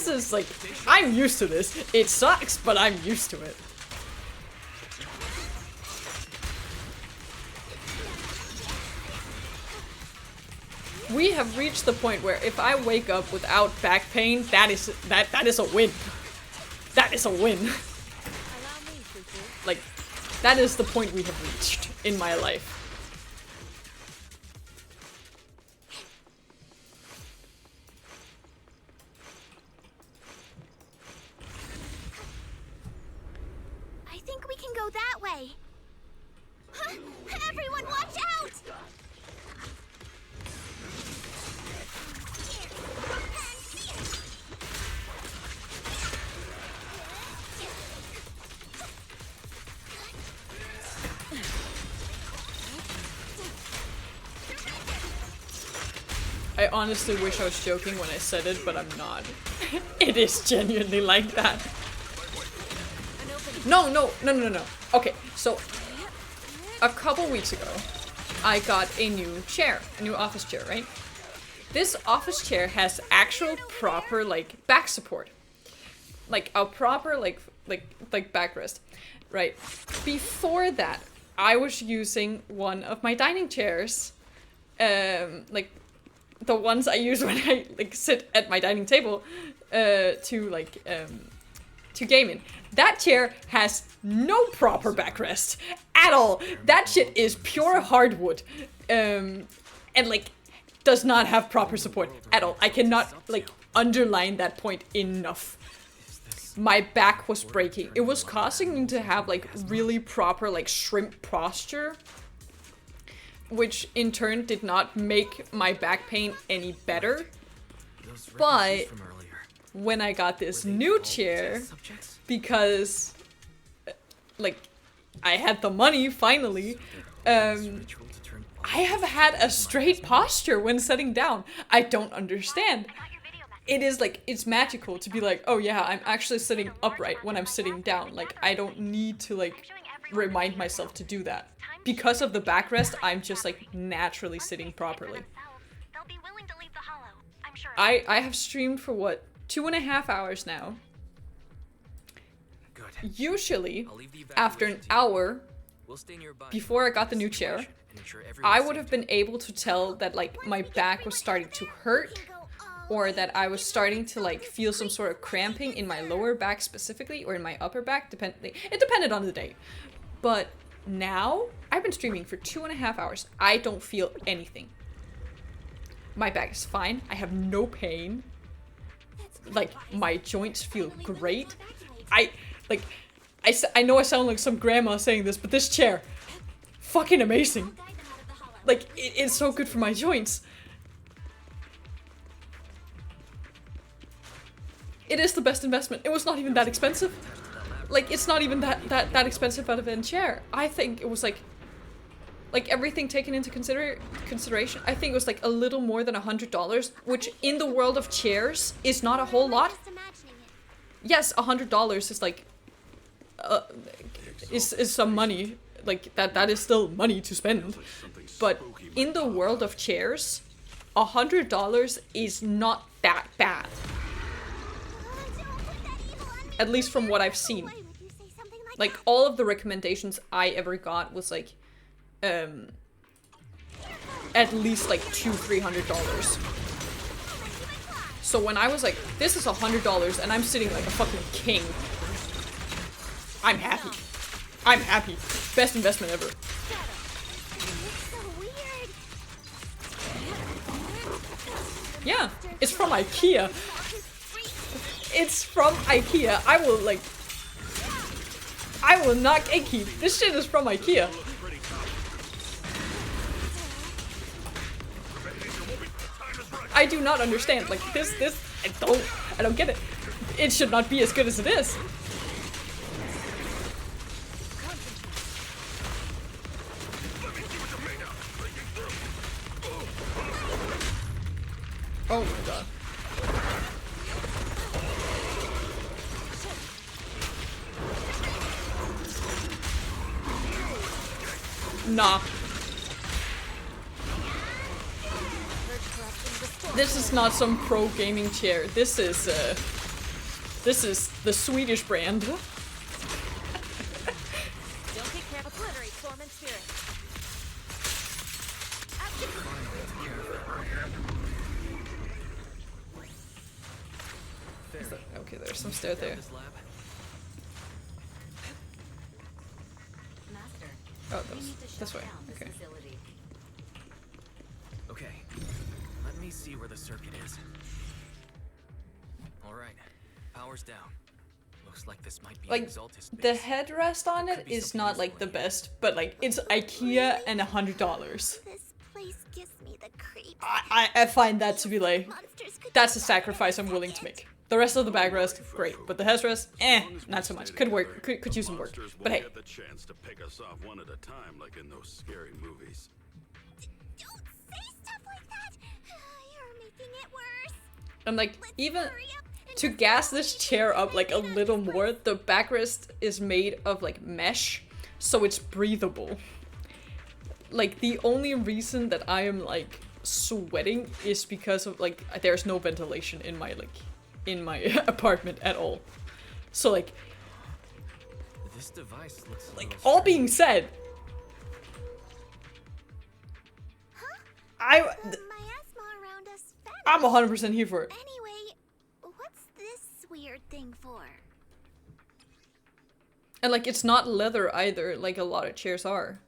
is like, I'm used to this. It sucks, but I'm used to it. We have reached the point where if I wake up without back pain, that is a win. That is a win. Like, That is the point we have reached in my life. I think we can go that way. Huh? Everyone watch out! I honestly wish I was joking when I said it, but I'm not. It is genuinely like that. No. Okay, so a couple weeks ago, I got a new chair, a new office chair, right? This office chair has actual proper like back support, like a proper like backrest, right? Before that, I was using one of my dining chairs, like the ones I use when I like sit at my dining table, to game in. That chair has no proper backrest at all. That shit is pure hardwood, and like does not have proper support at all. I cannot like underline that point enough. My back was breaking. It was causing me to have like really proper like shrimp posture, which in turn did not make my back pain any better. But when I got this new chair, because like I had the money finally, I have had a straight posture when sitting down. I don't understand. It is like, it's magical to be like, oh yeah, I'm actually sitting upright when I'm sitting down. Like, I don't need to like remind myself to do that. Because of the backrest, I'm just like naturally sitting properly. I have streamed for what, 2.5 hours now. Usually, after an hour, before I got the new chair, I would have been able to tell that like my back was starting to hurt, or that I was starting to like feel some sort of cramping in my lower back specifically, or in my upper back, it depended on the day. But now, I've been streaming for 2.5 hours. I don't feel anything. My back is fine. I have no pain. Like, my joints feel great. I know I sound like some grandma saying this, but this chair, fucking amazing. Like, it's so good for my joints. It is the best investment. It was not even that expensive. Like, it's not even that expensive out of a chair. I think it was like everything taken into consideration, I think it was like a little more than $100, which in the world of chairs is not a whole lot. Yes, $100 is like, is some money. Like, that is still money to spend. But in the world of chairs, $100 is not that bad. At least from what I've seen. Like, all of the recommendations I ever got was like, at least like $200-300. So when I was like, this is $100 and I'm sitting like a fucking king, I'm happy. I'm happy. Best investment ever. Yeah, it's from IKEA. It's from IKEA. I will not gatekeep. This shit is from IKEA. I do not understand. Like, this, I don't get it. It should not be as good as it is. Oh my god. Nah. This is not some pro gaming chair. This is the Swedish brand. Don't take care of obliterate form and spirit. Okay, there's some stair there. Oh, this way. Okay. Okay, let me see where the circuit is. All right, power's down. Looks like this might be Like, Exaltis the headrest on it is not like the best, but like it's IKEA and $100. This place gives me the creeps. I find that to be like, that's a sacrifice I'm willing to make. The rest of the backrest, great, but the headrest, not so much. Could work, could use some work. But hey. Get the chance to pick us off one at a time, like in those scary movies. Don't say stuff like that. You're making it worse. And like, even to gas this chair up like a little more, the backrest is made of like mesh, so it's breathable. Like, the only reason that I am like sweating is because of like, there's no ventilation in my apartment at all. So like, this device looks like, all being said, I'm 100% here for it. Anyway, what's this weird thing for? And like, it's not leather either, like a lot of chairs are.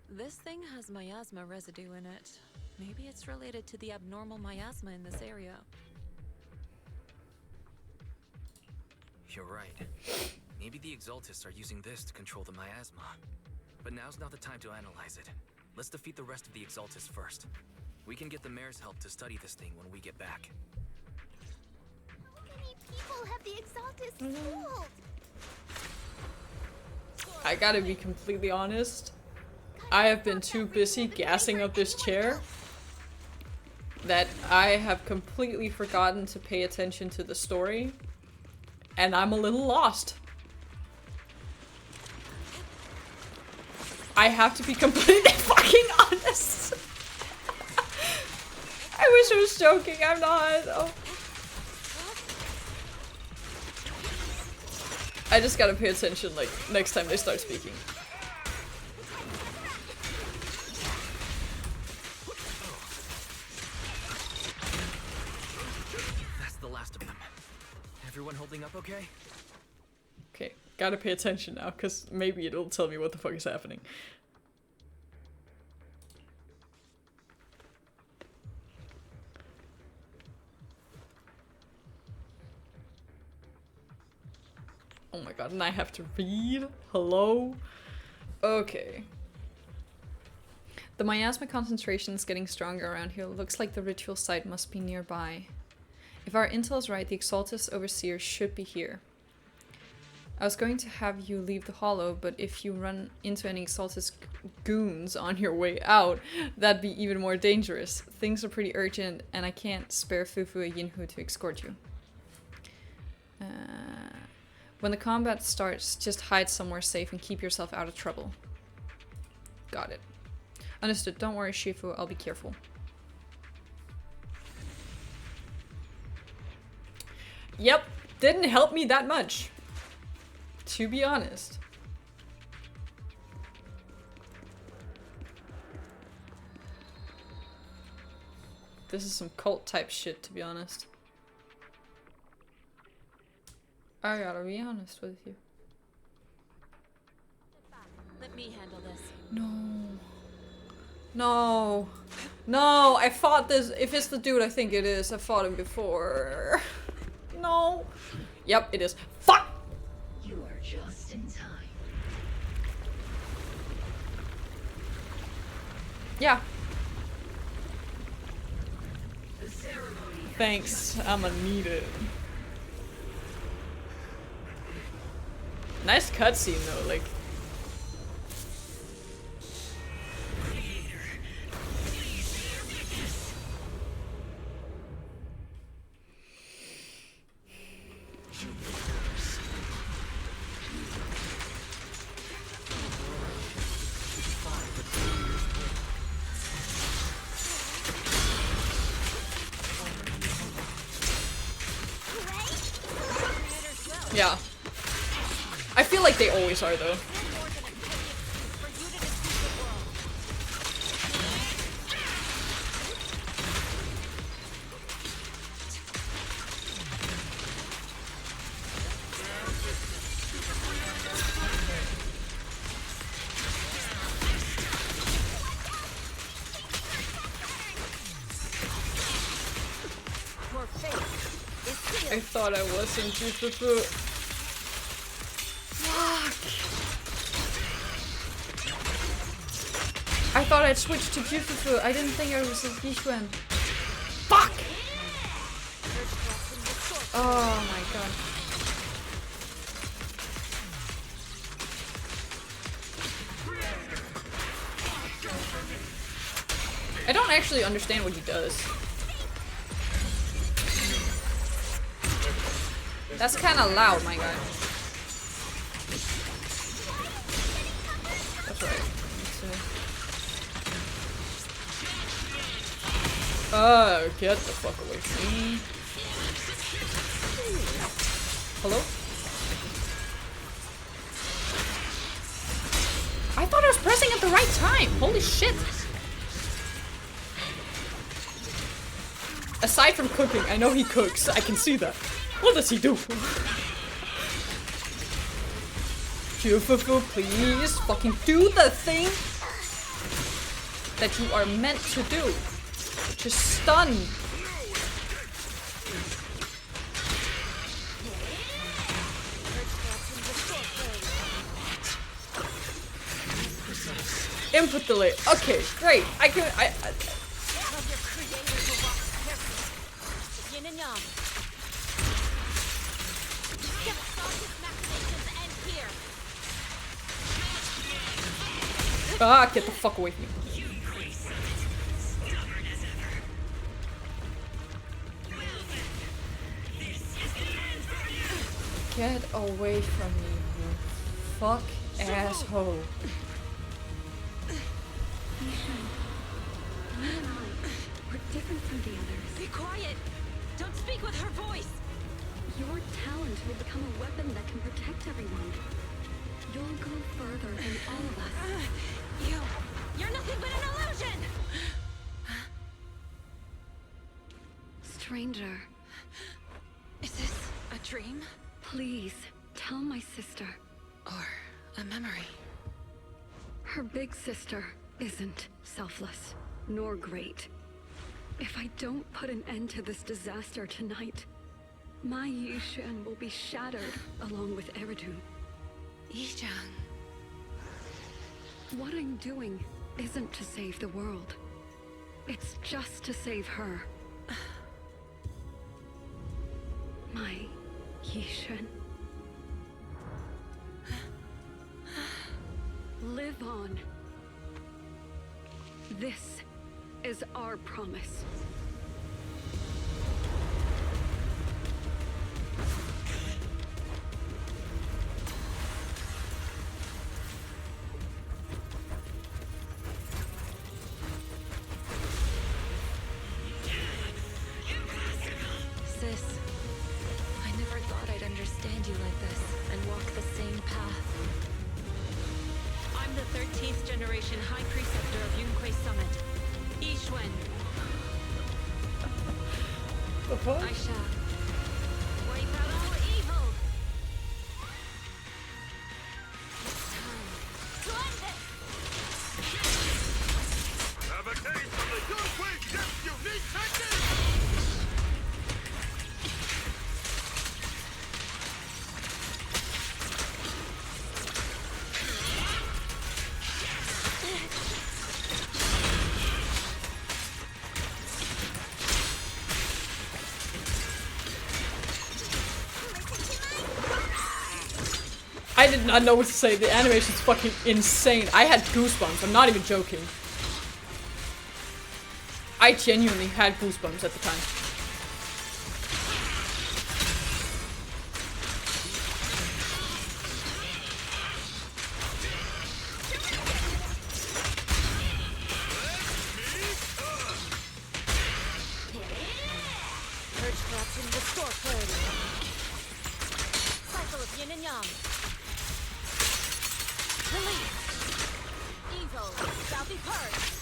This thing has miasma residue in it. Maybe it's related to the abnormal miasma in this area. You're right. Maybe the Exaltists are using this to control the miasma. But now's not the time to analyze it. Let's defeat the rest of the Exaltists first. We can get the mayor's help to study this thing when we get back. How many people have the Exaltists fooled? I gotta be completely honest. I have been too busy gassing up this chair that I have completely forgotten to pay attention to the story, and I'm a little lost. I have to be completely fucking honest. I wish I was joking, I'm not. Oh. I just gotta pay attention, like, next time they start speaking. Everyone holding up okay? Okay, gotta pay attention now, because maybe it'll tell me what the fuck is happening. Oh my god, and I have to read? Hello? Okay. The miasma concentration is getting stronger around here. Looks like the ritual site must be nearby. If our intel is right, the Exaltis Overseer should be here. I was going to have you leave the hollow, but if you run into any Exaltis goons on your way out, that'd be even more dangerous. Things are pretty urgent, and I can't spare Fufu and Yinhu to escort you. When the combat starts, just hide somewhere safe and keep yourself out of trouble. Got it. Understood. Don't worry, Shifu. I'll be careful. Yep, didn't help me that much, to be honest. This is some cult type shit, to be honest. I gotta be honest with you. Let me handle this. No. No. No, I fought this. If it's the dude I think it is, I fought him before. No. Yep, it is. Fuck! You are just in time. Yeah. Thanks, I'ma need it. Nice cutscene though, like. Yeah. I feel like they always are though. I thought I was in Jufufu. Fuck. I thought I'd switched to Jufufu. I didn't think I was in Yixuan. Fuck! Oh my god. I don't actually understand what he does. That's kind of loud, my guy. That's right. Get the fuck away from me. Hello? I thought I was pressing at the right time. Holy shit. Aside from cooking, I know he cooks. I can see that. What does he do? Jufufu, please fucking do the thing that you are meant to do. Which is stun. Input delay. Okay, great. I get the fuck away from me. Get away from me, you fuck asshole. We're different from the others. Be quiet! Don't speak with her voice! Your talent will become a weapon that can protect everyone. You'll go further than all of us. You're nothing but an illusion! Stranger. Is this a dream? Please, tell my sister. Or a memory? Her big sister isn't selfless, nor great. If I don't put an end to this disaster tonight, my Yixuan will be shattered along with Eridu. Yixuan. What I'm doing isn't to save the world. It's just to save her. My Yixuan. Live on. This is our promise. Sis, I never thought I'd understand you like this and walk the same path. I'm the 13th generation High Preceptor of Yunquei Summit, Yixuan. I shall wipe out all evil. It's time to end this. Have a taste of the Yunquei Depth unique technique! I did not know what to say. The animation's fucking insane. I had goosebumps. I'm not even joking. I genuinely had goosebumps at the time. Purge corruption, restore clarity. Cycle of yin and yang. Release. Evil shall be purged.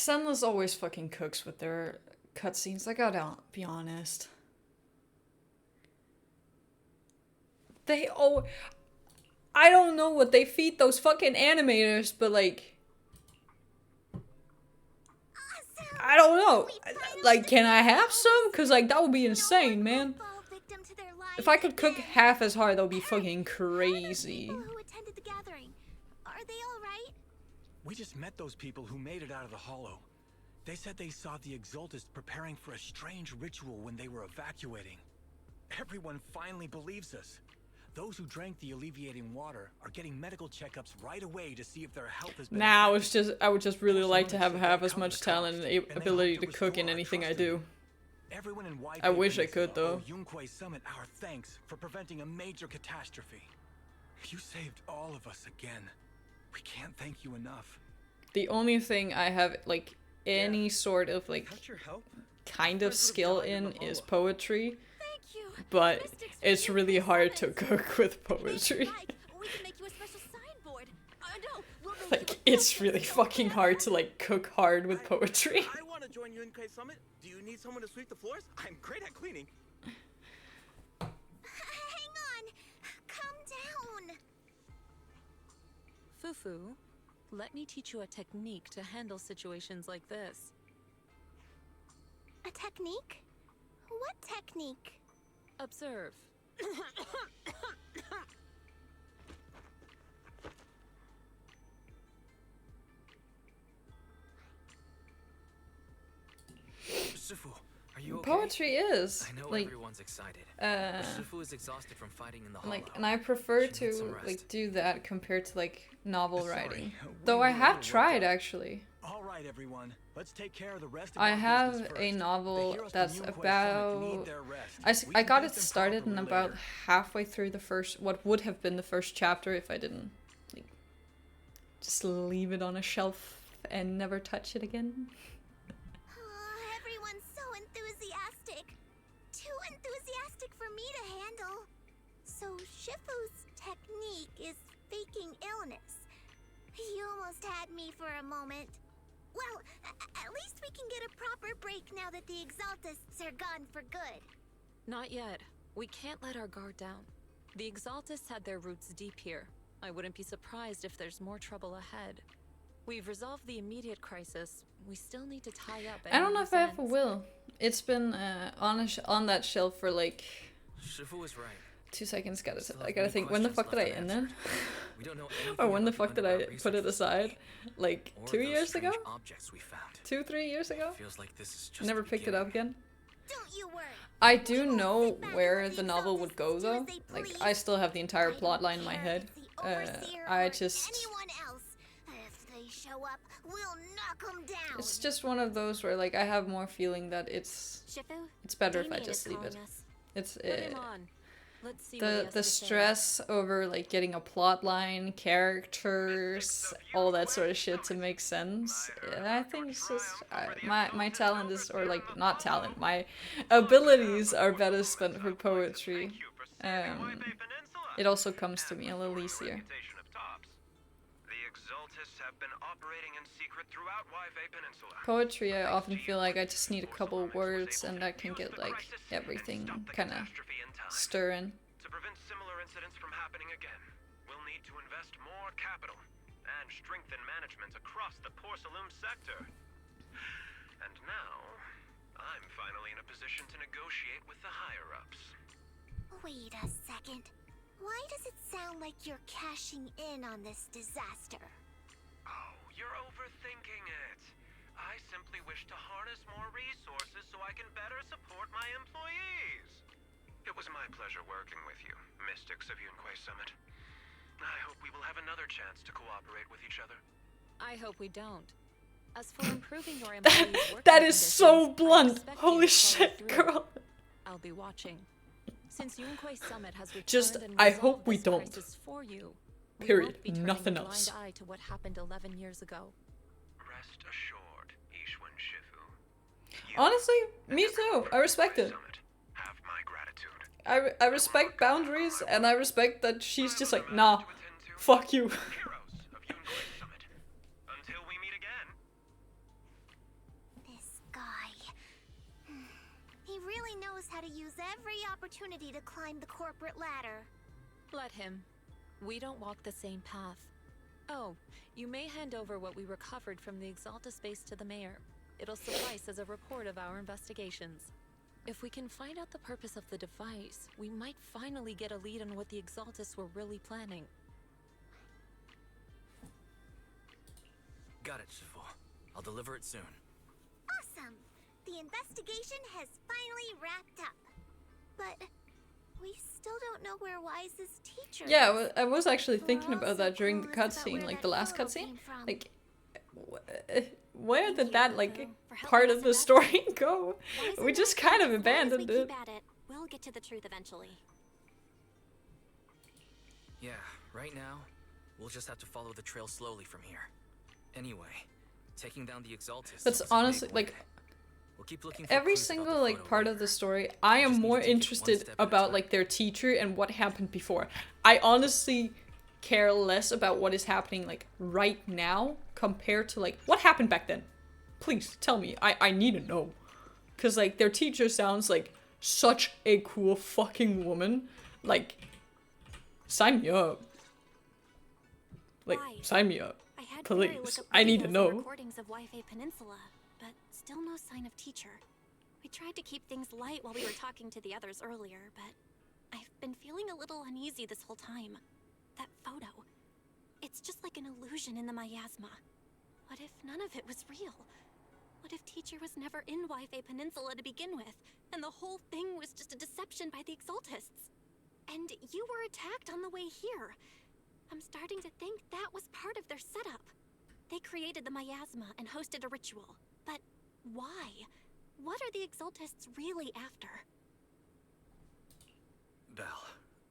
ZENLESS always fucking cooks with their cutscenes, I gotta be honest. They I don't know what they feed those fucking animators, but like... I don't know. Like, can I have some? Cause like, that would be insane, man. If I could cook half as hard, that would be fucking crazy. Who attended the gathering? Are they all right? We just met those people who made it out of the hollow. They said they saw the Exaltists preparing for a strange ritual when they were evacuating. Everyone finally believes us. Those who drank the alleviating water are getting medical checkups right away to see if their health has been Now it's just, I would just really like to have half as much talent and ability to cook in anything I do. Everyone in I wish I could though. Yixuan Summit our thanks for preventing a major catastrophe. You saved all of us again. We can't thank you enough. The only thing I have like any sort of like kind of skill in is poetry. But it's really hard to cook with poetry. Like, it's really fucking hard to like cook hard with poetry. I want to join Yunkai Summit. Do you need someone to sweep the floors? I'm great at cleaning. Hang on. Calm down. Fufu, let me teach you a technique to handle situations like this. A technique? What technique? Observe. Shifu, are you okay? Poetry is I know like everyone's excited. Shifu is exhausted from fighting in the hollow. Like, and I prefer She needs some to rest. like do that compared to like novel Sorry, writing. we Though were I a have little tried worked up. actually. All right, everyone. Let's take care of the rest of I our have business a first. novel The heroes that's from Yunkai Summit about need their rest. We I can got thank it them started in properly about later. halfway through the first, what would have been the first chapter if I didn't like just leave it on a shelf and never touch it again. Everyone's so enthusiastic. Too enthusiastic for me to handle. So Shifu's technique is faking illness. You almost had me for a moment. Well, at least we can get a proper break now that the Exaltists are gone for good. Not yet. We can't let our guard down. The Exaltists had their roots deep here. I wouldn't be surprised if there's more trouble ahead. We've resolved the immediate crisis. We still need to tie up. I don't know if I ends. ever will. It's been on that shelf for like Shifu was right. 2 seconds. Still I have gotta many think. When the fuck questions did I left end it? We don't know Or when anything the about fuck did I underground put it research aside? Like or 2 those years ago? strange objects we found. 2-3 years ago? Feels like this is just Never the picked it up again. Don't you worry. I do know where the novel would go though. Like, I still have the entire plot line in my head. I just... Anyone else. If they show up, we'll knock them down. It's just one of those where like I have more feeling that it's better if I Damien just is leave it. calling us. It's Put him on. Let's see what he has the to say. stress over like getting a plot line, characters, all that sort of shit to make sense. I think it's just my talent is, or like not talent, my abilities are better spent for poetry. It also comes to me a little easier. The Exaltists have been operating in secret throughout Yve Peninsula. Poetry, I often feel like I just need a couple words and that can get like everything kind of stirring. To prevent similar incidents from happening again, we'll need to invest more capital and strengthen management across the Porcelain sector. And now, I'm finally in a position to negotiate with the higher-ups. Wait a second. Why does it sound like you're cashing in on this disaster? Oh, you're overthinking it. I simply wish to harness more resources so I can better support my employees. It was my pleasure working with you, Mystics of Yunkai Summit. I hope we will have another chance to cooperate with each other. I hope we don't. As for improving your employees' working That is so conditions, I blunt. expect you Holy to follow shit, through. girl. I'll be watching. Since Yunkai Summit has returned Just, and I resolved hope we this don't. crisis for you, we Period. won't be turning Nothing a blind else. eye to what happened 11 years ago. Rest assured, Yixuan Shifu. Honestly, me too. I respect it. Have my gratitude. I respect boundaries and I respect that she's just like, nah, fuck you. Until we meet again. gotta use every opportunity to climb the corporate ladder. Let him. We don't walk the same path. Oh, you may hand over what we recovered from the Exalta space to the mayor. It'll suffice as a report of our investigations. If we can find out the purpose of the device, we might finally get a lead on what the Exaltists were really planning. Got it, Shifu. I'll deliver it soon. Awesome! The investigation has finally wrapped up. But we still don't know where Wise's teacher Yeah, is. I was actually thinking about that during the cutscene, like the last cutscene. Like, where did that, like, part of the story go? We just kind of abandoned it. Keep at it. We'll get to the truth eventually. Yeah, right now, we'll just have to follow the trail slowly from here. Anyway, taking down the Exaltists. That's honestly, like, we'll keep looking for every clues about single, the like, photo part later. of the story, I am more interested about, like, their teacher and what happened before. I honestly care less about what is happening, like, right now compared to, like, what happened back then. Please, tell me. I need to know. Because, like, their teacher sounds like such a cool fucking woman. Like, sign me up. Like, sign me up. Please. I need to know. Recordings of Wi-Fi Peninsula, but still no sign of teacher. We tried to keep things light while we were talking to the others earlier, but I've been feeling a little uneasy this whole time. That photo. It's just like an illusion in the miasma. What if none of it was real? What if teacher was never in Wi-Fi Peninsula to begin with, and the whole thing was just a deception by the Exaltists? And you were attacked on the way here. I'm starting to think that was part of their setup. They created the miasma and hosted a ritual. But why? What are the Exaltists really after? Belle,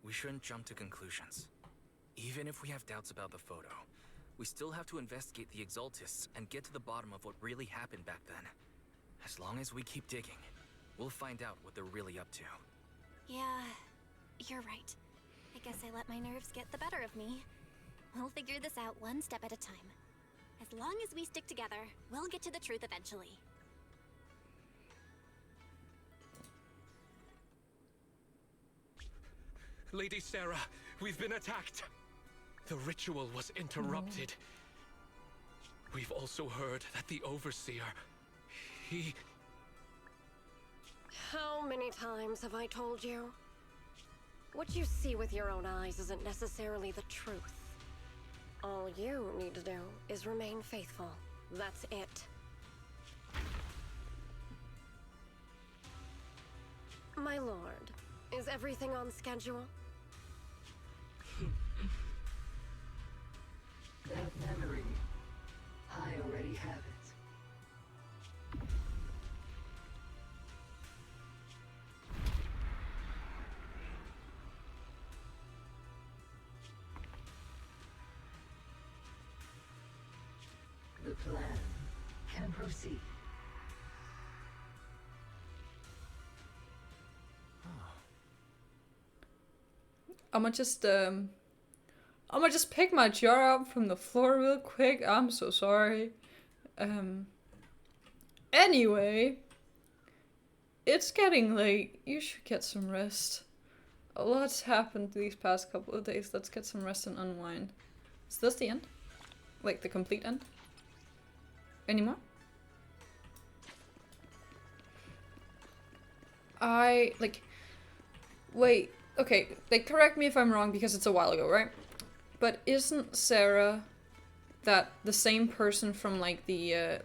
we shouldn't jump to conclusions. Even if we have doubts about the photo, we still have to investigate the Exaltists and get to the bottom of what really happened back then. As long as we keep digging, we'll find out what they're really up to. Yeah, you're right. I guess I let my nerves get the better of me. We'll figure this out one step at a time. As long as we stick together, we'll get to the truth eventually. Lady Sarah, we've been attacked. The ritual was interrupted. We've also heard that the Overseer, he... How many times have I told you? What you see with your own eyes isn't necessarily the truth. All you need to do is remain faithful. That's it. My lord, is everything on schedule? That memory, I already have it. The plan can proceed. I'ma just pick my jar up from the floor real quick. I'm so sorry. Anyway, it's getting late. You should get some rest. A lot's happened these past couple of days. Let's get some rest and unwind. Is this the end? Like the complete end? Any more? Wait, okay, like, correct me if I'm wrong because it's a while ago, right? But isn't Sarah the same person from, like, the,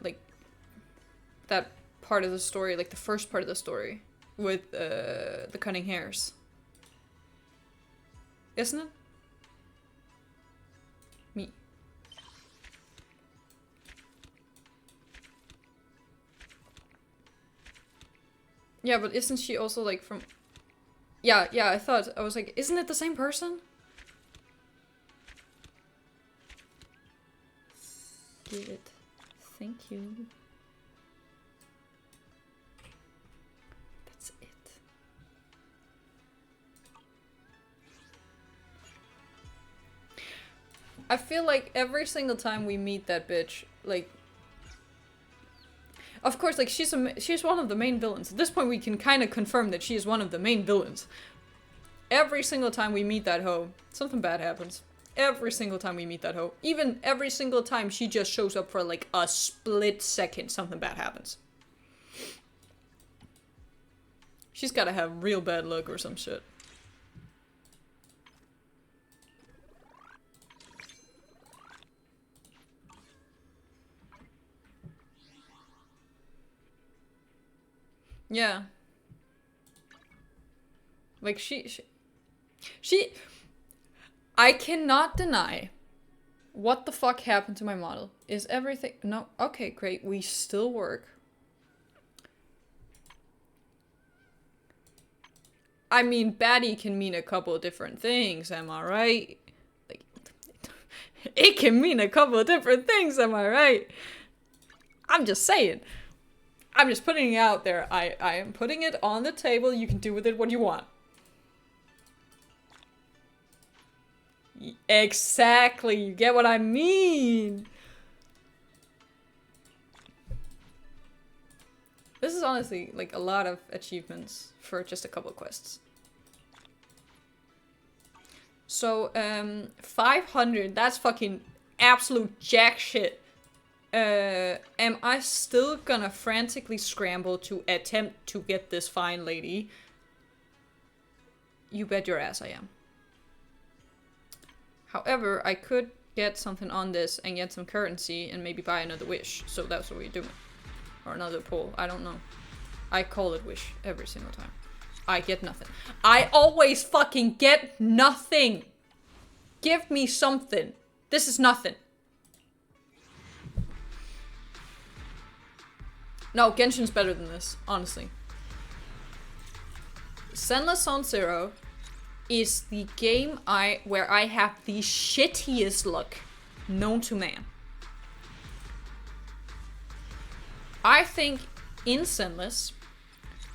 that part of the story, like the first part of the story with, the cunning hairs? Isn't it? Me. Yeah, but isn't she also, like, from... Yeah, I was like, isn't it the same person? Good. Thank you. That's it. I feel like every single time we meet that bitch, like... Of course, like, she's one of the main villains. At this point, we can kind of confirm that she is one of the main villains. Every single time we meet that hoe, something bad happens. Every single time we meet that hoe. Even every single time she just shows up for, like, a split second, something bad happens. She's gotta have real bad luck or some shit. Yeah. Like, she I cannot deny what the fuck happened to my model. Is everything... No, okay, great. We still work. I mean, baddie can mean a couple of different things, am I right? Like, it can mean a couple of different things, am I right? I'm just saying. I'm just putting it out there. I am putting it on the table. You can do with it what you want. Exactly. You get what I mean. This is honestly like a lot of achievements for just a couple of quests. So, 500. That's fucking absolute jack shit. Am I still gonna frantically scramble to attempt to get this fine lady? You bet your ass I am. However, I could get something on this and get some currency and maybe buy another wish. So that's what we're doing. Or another pull. I don't know. I call it wish every single time. I get nothing. I always fucking get nothing. Give me something. This is nothing. No, Genshin's better than this, honestly. ZENLESS Zone Zero is the game where I have the shittiest luck known to man. I think in ZENLESS,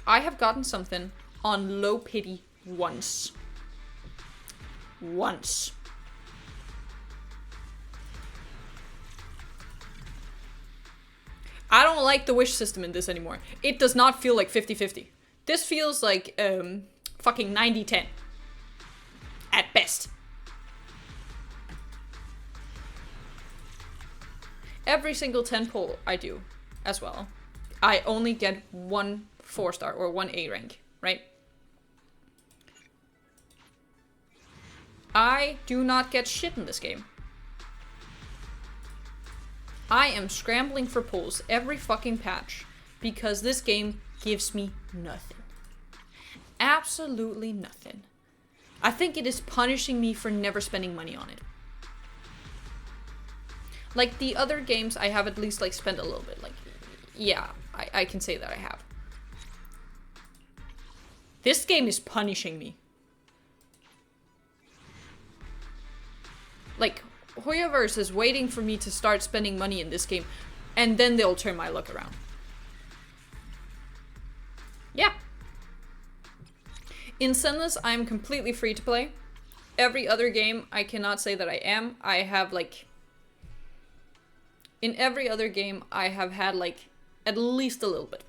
I have gotten something on low pity once. Once. I don't like the wish system in this anymore. It does not feel like 50-50. This feels like fucking 90-10. At best. Every single 10 pull I do as well, I only get 1 4-star or 1 A rank, right? I do not get shit in this game. I am scrambling for pulls every fucking patch because this game gives me nothing. Absolutely nothing. I think it is punishing me for never spending money on it. Like the other games, I have at least like spent a little bit. Like, yeah, I can say that I have. This game is punishing me. Like, Hoyoverse is waiting for me to start spending money in this game, and then they'll turn my luck around. Yeah. In ZENLESS, I'm completely free to play. Every other game, I cannot say that I am. I have, like... In every other game, I have had, like, at least a little bit.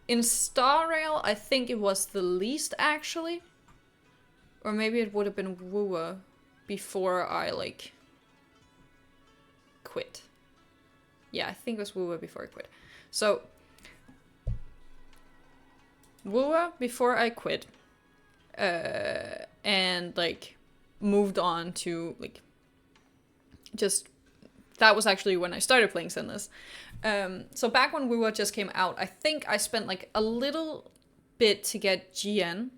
In Star Rail, I think it was the least, actually. Or maybe it would have been Wua before I, like, quit. Yeah, I think it was Wua before I quit. So, Wua before I quit. And, like, moved on to, like, just... That was actually when I started playing ZENLESS. So back when Wua just came out, I think I spent, like, a little bit to get GN.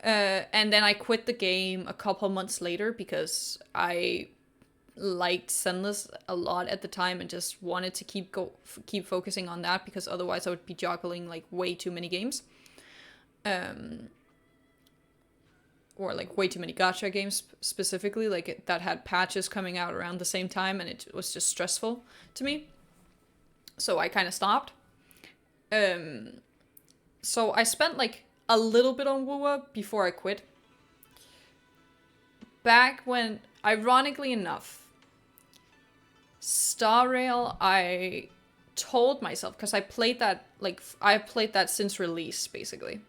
And then I quit the game a couple months later because I liked ZENLESS a lot at the time and just wanted to keep focusing on that because otherwise I would be juggling like way too many games. Or like way too many gacha games specifically, like that had patches coming out around the same time and it was just stressful to me. So I kind of stopped. So I spent like a little bit on Wua before I quit. Back when, ironically enough, Star Rail, I told myself, because I played that, like, I played that since release, basically.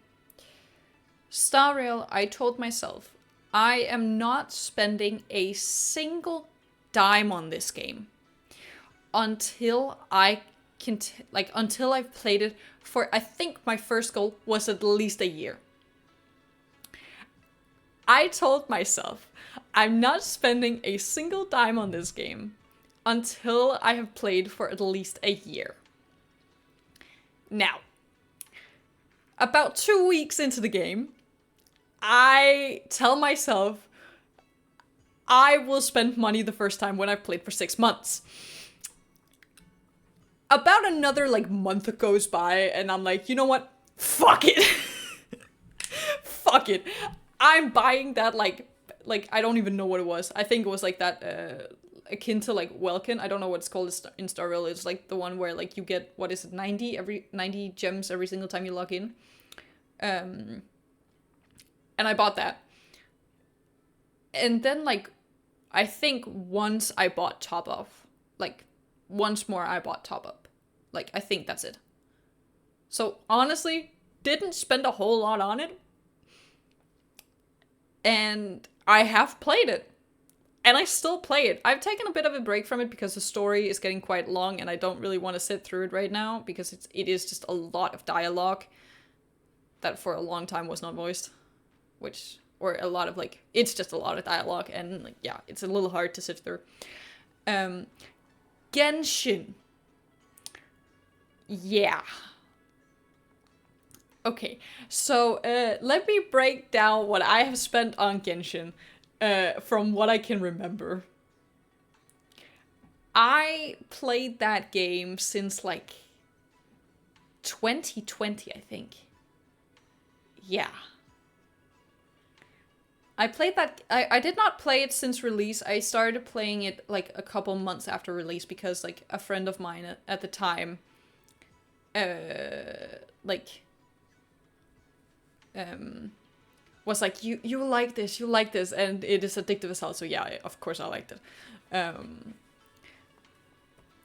Star Rail, I told myself, I am not spending a single dime on this game until I can, until I've played it for, I think my first goal was at least a year. I told myself, I'm not spending a single dime on this game until I have played for at least a year. Now, about 2 weeks into the game, I tell myself I will spend money the first time when I've played for 6 months. About another month goes by and I'm like, you know what? Fuck it. Fuck it. I'm buying that I don't even know what it was. I think it was that akin to Welkin. I don't know what it's called in Star Rail. It's the one where you get, what is it, 90 gems every single time you log in. And I bought that. And then I think once I bought top up, once more I bought top up. I think that's it. So honestly, didn't spend a whole lot on it. And I have played it. And I still play it. I've taken a bit of a break from it because the story is getting quite long and I don't really want to sit through it right now because it is just a lot of dialogue that for a long time was not voiced. Or a lot of it's just a lot of dialogue and yeah, it's a little hard to sit through. Genshin. Yeah. Okay, so let me break down what I have spent on Genshin from what I can remember. I played that game since 2020, I think. Yeah. I played that, I did not play it since release. I started playing it a couple months after release because a friend of mine at the time was you like this, and it is addictive as hell, so yeah, of course I liked it. And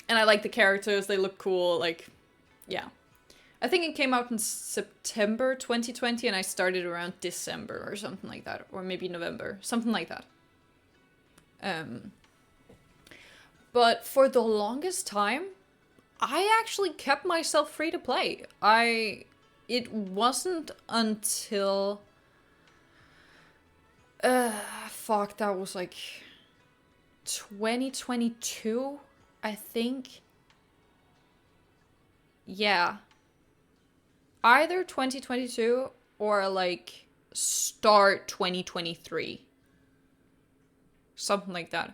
I like the characters, they look cool, yeah. I think it came out in September 2020, and I started around December or something like that, or maybe November, something like that. But for the longest time, I actually kept myself free to play. It wasn't until... that was 2022, I think. Yeah. Either 2022 or start 2023. Something like that.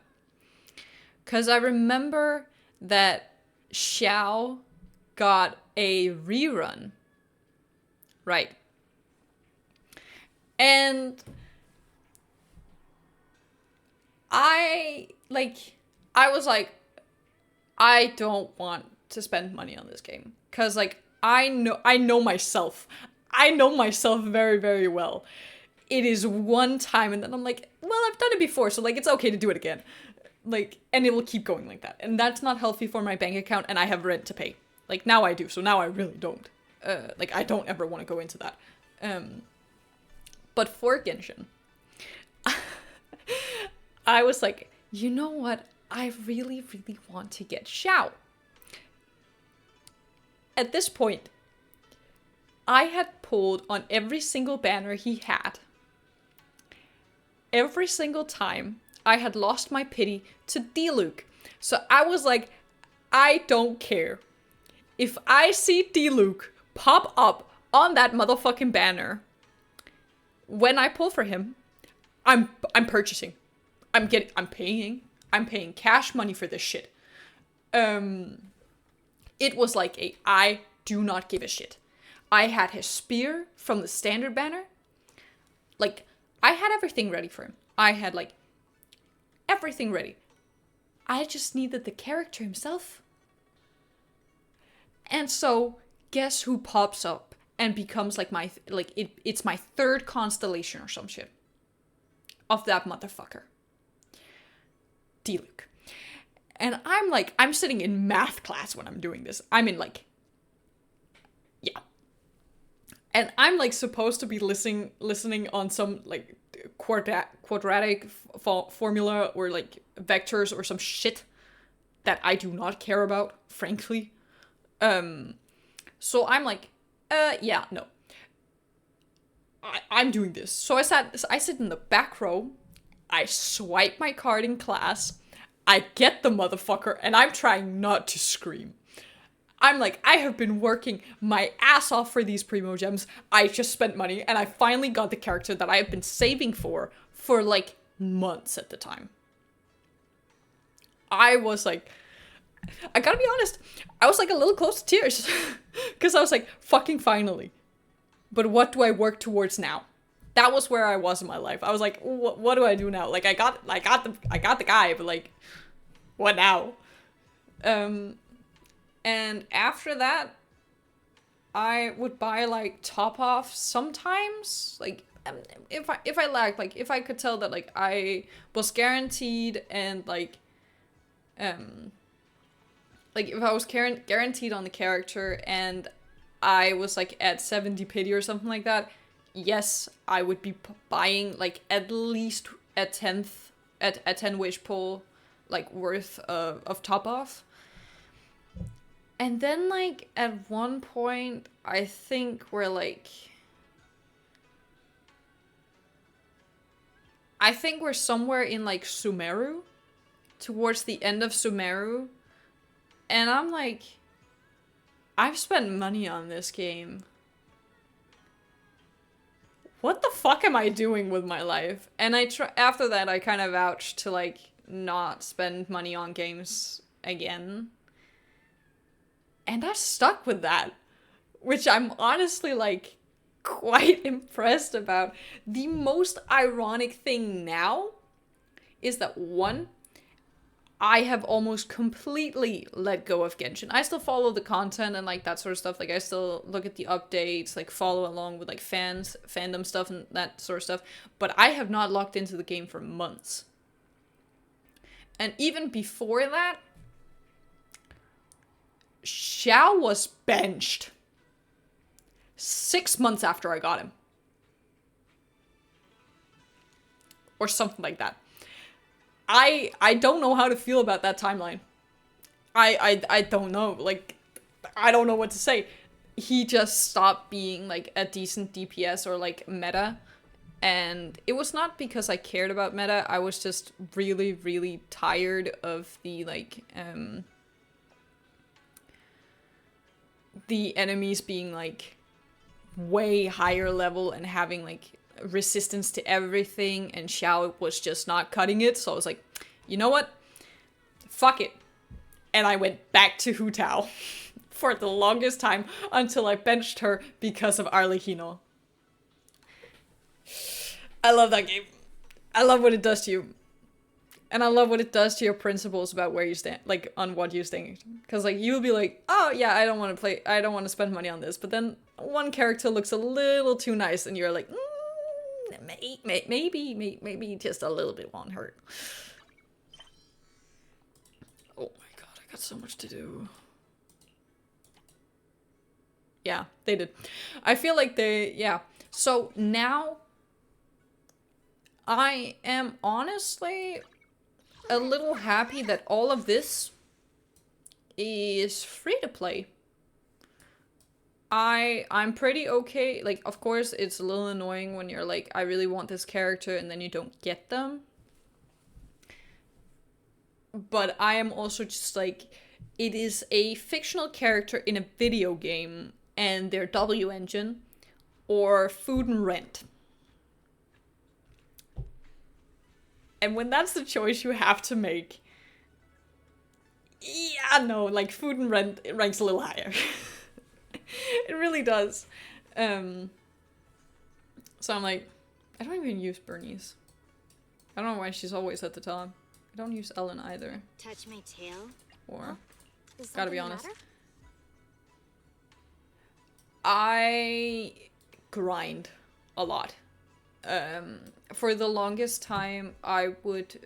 Because I remember that Xiao got a rerun. Right. And I was I don't want to spend money on this game. Because I know myself. I know myself very, very well. It is one time and then I'm well, I've done it before, so it's okay to do it again. And it will keep going like that. And that's not healthy for my bank account, and I have rent to pay. Now I do, so now I really don't. I don't ever want to go into that. But for Genshin, I was you know what? I really, really want to get Xiao. At this point, I had pulled on every single banner he had. Every single time, I had lost my pity to Diluc. So I was I don't care. If I see Diluc pop up on that motherfucking banner, when I pull for him, I'm purchasing. I'm paying cash money for this shit. It was I do not give a shit. I had his spear from the standard banner. I had everything ready for him. I had everything ready. I just needed the character himself. And so, guess who pops up and becomes my, it's my third constellation or some shit. Of that motherfucker. Diluc. And I'm like, I'm sitting in math class when I'm doing this. I'm in like, yeah. And I'm like supposed to be listening on some like quadratic formula or like vectors or some shit that I do not care about, frankly. So I'm like, yeah, no. I'm doing this. So I sit in the back row. I swipe my card in class. I get the motherfucker, and I'm trying not to scream. I'm like, I have been working my ass off for these primo gems. I just spent money, and I finally got the character that I have been saving for like months at the time. I was like, I gotta be honest, I was like a little close to tears. Because I was like, fucking finally. But what do I work towards now? That was where I was in my life. I was like, what do I do now? Like, I got the guy, but like, what now? And after that, I would buy like top off sometimes. Like, if I lagged, like if I could tell that like I was guaranteed and like if I was guaranteed on the character and I was like at 70 pity or something like that, yes, I would be buying like at least a 10 wish pull like worth of top off. And then like at one point I think we're somewhere in like Sumeru, towards the end of Sumeru, and I'm like, I've spent money on this game. What the fuck am I doing with my life? And after that, I kind of vouched to like not spend money on games again. And I stuck with that, which I'm honestly like quite impressed about. The most ironic thing now is that one, I have almost completely let go of Genshin. I still follow the content and like that sort of stuff. Like I still look at the updates, like follow along with like fandom stuff and that sort of stuff. But I have not logged into the game for months. And even before that, Xiao was benched 6 months after I got him. Or something like that. I don't know how to feel about that timeline. I don't know. Like, I don't know what to say. He just stopped being like a decent DPS or like meta. And it was not because I cared about meta. I was just really, really tired of the like the enemies being like way higher level and having like resistance to everything, and Xiao was just not cutting it. So I was like, you know what? Fuck it. And I went back to Hu Tao for the longest time until I benched her because of Arlecchino. I love that game. I love what it does to you. And I love what it does to your principles about where you stand, like on what you stand. Because like you'll be like, oh yeah, I don't want to spend money on this. But then one character looks a little too nice and you're like, maybe just a little bit won't hurt. Oh my god, I got so much to do. Yeah, they did. I feel like yeah. So now, I am honestly a little happy that all of this is free to play. I'm pretty okay. Like, of course, it's a little annoying when you're like, I really want this character and then you don't get them. But I am also just like, it is a fictional character in a video game and their W engine or food and rent. And when that's the choice you have to make, yeah, no, like food and rent, it ranks a little higher. It really does. So I'm like, I don't even use Bernice. I don't know why she's always at the top. I don't use Ellen either. Touch my tail? Or, Does gotta be something honest. matter? I grind a lot. For the longest time, I would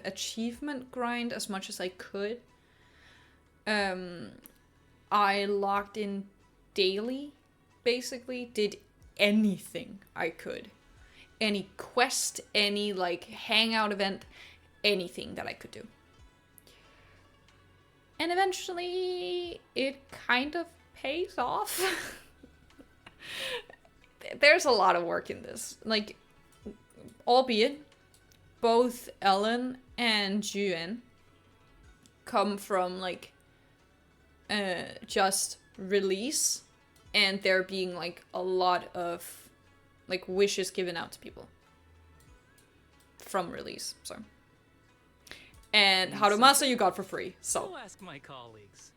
achievement grind as much as I could. I logged in daily, basically, did anything I could. Any quest, any like hangout event, anything that I could do. And eventually, it kind of pays off. There's a lot of work in this. Like, albeit, both Ellen and Juan come from, like, just release. And there being, like, a lot of, like, wishes given out to people. From release, so. And Harumasa you got for free, so. Go ask my colleagues.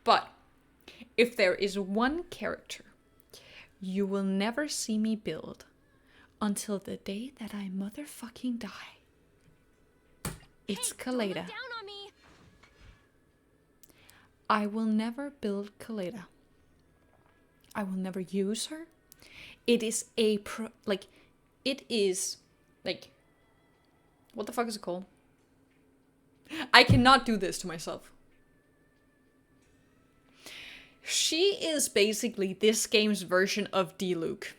But if there is one character you will never see me build until the day that I motherfucking die, it's Kaleda. I will never build Kaleda. I will never use her. It is a what the fuck is it called? I cannot do this to myself. She is basically this game's version of D-Luke.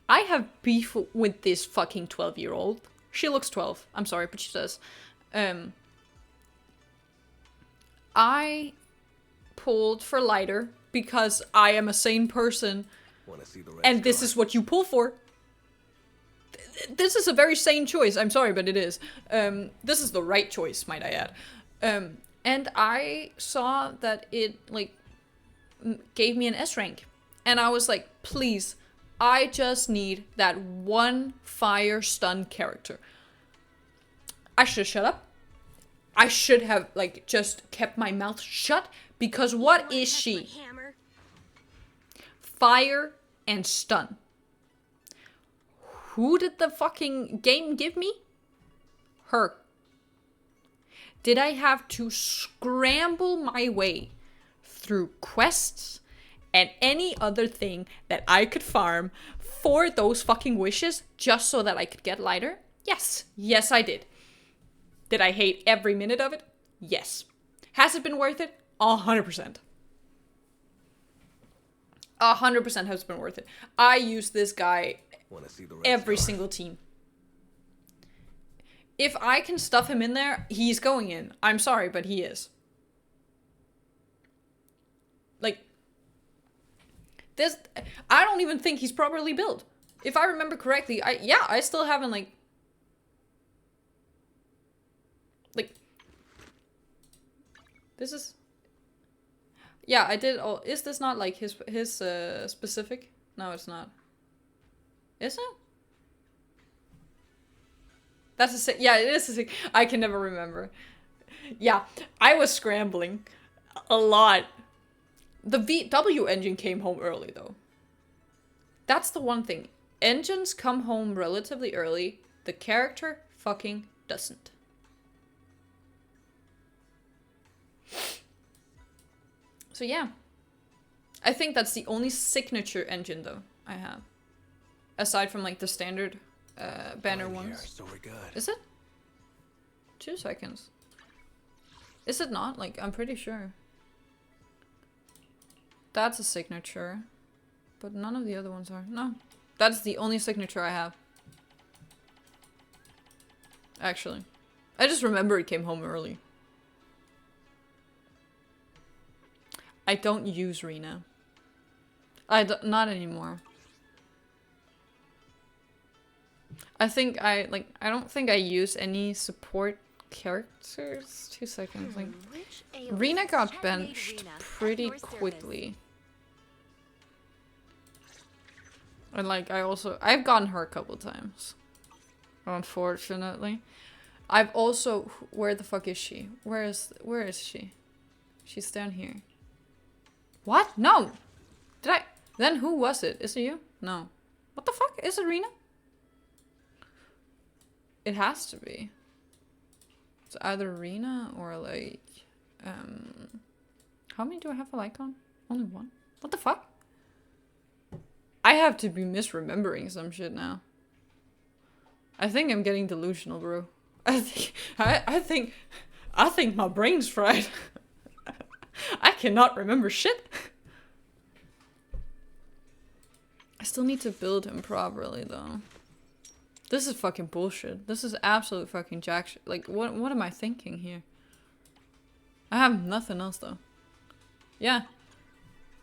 I have beef with this fucking 12-year-old. She looks 12. I'm sorry, but she does. I pulled for lighter because I am a sane person. And this is what you pull for. This is a very sane choice. I'm sorry, but it is. This is the right choice, might I add. And I saw that it, like, gave me an S rank. And I was like, please, I just need that one fire stun character. I should have shut up. I should have, like, just kept my mouth shut. Because what is she? Fire and stun. Who did the fucking game give me? Her. Did I have to scramble my way through quests and any other thing that I could farm for those fucking wishes just so that I could get lighter? Yes. Yes, I did. Did I hate every minute of it? Yes. Has it been worth it? 100%. 100% has been worth it. I use this guy every single team. If I can stuff him in there, he's going in. I'm sorry, but he is. Like, this, I don't even think he's properly built. If I remember correctly, I still haven't, like, this is, yeah, I did, oh, is this not, like, his specific? No, it's not. Is it? That's a sick, yeah, it is a sick, I can never remember. Yeah, I was scrambling a lot. The VW engine came home early, though. That's the one thing. Engines come home relatively early. The character fucking doesn't. So yeah. I think that's the only signature engine, though, I have. Aside from, like, the standard banner ones. So we're good. Is it? 2 seconds. Is it not? Like, I'm pretty sure. That's a signature. But none of the other ones are. No. That's the only signature I have. Actually. I just remember it came home early. I don't use Rena. Not anymore. I think I don't think I use any support characters. 2 seconds. Like, Rena got benched pretty quickly. And, like, I've gotten her a couple times. Unfortunately. I've also, where the fuck is she? Where is she? She's down here. What? No! Then who was it? Is it you? No. What the fuck? Is it Rena? It has to be. It's either Rena or, like, How many do I have a like on? Only one? What the fuck? I have to be misremembering some shit now. I think I'm getting delusional, bro. I think my brain's fried. I cannot remember shit. I still need to build him properly, though. This is fucking bullshit. This is absolute fucking jack shit. Like, what am I thinking here? I have nothing else, though. Yeah.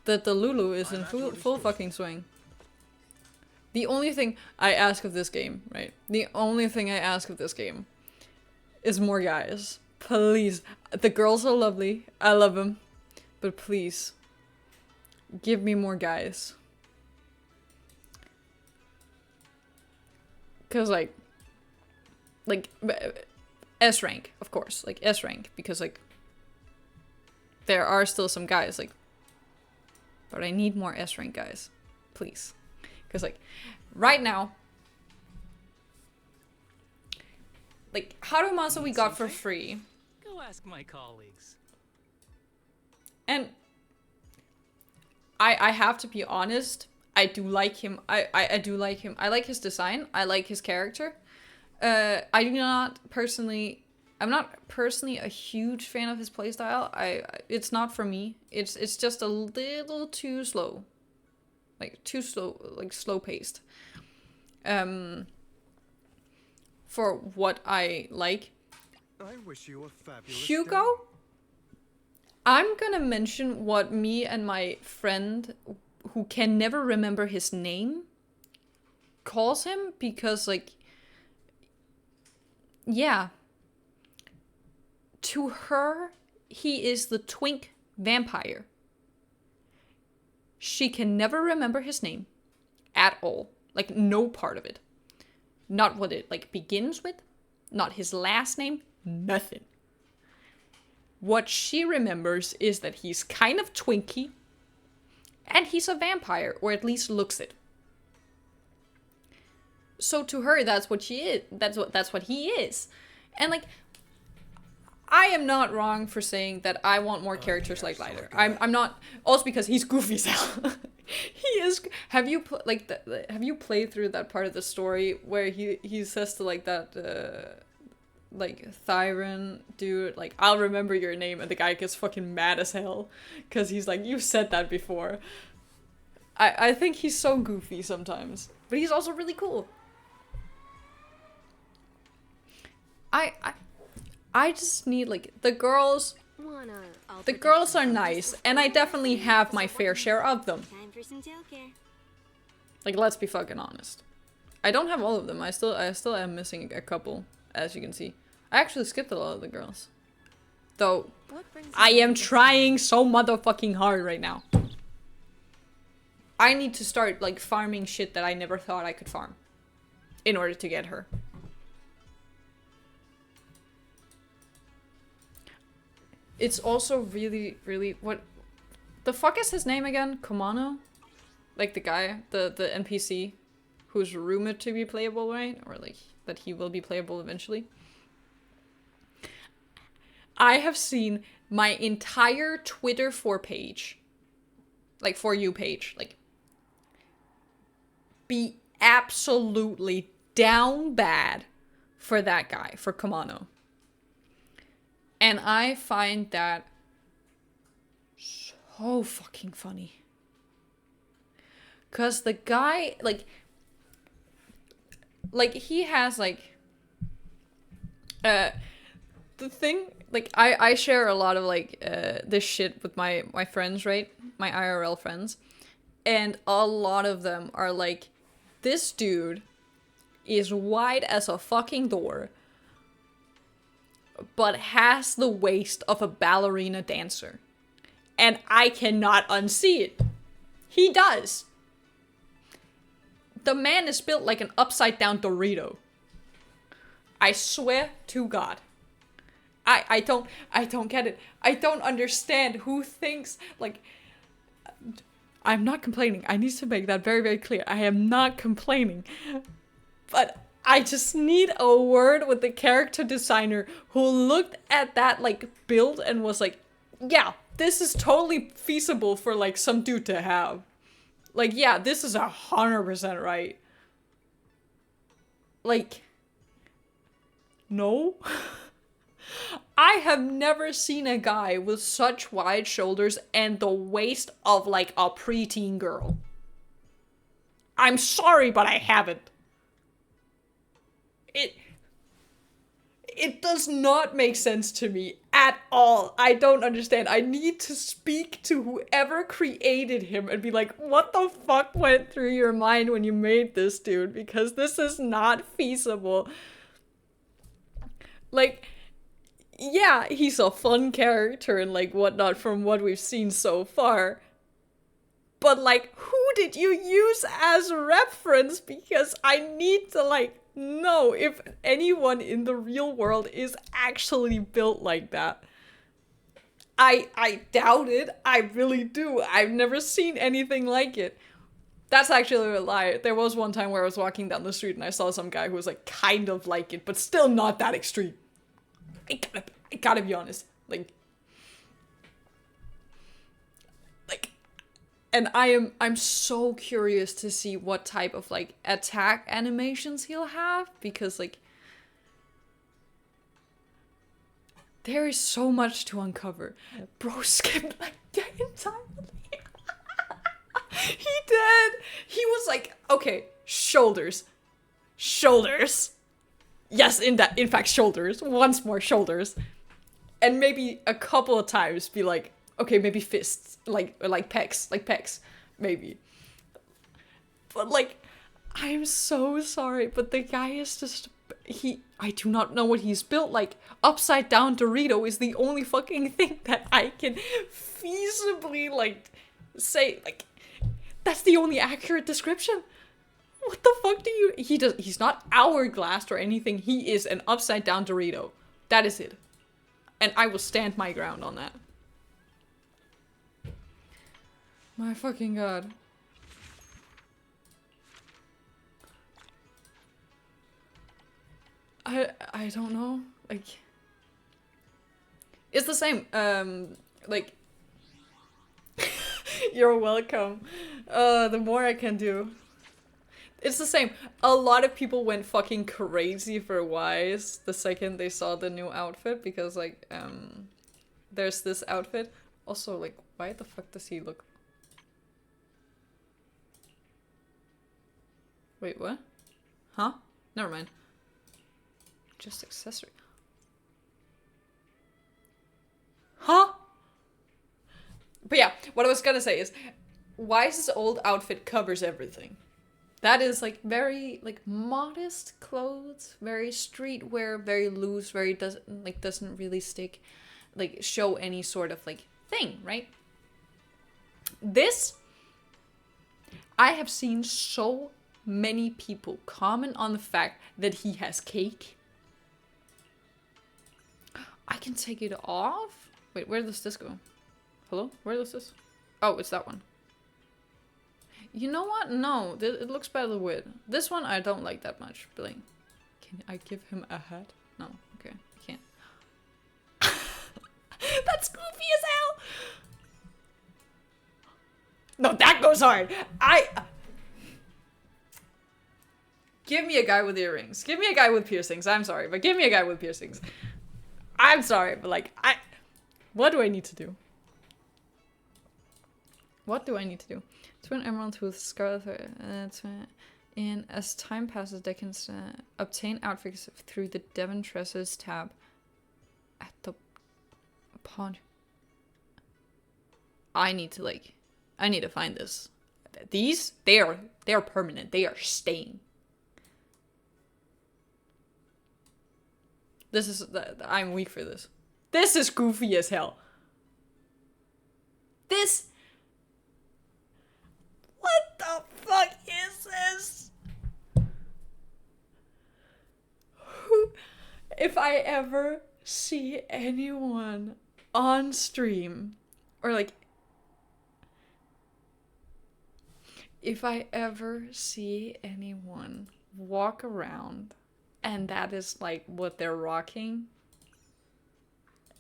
The Lulu is in full fucking swing. The only thing I ask of this game, right? The only thing I ask of this game is more guys. Please. The girls are lovely. I love them. But please. Give me more guys. Because, like, S rank, of course. Like, S rank. Because, like, there are still some guys, like, but I need more S rank guys. Please. Because, like, right now, like, Harumasa we got for free. Go ask my colleagues. And I have to be honest, I do like him. I do like him. I like his design. I like his character. I do not personally... I'm not personally a huge fan of his playstyle. It's not for me. It's just a little too slow. Like, too slow, like, slow-paced. For what I like. I wish you a fabulous Hugo? day. I'm gonna mention what me and my friend, who can never remember his name, calls him, because, like, yeah. To her, he is the twink vampire. She can never remember his name at all. Like, no part of it. Not what it, like, begins with. Not his last name. Nothing. What she remembers is that he's kind of twinky. And he's a vampire, or at least looks it. So to her, that's what she is. That's what he is. And, like, I am not wrong for saying that I want more characters like Lighter. I'm not, also because he's goofy as hell. He is. Have you have you played through that part of the story where he says to, like, that like, Thyron dude, like, I'll remember your name, and the guy gets fucking mad as hell because he's like, you said that before. I think he's so goofy sometimes, but he's also really cool. I just need, like, the girls are nice, and I definitely have my fair share of them. Like, let's be fucking honest. I don't have all of them. I still am missing a couple, as you can see. I actually skipped a lot of the girls. Though, I am trying so motherfucking hard right now. I need to start, like, farming shit that I never thought I could farm. In order to get her. It's also really, really... What the fuck is his name again? Komano? Like the guy, the NPC who's rumored to be playable, right? Or, like, that he will be playable eventually. I have seen my entire Twitter page, like, For You page, like, be absolutely down bad for that guy, for Komano. And I find that so fucking funny. Cause the guy, like he has, like, the thing, like, I share a lot of, like, this shit with my friends, right? My IRL friends. And a lot of them are like, this dude is wide as a fucking door, but has the waist of a ballerina dancer. And I cannot unsee it. He does. The man is built like an upside down Dorito. I swear to God. I don't get it. I don't understand who thinks, like, I'm not complaining. I need to make that very, very clear. I am not complaining. But I just need a word with the character designer who looked at that, like, build and was like, yeah, this is totally feasible for like some dude to have. Like, yeah, this is 100% right. Like, no. I have never seen a guy with such wide shoulders and the waist of like a preteen girl. I'm sorry, but I haven't. It does not make sense to me at all. I don't understand. I need to speak to whoever created him and be like, what the fuck went through your mind when you made this, dude? Because this is not feasible. Like, yeah, he's a fun character and like whatnot from what we've seen so far. But like, who did you use as reference? Because I need to like know if anyone in the real world is actually built like that. I doubt it. I really do. I've never seen anything like it. That's actually a lie. There was one time where I was walking down the street and I saw some guy who was like kind of like it, but still not that extreme. I gotta be honest. And I'm so curious to see what type of like attack animations he'll have, because like there is so much to uncover. Bro skipped like entirely. He did. He was like, okay, shoulders. Yes, in fact, shoulders. Once more, shoulders. And maybe a couple of times be like, okay, maybe fists, like pecs, maybe. But like, I'm so sorry, but the guy is just, I do not know what he's built like. Upside down Dorito is the only fucking thing that I can feasibly like say, like, that's the only accurate description. What the fuck do you, he's not hourglassed or anything, he is an upside down Dorito. That is it. And I will stand my ground on that. My fucking god. I don't know. Like, it's the same. Like, you're welcome. The more I can do. It's the same. A lot of people went fucking crazy for Wise the second they saw the new outfit, because like there's this outfit. Also, like, why the fuck does he look? Wait, what? Huh? Never mind. Just accessory. Huh? But yeah, what I was gonna say is, Wise's old outfit covers everything. That is like very like modest clothes, very streetwear, very loose, very doesn't really stick, like show any sort of like thing, right? This, I have seen so many people comment on the fact that he has cake. I can take it off. Wait, where does this go? Hello? Where does this? Oh, it's that one. You know what? No, it looks better with. This one I don't like that much. But like, can I give him a hat? No, okay, I can't. That's goofy as hell! No, that goes hard! Give me a guy with earrings. Give me a guy with piercings. I'm sorry, but give me a guy with piercings. I'm sorry, but like, what do I need to do? What do I need to do? Twin emeralds with scarlet and as time passes, they can obtain outfits through the Devon Treasures tab at the pawn. I need to find this. These, they're permanent. They are staying. This is, I'm weak for this. This is goofy as hell. This. What the fuck is this? If I ever see anyone on stream, or like, if I ever see anyone walk around and that is like what they're rocking,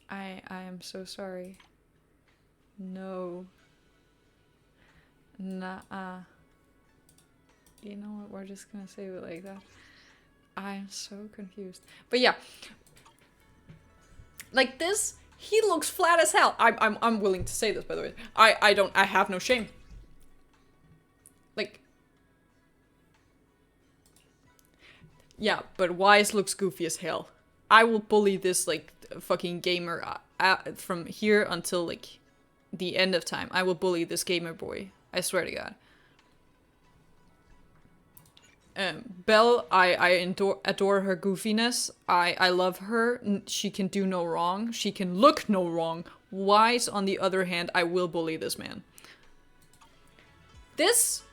I am so sorry. No. Nah. You know what? We're just gonna say it like that. I'm so confused. But yeah. Like this, he looks flat as hell. I'm willing to say this, by the way. I have no shame. Like, yeah, but Wise looks goofy as hell. I will bully this, like, fucking gamer from here until, like, the end of time. I will bully this gamer boy. I swear to God. Belle, I adore her goofiness. I love her. She can do no wrong. She can look no wrong. Wise, on the other hand, I will bully this man. This...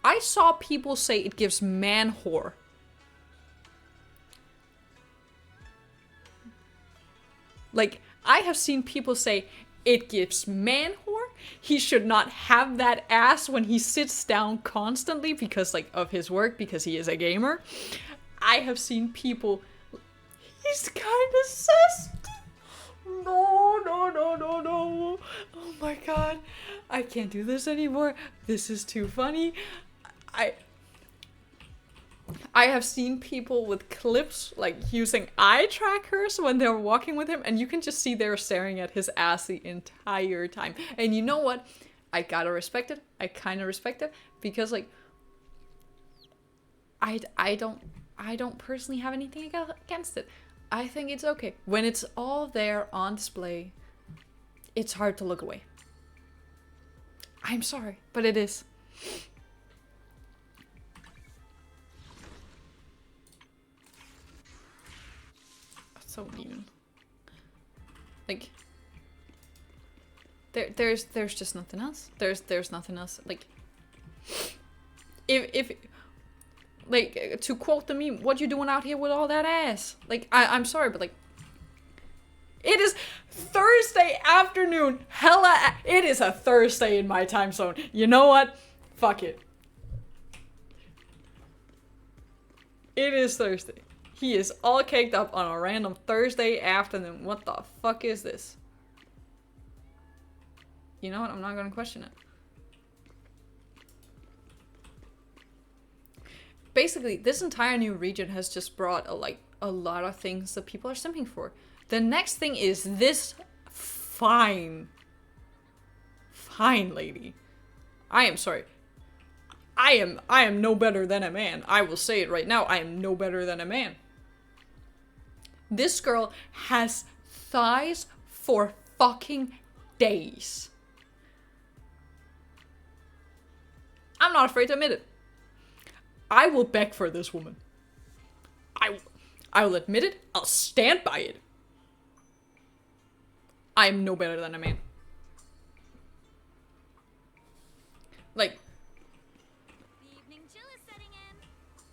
I saw people say it gives man whore. Like, I have seen people say it gives man whore. He should not have that ass when he sits down constantly because, like, of his work, because he is a gamer. I have seen people... He's kind of sus. No. Oh my god. I can't do this anymore. This is too funny. I have seen people with clips, like, using eye trackers when they're walking with him, and you can just see they're staring at his ass the entire time. And you know what? I gotta respect it. I kind of respect it, because, like, I don't personally have anything against it. I think it's okay. When it's all there on display, it's hard to look away. I'm sorry, but it is. So mean. Like, there's just nothing else. There's nothing else. Like, if like, to quote the meme, what you doing out here with all that ass? Like, I'm sorry, but like, it is Thursday afternoon. It is a Thursday in my time zone. You know what? Fuck it. It is Thursday. He is all caked up on a random Thursday afternoon. What the fuck is this? You know what? I'm not gonna question it. Basically, this entire new region has just brought a lot of things that people are simping for. The next thing is this fine lady. I am sorry. I am no better than a man. I will say it right now. I am no better than a man. This girl has thighs for fucking days. I'm not afraid to admit it. I will beg for this woman. I will admit it. I'll stand by it. I am no better than a man. Like, The evening chill is setting in.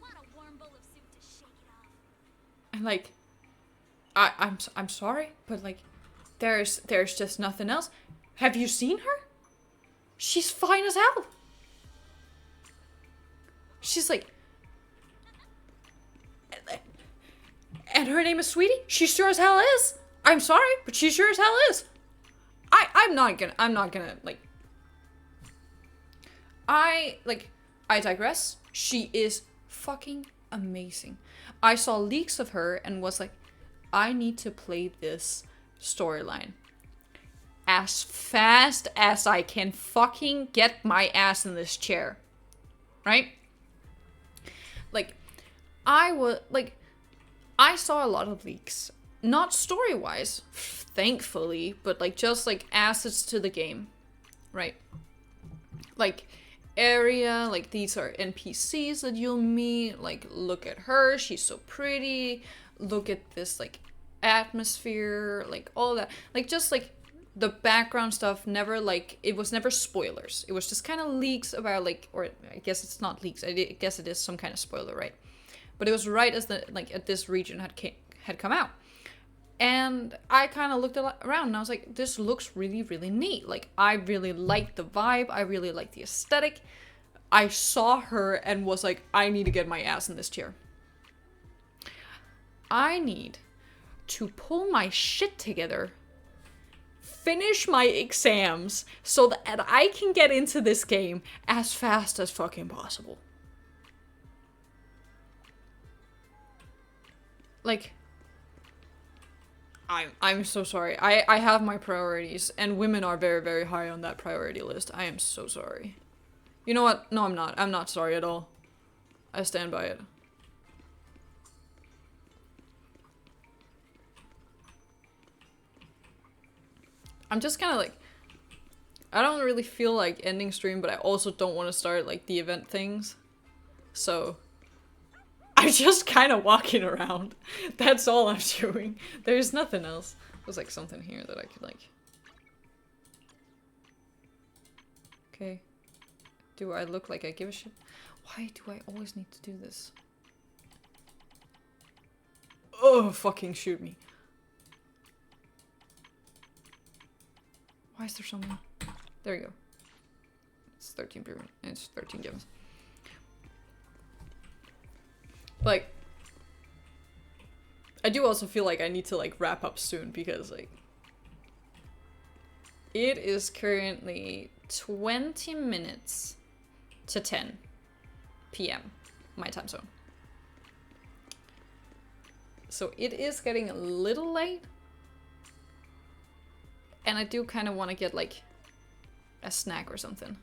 Want a warm bowl of soup to shake it off. and like, I'm sorry, but like, there's just nothing else. Have you seen her? She's fine as hell. She's like, and her name is Sweetie? She sure as hell is. I'm sorry, but she sure as hell is. I'm not gonna, like, I digress. She is fucking amazing. I saw leaks of her and was like, I need to play this storyline as fast as I can fucking get my ass in this chair. Right? Like, I saw a lot of leaks. Not story-wise, thankfully, but like just like assets to the game. Right? Like, area, like these are NPCs that you'll meet. Like, look at her, she's so pretty. Look at this like atmosphere, like all that. Like, just like the background stuff, never like, it was never spoilers. It was just kind of leaks about like, or I guess it's not leaks. I guess it is some kind of spoiler, right? But it was right as the, like, at this region had come out. And I kind of looked around and I was like, this looks really, really neat. Like, I really like the vibe. I really like the aesthetic. I saw her and was like, I need to get my ass in this chair. I need to pull my shit together finish my exams so that I can get into this game as fast as fucking possible. Like, I'm so sorry. I have my priorities, and women are very, very high on that priority list. I am so sorry. You know what? No, I'm not. I'm not sorry at all. I stand by it. I'm just kind of like, I don't really feel like ending stream, but I also don't want to start like the event things. So I'm just kind of walking around. That's all I'm doing. There's nothing else. There's like something here that I could like. Okay. Do I look like I give a shit? Why do I always need to do this? Oh, fucking shoot me. Why is there so many? There we go. It's 13 pyramid. It's 13 gems. Like, I do also feel like I need to like wrap up soon because like it is currently 20 minutes to 10 p.m. my time zone. So it is getting a little late. And I do kind of want to get like a snack or something.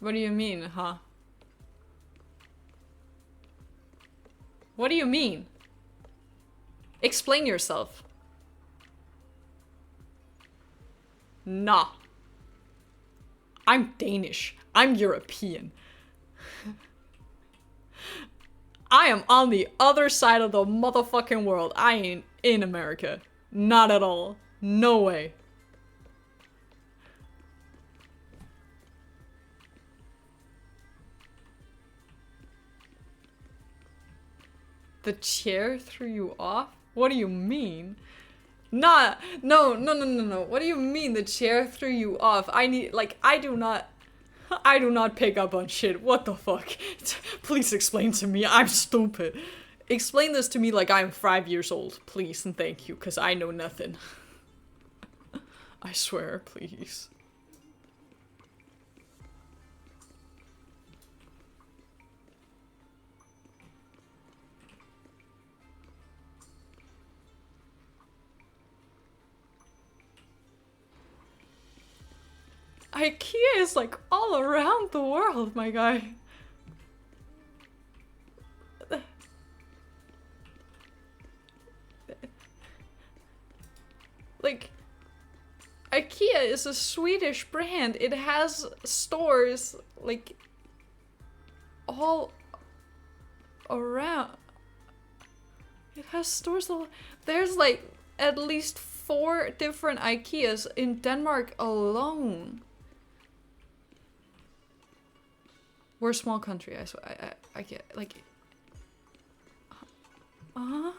What do you mean, huh? What do you mean? Explain yourself. Nah. I'm Danish. I'm European. I am on the other side of the motherfucking world. I ain't in America. Not at all. No way. The chair threw you off? What do you mean? No. What do you mean the chair threw you off? I do not pick up on shit. What the fuck? Please explain to me. I'm stupid. Explain this to me like I'm 5 years old, please and thank you, because I know nothing. I swear, please. IKEA is like all around the world, my guy. Like, IKEA is a Swedish brand. It has stores like all around. It has stores all. There's like at least 4 different IKEAs in Denmark alone. We're a small country, I swear. I get, like... I'm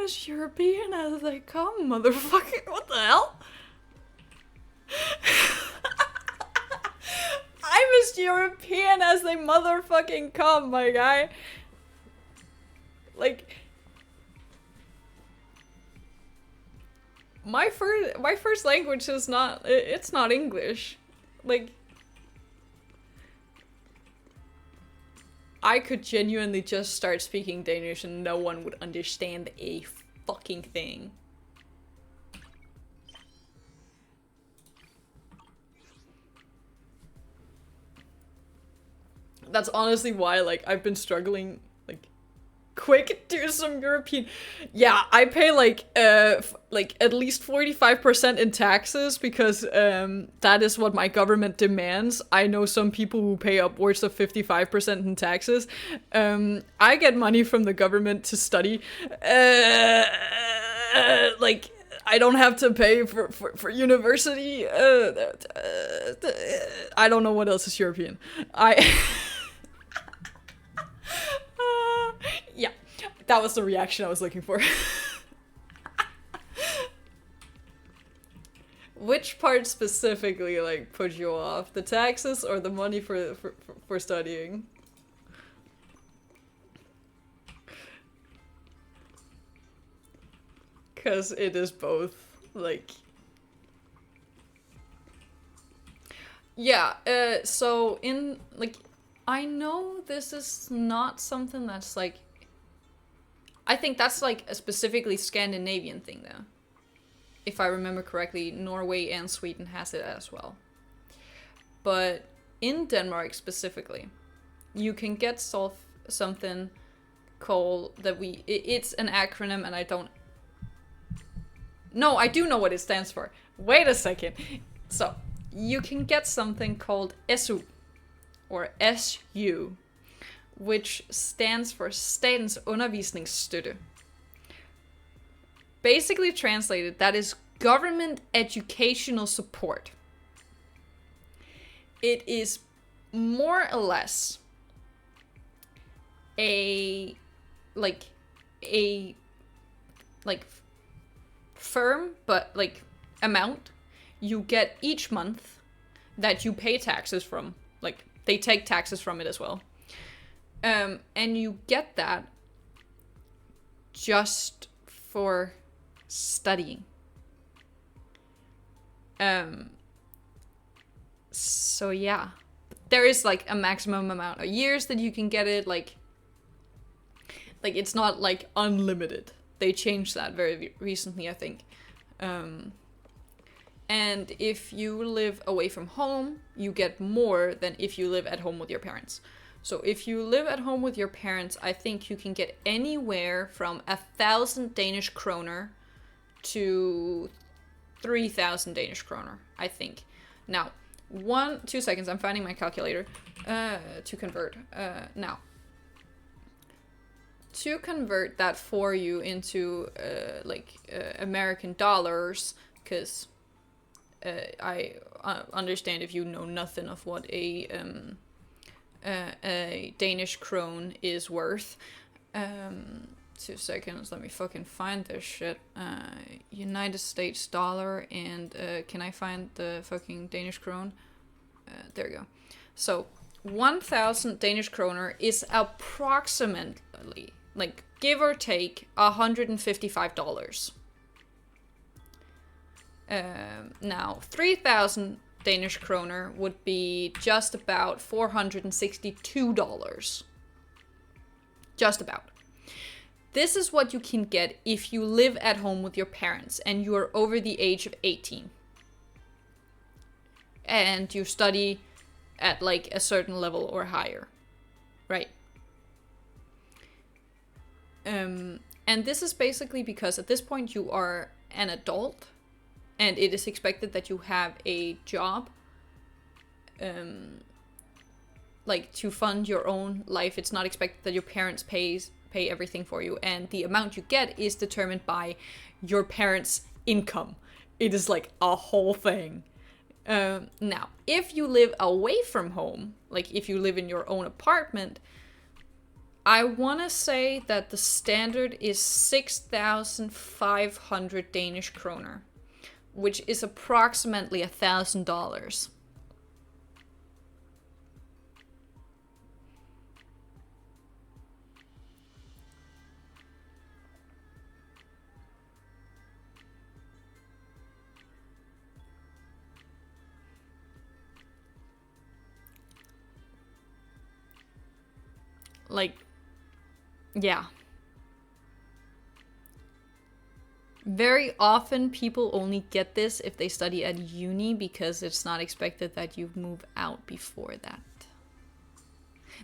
as European as they come, motherfucker. What the hell? I'm as European as they motherfucking come, my guy. Like, my first language is not, it's not English. Like, I could genuinely just start speaking Danish and no one would understand a fucking thing. That's honestly why, like, I've been struggling, like, quick do some European. Yeah, I pay like at least 45% in taxes because that is what my government demands. I know some people who pay upwards of 55% in taxes. I get money from the government to study. Like, I don't have to pay for university. I don't know what else is European. Yeah, that was the reaction I was looking for. which part specifically like put you off? The taxes or the money for studying? Cause it is both, like. Yeah, so in, like, I know this is not something that's like, I think that's like a specifically Scandinavian thing though. If I remember correctly, Norway and Sweden has it as well. But in Denmark specifically, you can get something called it's an acronym and I don't. No, I do know what it stands for. Wait a second. So, you can get something called SU, or SU, which stands for Statens Undervisningsstøtte. Basically translated, that is government educational support. It is more or less a firm, but like amount you get each month that you pay taxes from. Like, they take taxes from it as well. And you get that just for studying. So yeah. There is like a maximum amount of years that you can get it, like it's not like unlimited. They changed that very recently, I think. And if you live away from home, you get more than if you live at home with your parents. So if you live at home with your parents, I think you can get anywhere from 1,000 Danish kroner to 3,000 Danish kroner, I think. Now, 2 seconds, I'm finding my calculator to convert. Now, to convert that for you into American dollars, because I understand if you know nothing of what a Danish krone is worth. 2 seconds, let me fucking find this shit. United States dollar, and can I find the fucking Danish krone? There we go. So 1,000 Danish kroner is approximately, like, give or take, $155. Now, 3,000 Danish kroner would be just about $462. Just about. This is what you can get if you live at home with your parents and you are over the age of 18. And you study at like a certain level or higher. Right? And this is basically because at this point you are an adult and it is expected that you have a job, like to fund your own life. It's not expected that your parents pay everything for you, and the amount you get is determined by your parents' income. It is like a whole thing. Now, if you live away from home, like if you live in your own apartment, I want to say that the standard is 6,500 Danish kroner, which is approximately $1,000. Like, yeah. Very often people only get this if they study at uni because it's not expected that you move out before that.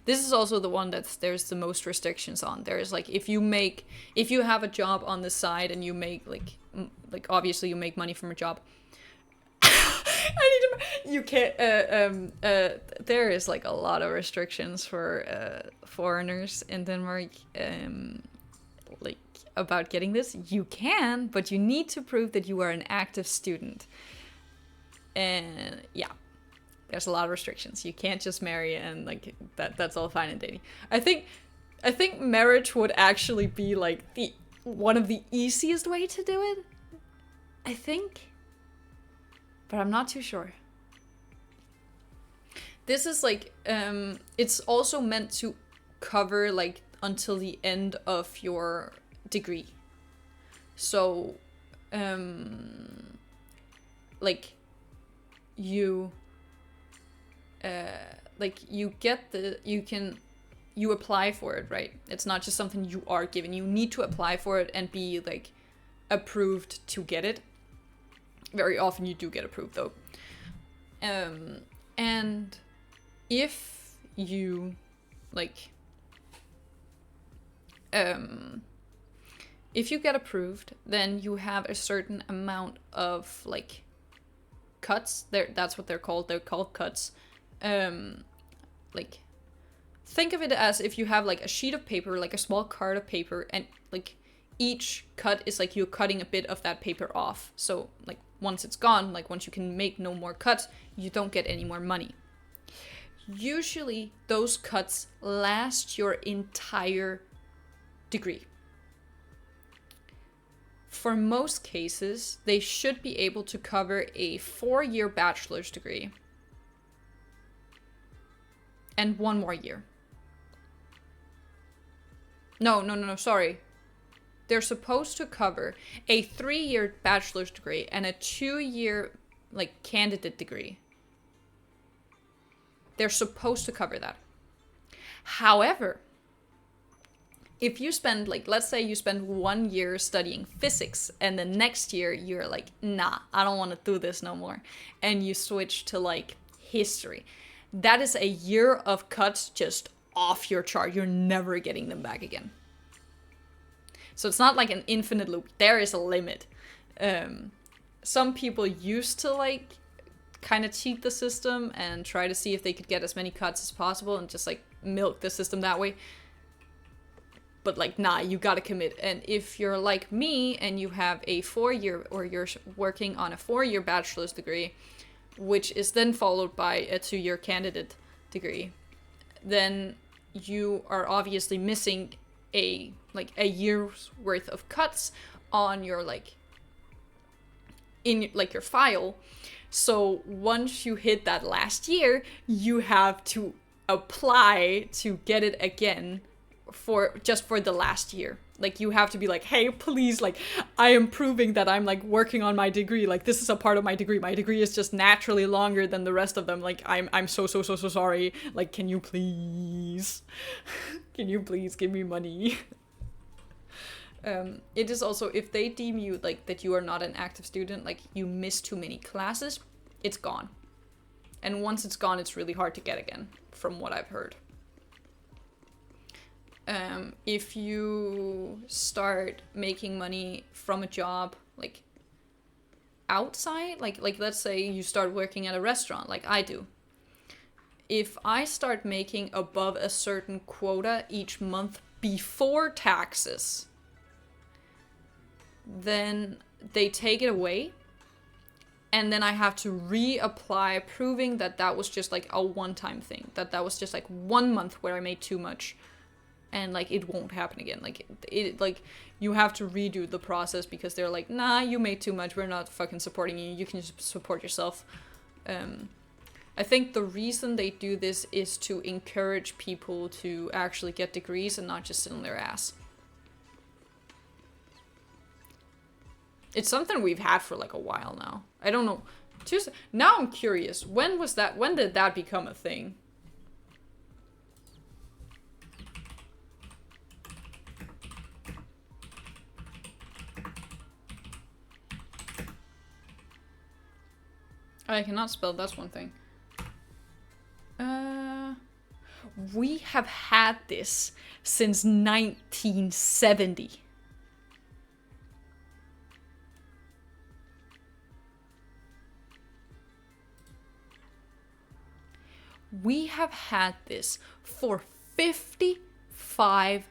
This is also the one that there's the most restrictions on. There's like, if you have a job on the side and you make like obviously you make money from a job. You can't, there is like a lot of restrictions for foreigners in Denmark, like about getting this. You can, but you need to prove that you are an active student. And yeah, there's a lot of restrictions. You can't just marry and like that's all fine and dandy. I think marriage would actually be like one of the easiest way to do it. I think. but I'm not too sure. This is like, it's also meant to cover like until the end of your degree. So, like you get you apply for it, right? It's not just something you are given. You need to apply for it and be like approved to get it. Very often you do get approved though. And if you like if you get approved, then you have a certain amount of like cuts. That's what they're called. They're called cuts. Like think of it as if you have like a sheet of paper, like a small card of paper, and like each cut is like you're cutting a bit of that paper off. So like once it's gone, like once you can make no more cuts, you don't get any more money. Usually those cuts last your entire degree. For most cases, they should be able to cover a 4-year bachelor's degree and 1 more year. No, sorry. They're supposed to cover a 3-year bachelor's degree and a 2-year like candidate degree. They're supposed to cover that. However, if you spend like, let's say you spend 1 year studying physics and the next year you're like, nah, I don't want to do this no more, and you switch to like history, that is a year of cuts just off your chart. You're never getting them back again. So it's not like an infinite loop. There is a limit. Some people used to like kind of cheat the system and try to see if they could get as many cuts as possible and just like milk the system that way. But like, nah, you gotta commit. And if you're like me and you have a 4-year, or you're working on a 4-year bachelor's degree, which is then followed by a 2-year candidate degree, then you are obviously missing a year's worth of cuts on your like in like your file. So once you hit that last year, you have to apply to get it again for the last year. Like you have to be like, hey, please, like I am proving that I'm like working on my degree. Like this is a part of my degree. My degree is just naturally longer than the rest of them. Like I'm so sorry. Like can you please give me money? It is also, if they deem you like that you are not an active student, like you miss too many classes, it's gone. And once it's gone, it's really hard to get again, from what I've heard. If you start making money from a job, like outside, like let's say you start working at a restaurant, like I do. If I start making above a certain quota each month before taxes, then they take it away. And then I have to reapply, proving that that was just like a one-time thing. That was just like 1 month where I made too much. And like it won't happen again. Like it you have to redo the process because they're like, nah, you made too much. We're not fucking supporting you. You can just support yourself. I think the reason they do this is to encourage people to actually get degrees and not just sit on their ass. It's something we've had for like a while now. I don't know. Now I'm curious. When did that become a thing? I cannot spell, that's one thing. We have had this since 1970. We have had this for 55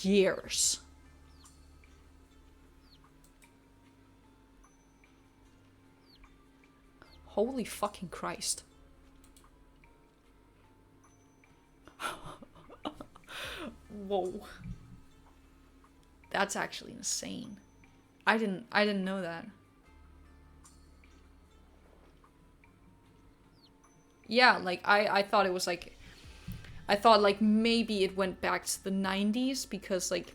years. Holy fucking Christ. Whoa. That's actually insane. I didn't know that. yeah, like I thought it was like, I thought like maybe it went back to the 90s because like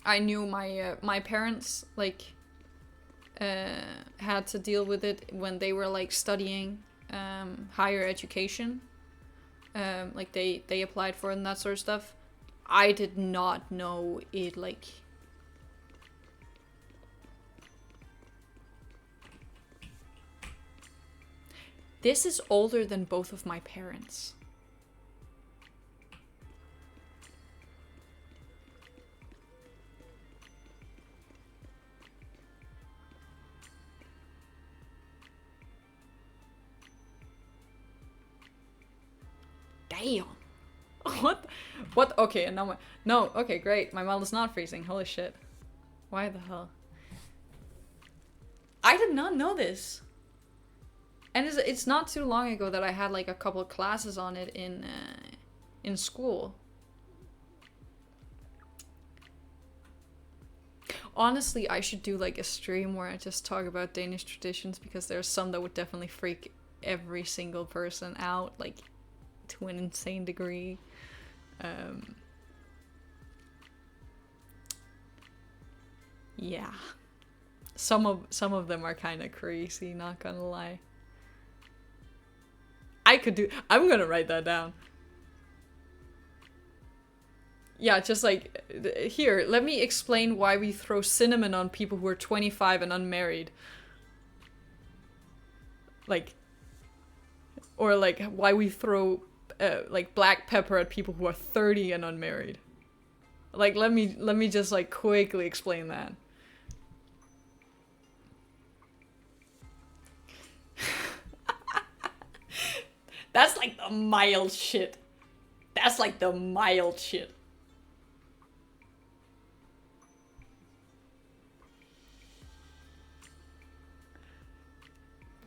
I knew my parents like had to deal with it when they were like studying higher education. Like they applied for it and that sort of stuff. I did not know it like... This is older than both of my parents. Damn. What? What? Okay, and now my... No, okay, great. My mouth is not freezing. Holy shit. Why the hell? I did not know this. And it's not too long ago that I had like a couple of classes on it in school. Honestly, I should do like a stream where I just talk about Danish traditions because there's some that would definitely freak every single person out, like to an insane degree. Yeah. Some of them are kind of crazy, not gonna lie. I'm gonna write that down. Yeah, just like, here, let me explain why we throw cinnamon on people who are 25 and unmarried. Like, or like why we throw like black pepper at people who are 30 and unmarried. Like, let me just like quickly explain that. That's like the mild shit. That's like the mild shit.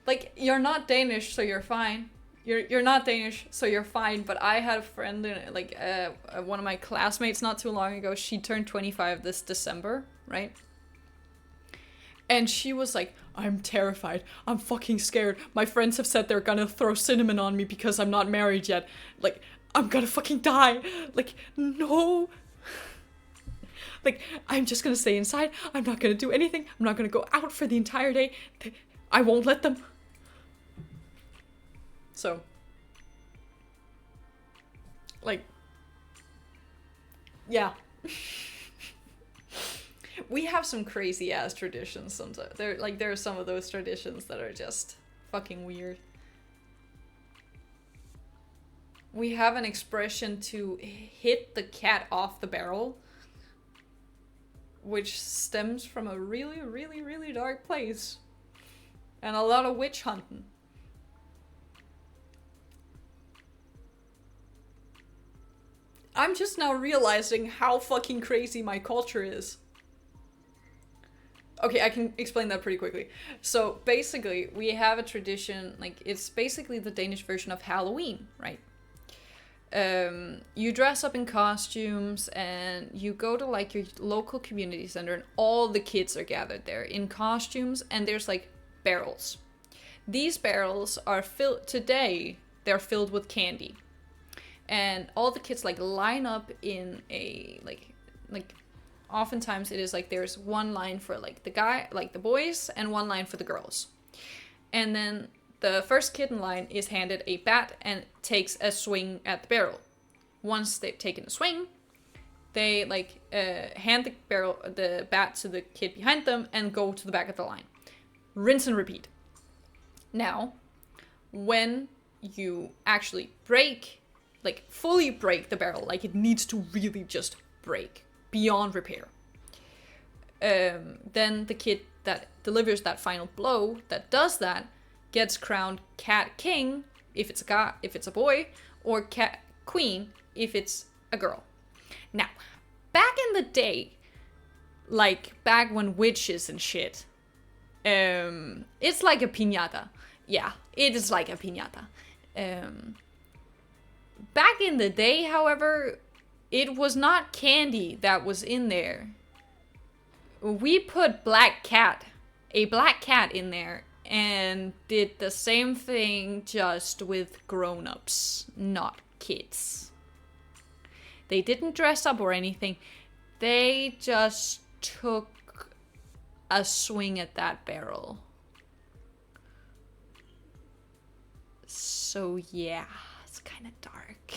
Like, you're not Danish, so you're fine. You're not Danish, so you're fine. But I had a friend, like one of my classmates not too long ago. She turned 25 this December, right? And she was like, I'm terrified. I'm fucking scared. My friends have said they're gonna throw cinnamon on me because I'm not married yet. Like, I'm gonna fucking die. Like, no. Like, I'm just gonna stay inside. I'm not gonna do anything. I'm not gonna go out for the entire day. I won't let them. So, like, yeah. We have some crazy ass traditions sometimes. There are some of those traditions that are just fucking weird. We have an expression to hit the cat off the barrel, which stems from a really, really, really dark place. And a lot of witch hunting. I'm just now realizing how fucking crazy my culture is. Okay, I can explain that pretty quickly. So basically, we have a tradition, like, it's basically the Danish version of Halloween, right? You dress up in costumes and you go to like your local community center and all the kids are gathered there in costumes and there's like barrels. These barrels are filled, today they're filled with candy. And all the kids like line up in a like oftentimes it is like there's one line for like the boys and one line for the girls. And then the first kid in line is handed a bat and takes a swing at the barrel. Once they've taken a swing, they like hand the bat to the kid behind them and go to the back of the line. Rinse and repeat. Now, when you actually fully break the barrel, like it needs to really just break beyond repair, then the kid that delivers that final blow, that does that, gets crowned cat king if it's a boy, or cat queen if it's a girl. Now, back in the day, like back when witches and shit, it's like a piñata. Yeah, it is like a piñata. Back in the day, however, it was not candy that was in there. We put a black cat in there, and did the same thing just with grown-ups, not kids. They didn't dress up or anything. They just took a swing at that barrel. So yeah, it's kind of dark.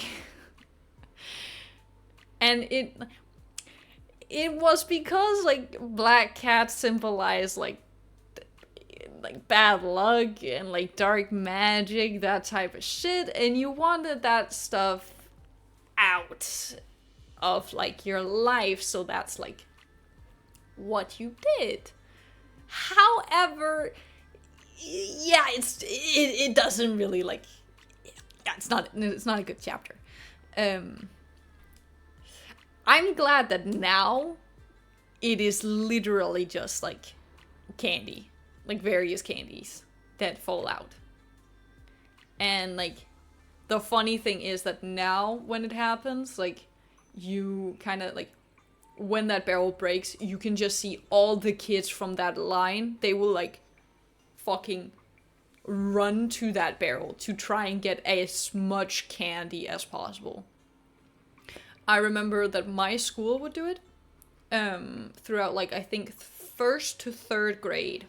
And it was because like black cats symbolize like bad luck and like dark magic, that type of shit, and you wanted that stuff out of like your life, so that's like what you did. However, yeah, it doesn't really like, yeah, it's not a good chapter. I'm glad that now it is literally just like candy, like various candies that fall out. And like the funny thing is that now when it happens, like you kind of like, when that barrel breaks, you can just see all the kids from that line. They will like fucking run to that barrel to try and get as much candy as possible. I remember that my school would do it throughout like I think 1st to 3rd grade.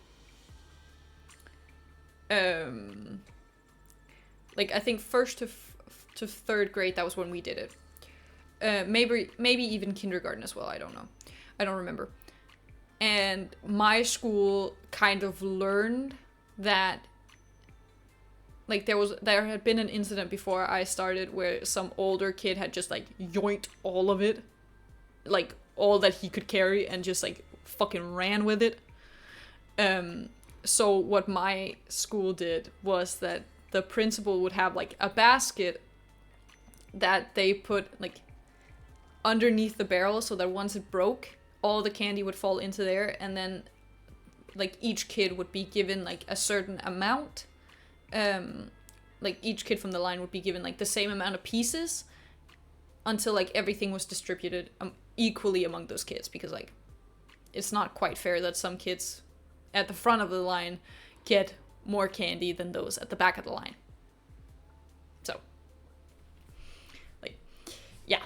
Like I think 1st to 3rd grade, that was when we did it. Maybe even kindergarten as well, I don't know. I don't remember. And my school kind of learned that like there had been an incident before I started where some older kid had just like yoinked all of it, like all that he could carry, and just like fucking ran with it. So what my school did was that the principal would have like a basket that they put like underneath the barrel, so that once it broke, all the candy would fall into there, and then like each kid would be given like a certain amount. Like each kid from the line would be given like the same amount of pieces until like everything was distributed equally among those kids, because like it's not quite fair that some kids at the front of the line get more candy than those at the back of the line. So like, yeah,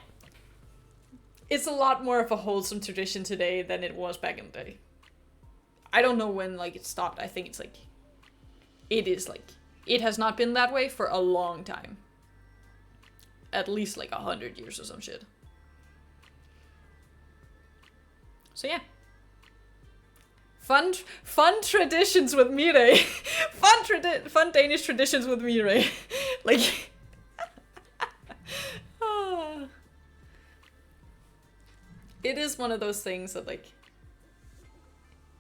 it's a lot more of a wholesome tradition today than it was back in the day. I don't know when like it stopped. I think it's like, it has not been that way for a long time. At least like 100 years or some shit. So yeah. Fun traditions with Mirei. Fun Danish traditions with Mirei. Like... It is one of those things that like...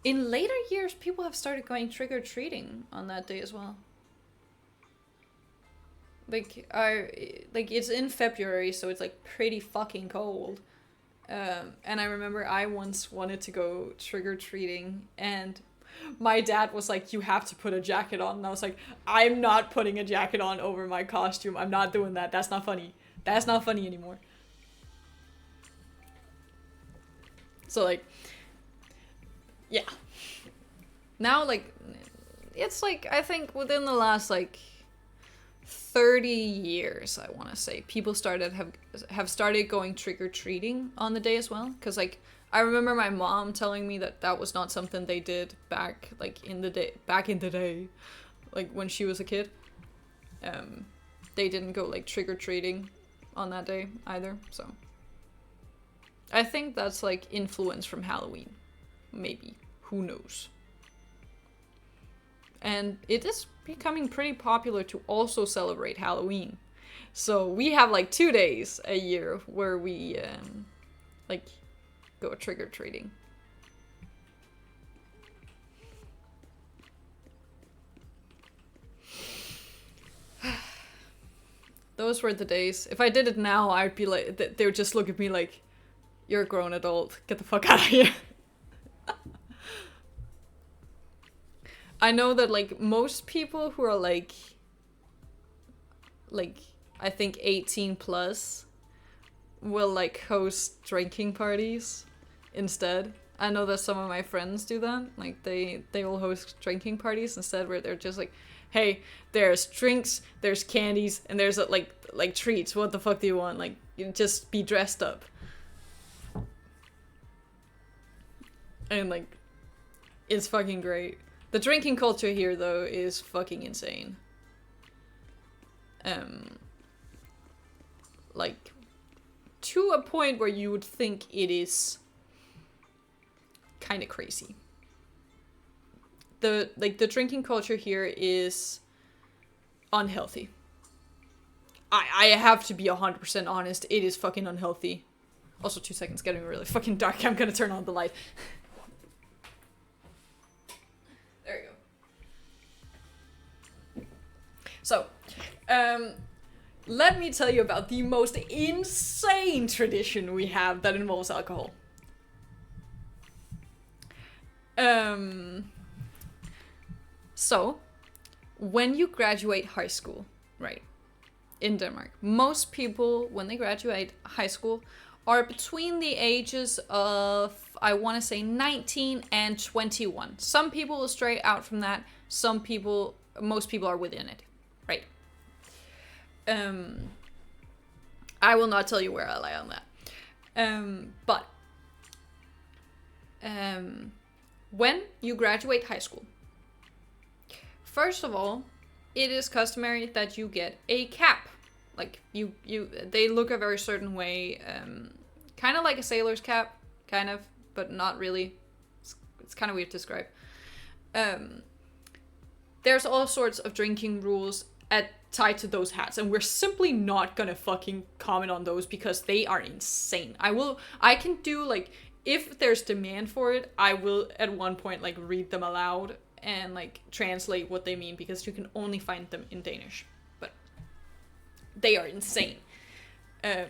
In later years, people have started going trick-or-treating on that day as well. Like, it's in February, so it's like pretty fucking cold. And I remember I once wanted to go trick-or-treating, and my dad was like, you have to put a jacket on. And I was like, I'm not putting a jacket on over my costume. I'm not doing that. That's not funny. That's not funny anymore. So like, yeah. Now like, it's like, I think within the last like 30 years, I want to say, people have started going trick-or-treating on the day as well. Because like, I remember my mom telling me that that was not something they did back in the day, like when she was a kid. They didn't go like trick-or-treating on that day either, so I think that's like influence from Halloween, maybe, who knows. And it is becoming pretty popular to also celebrate Halloween. So we have like 2 days a year where we like go trick-or-treating. Those were the days. If I did it now, I'd be like, they would just look at me like, you're a grown adult, get the fuck out of here. I know that like most people who are like I think 18 plus will like host drinking parties instead. I know that some of my friends do that. Like they will host drinking parties instead, where they're just like, hey, there's drinks, there's candies, and there's like treats. What the fuck do you want? Like, you just be dressed up. And like, it's fucking great. The drinking culture here though is fucking insane. Like, to a point where you would think it is kind of crazy. The drinking culture here is unhealthy. I have to be 100% honest. It is fucking unhealthy. Also, 2 seconds, getting really fucking dark. I'm gonna turn on the light. There you go. So, let me tell you about the most insane tradition we have that involves alcohol. So, when you graduate high school, right, in Denmark, most people, when they graduate high school, are between the ages of, I want to say, 19 and 21. Some people will stray out from that. Most people are within it, right? I will not tell you where I lie on that. But when you graduate high school, first of all, it is customary that you get a cap. Like they look a very certain way, kind of like a sailor's cap, kind of, but not really. It's kind of weird to describe. There's all sorts of drinking rules tied to those hats, and we're simply not gonna fucking comment on those because they are insane. I can do, like, if there's demand for it, I will at one point like read them aloud and like translate what they mean, because you can only find them in Danish. But they are insane.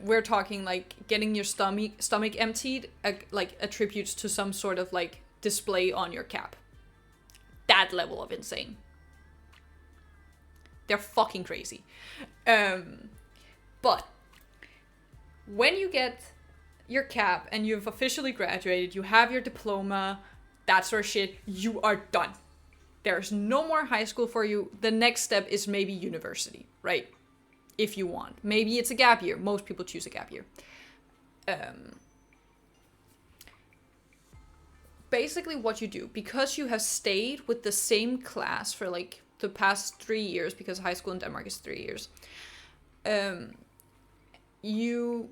We're talking like getting your stomach emptied, like attributes to some sort of like display on your cap. That level of insane. They're fucking crazy. But when you get your cap and you've officially graduated, you have your diploma, that sort of shit, you are done. There's no more high school for you. The next step is maybe university, right? If you want. Maybe it's a gap year. Most people choose a gap year. Basically what you do, because you have stayed with the same class for like the past 3 years, because high school in Denmark is 3 years, you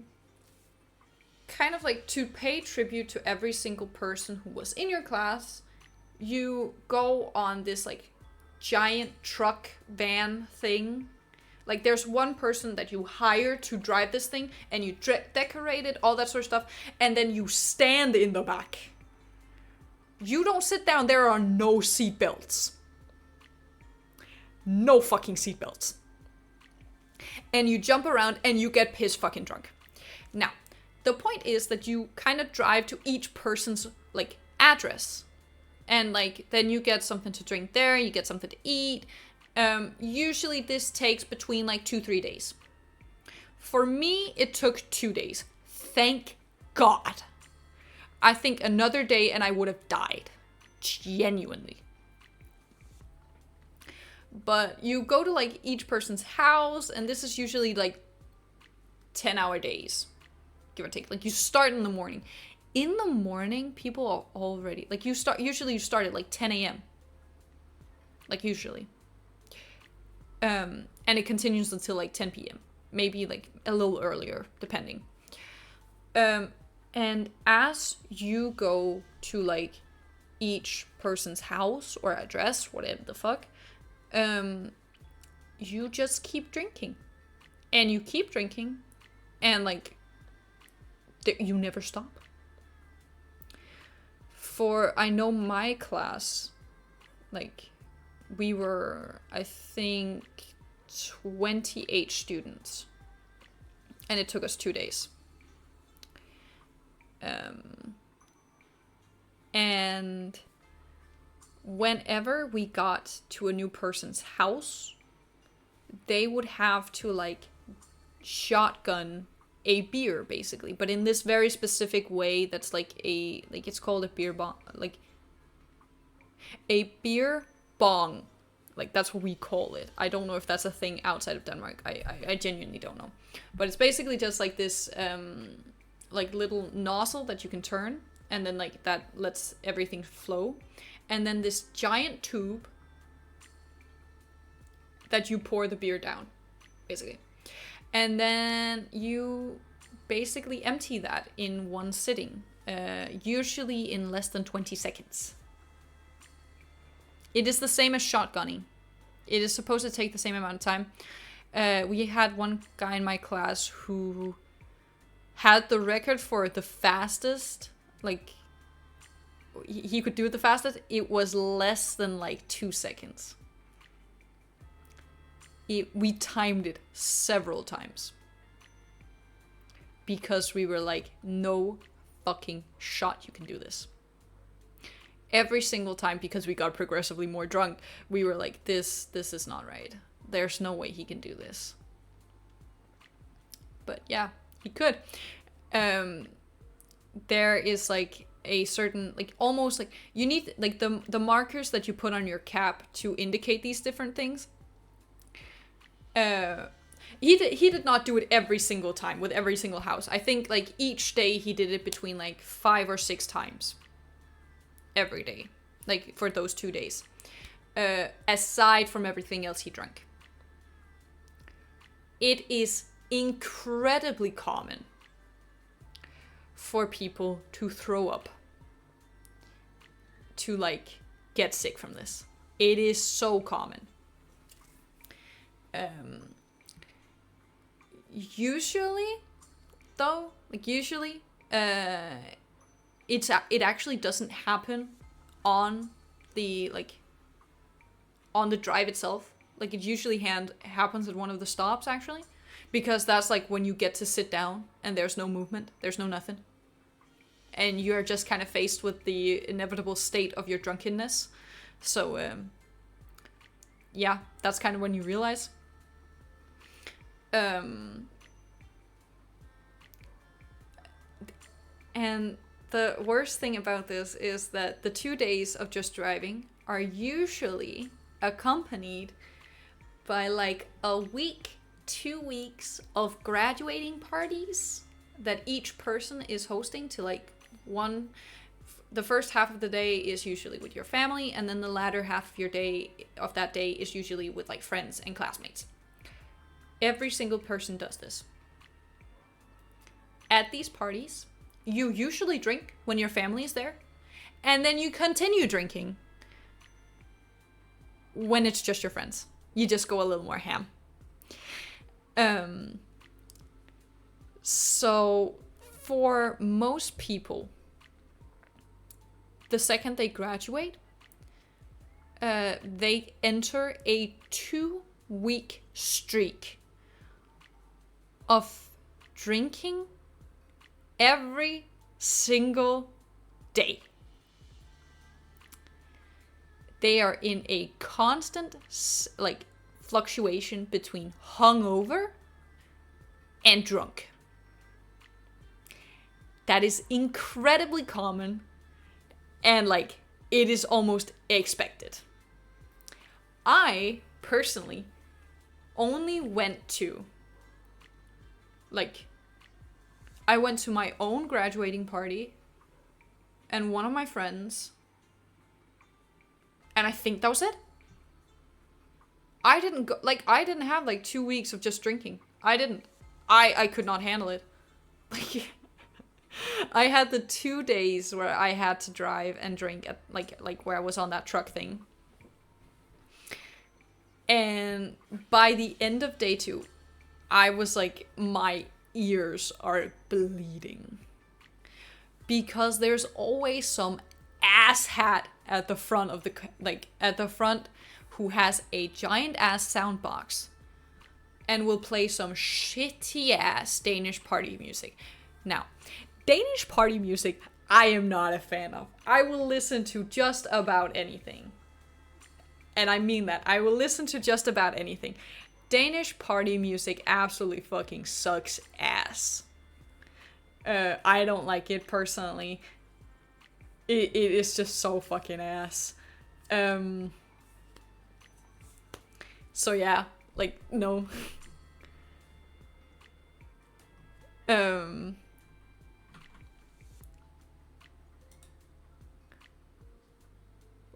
kind of like, to pay tribute to every single person who was in your class, you go on this like giant truck van thing. Like, there's one person that you hire to drive this thing, and you decorate it, all that sort of stuff, and then you stand in the back. You don't sit down. There are no seatbelts. No fucking seatbelts. And you jump around and you get piss fucking drunk. Now, the point is that you kind of drive to each person's like address. And like, then you get something to drink there, you get something to eat. Usually this takes between like 2-3 days. For me, it took 2 days. Thank God. I think another day and I would have died. Genuinely. But you go to like each person's house, and this is usually like 10-hour days, give or take. Like, you start in the morning. In the morning, people are already, like, usually you start at like 10 a.m. Like, usually. And it continues until like 10 p.m. Maybe like a little earlier, depending. And as you go to like each person's house or address, whatever the fuck, you just keep drinking. And you keep drinking, and like, you never stop. I know my class, like, we were, I think, 28 students. And it took us 2 days. And whenever we got to a new person's house, they would have to like shotgun a beer basically, but in this very specific way that's like it's called a beer bong, like a beer bong. Like, that's what we call it. I don't know if that's a thing outside of Denmark. I genuinely don't know. But it's basically just like this like little nozzle that you can turn, and then like that lets everything flow. And then this giant tube that you pour the beer down, basically. And then you basically empty that in one sitting, usually in less than 20 seconds. It is the same as shotgunning. It is supposed to take the same amount of time. We had one guy in my class who had the record for the fastest, like, he could do it the fastest. It was less than like 2 seconds. We timed it several times. Because we were like, no fucking shot you can do this. Every single time, because we got progressively more drunk, we were like, this is not right. There's no way he can do this. But yeah, he could. There is like a certain, like, almost like, you need like the markers that you put on your cap to indicate these different things. He did not do it every single time with every single house. I think like each day he did it between like 5 or 6 times. Every day. Like for those 2 days. Aside from everything else he drank. It is incredibly common for people to throw up. To like get sick from this. It is so common. Usually, though, like usually, it actually doesn't happen on the on the drive itself. Like it usually happens at one of the stops actually, because that's like when you get to sit down and there's no movement, there's no nothing, and you're just kind of faced with the inevitable state of your drunkenness. So yeah, that's kind of when you realize. And the worst thing about this is that the 2 days of just driving are usually accompanied by like a week, 2 weeks of graduating parties that each person is hosting to like one. The first half of the day is usually with your family, and then the latter half of your day of that day is usually with like friends and classmates. Every single person does this. At these parties, you usually drink when your family is there, and then you continue drinking when it's just your friends. You just go a little more ham. So for most people, the second they graduate, they enter a 2-week streak of drinking every single day. They are in a constant like fluctuation between hungover and drunk. That is incredibly common, and like it is almost expected. I personally only went to I went to my own graduating party and one of my friends, and I think that was it. I didn't have like 2 weeks of just drinking. I could not handle it. Like I had the 2 days where I had to drive and drink at like where I was on that truck thing. And by the end of day 2, I was like, my ears are bleeding. Because there's always some asshat at the front of who has a giant ass sound box and will play some shitty ass Danish party music. Now, Danish party music, I am not a fan of. I will listen to just about anything. And I mean that. I will listen to just about anything. Danish party music absolutely fucking sucks ass. I don't like it personally. It is just so fucking ass. So yeah, like, no.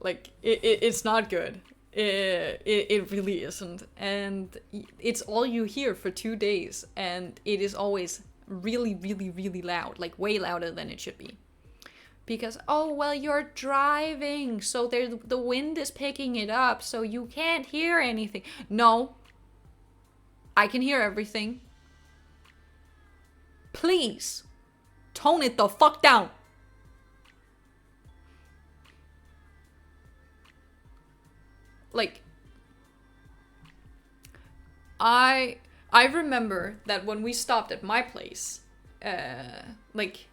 Like, it's not good. It really isn't. And it's all you hear for 2 days. And it is always really, really, really loud. Like, way louder than it should be. Because, oh, well, you're driving, so the wind is picking it up, so you can't hear anything. No. I can hear everything. Please, tone it the fuck down. Like, I remember that when we stopped at my place, like,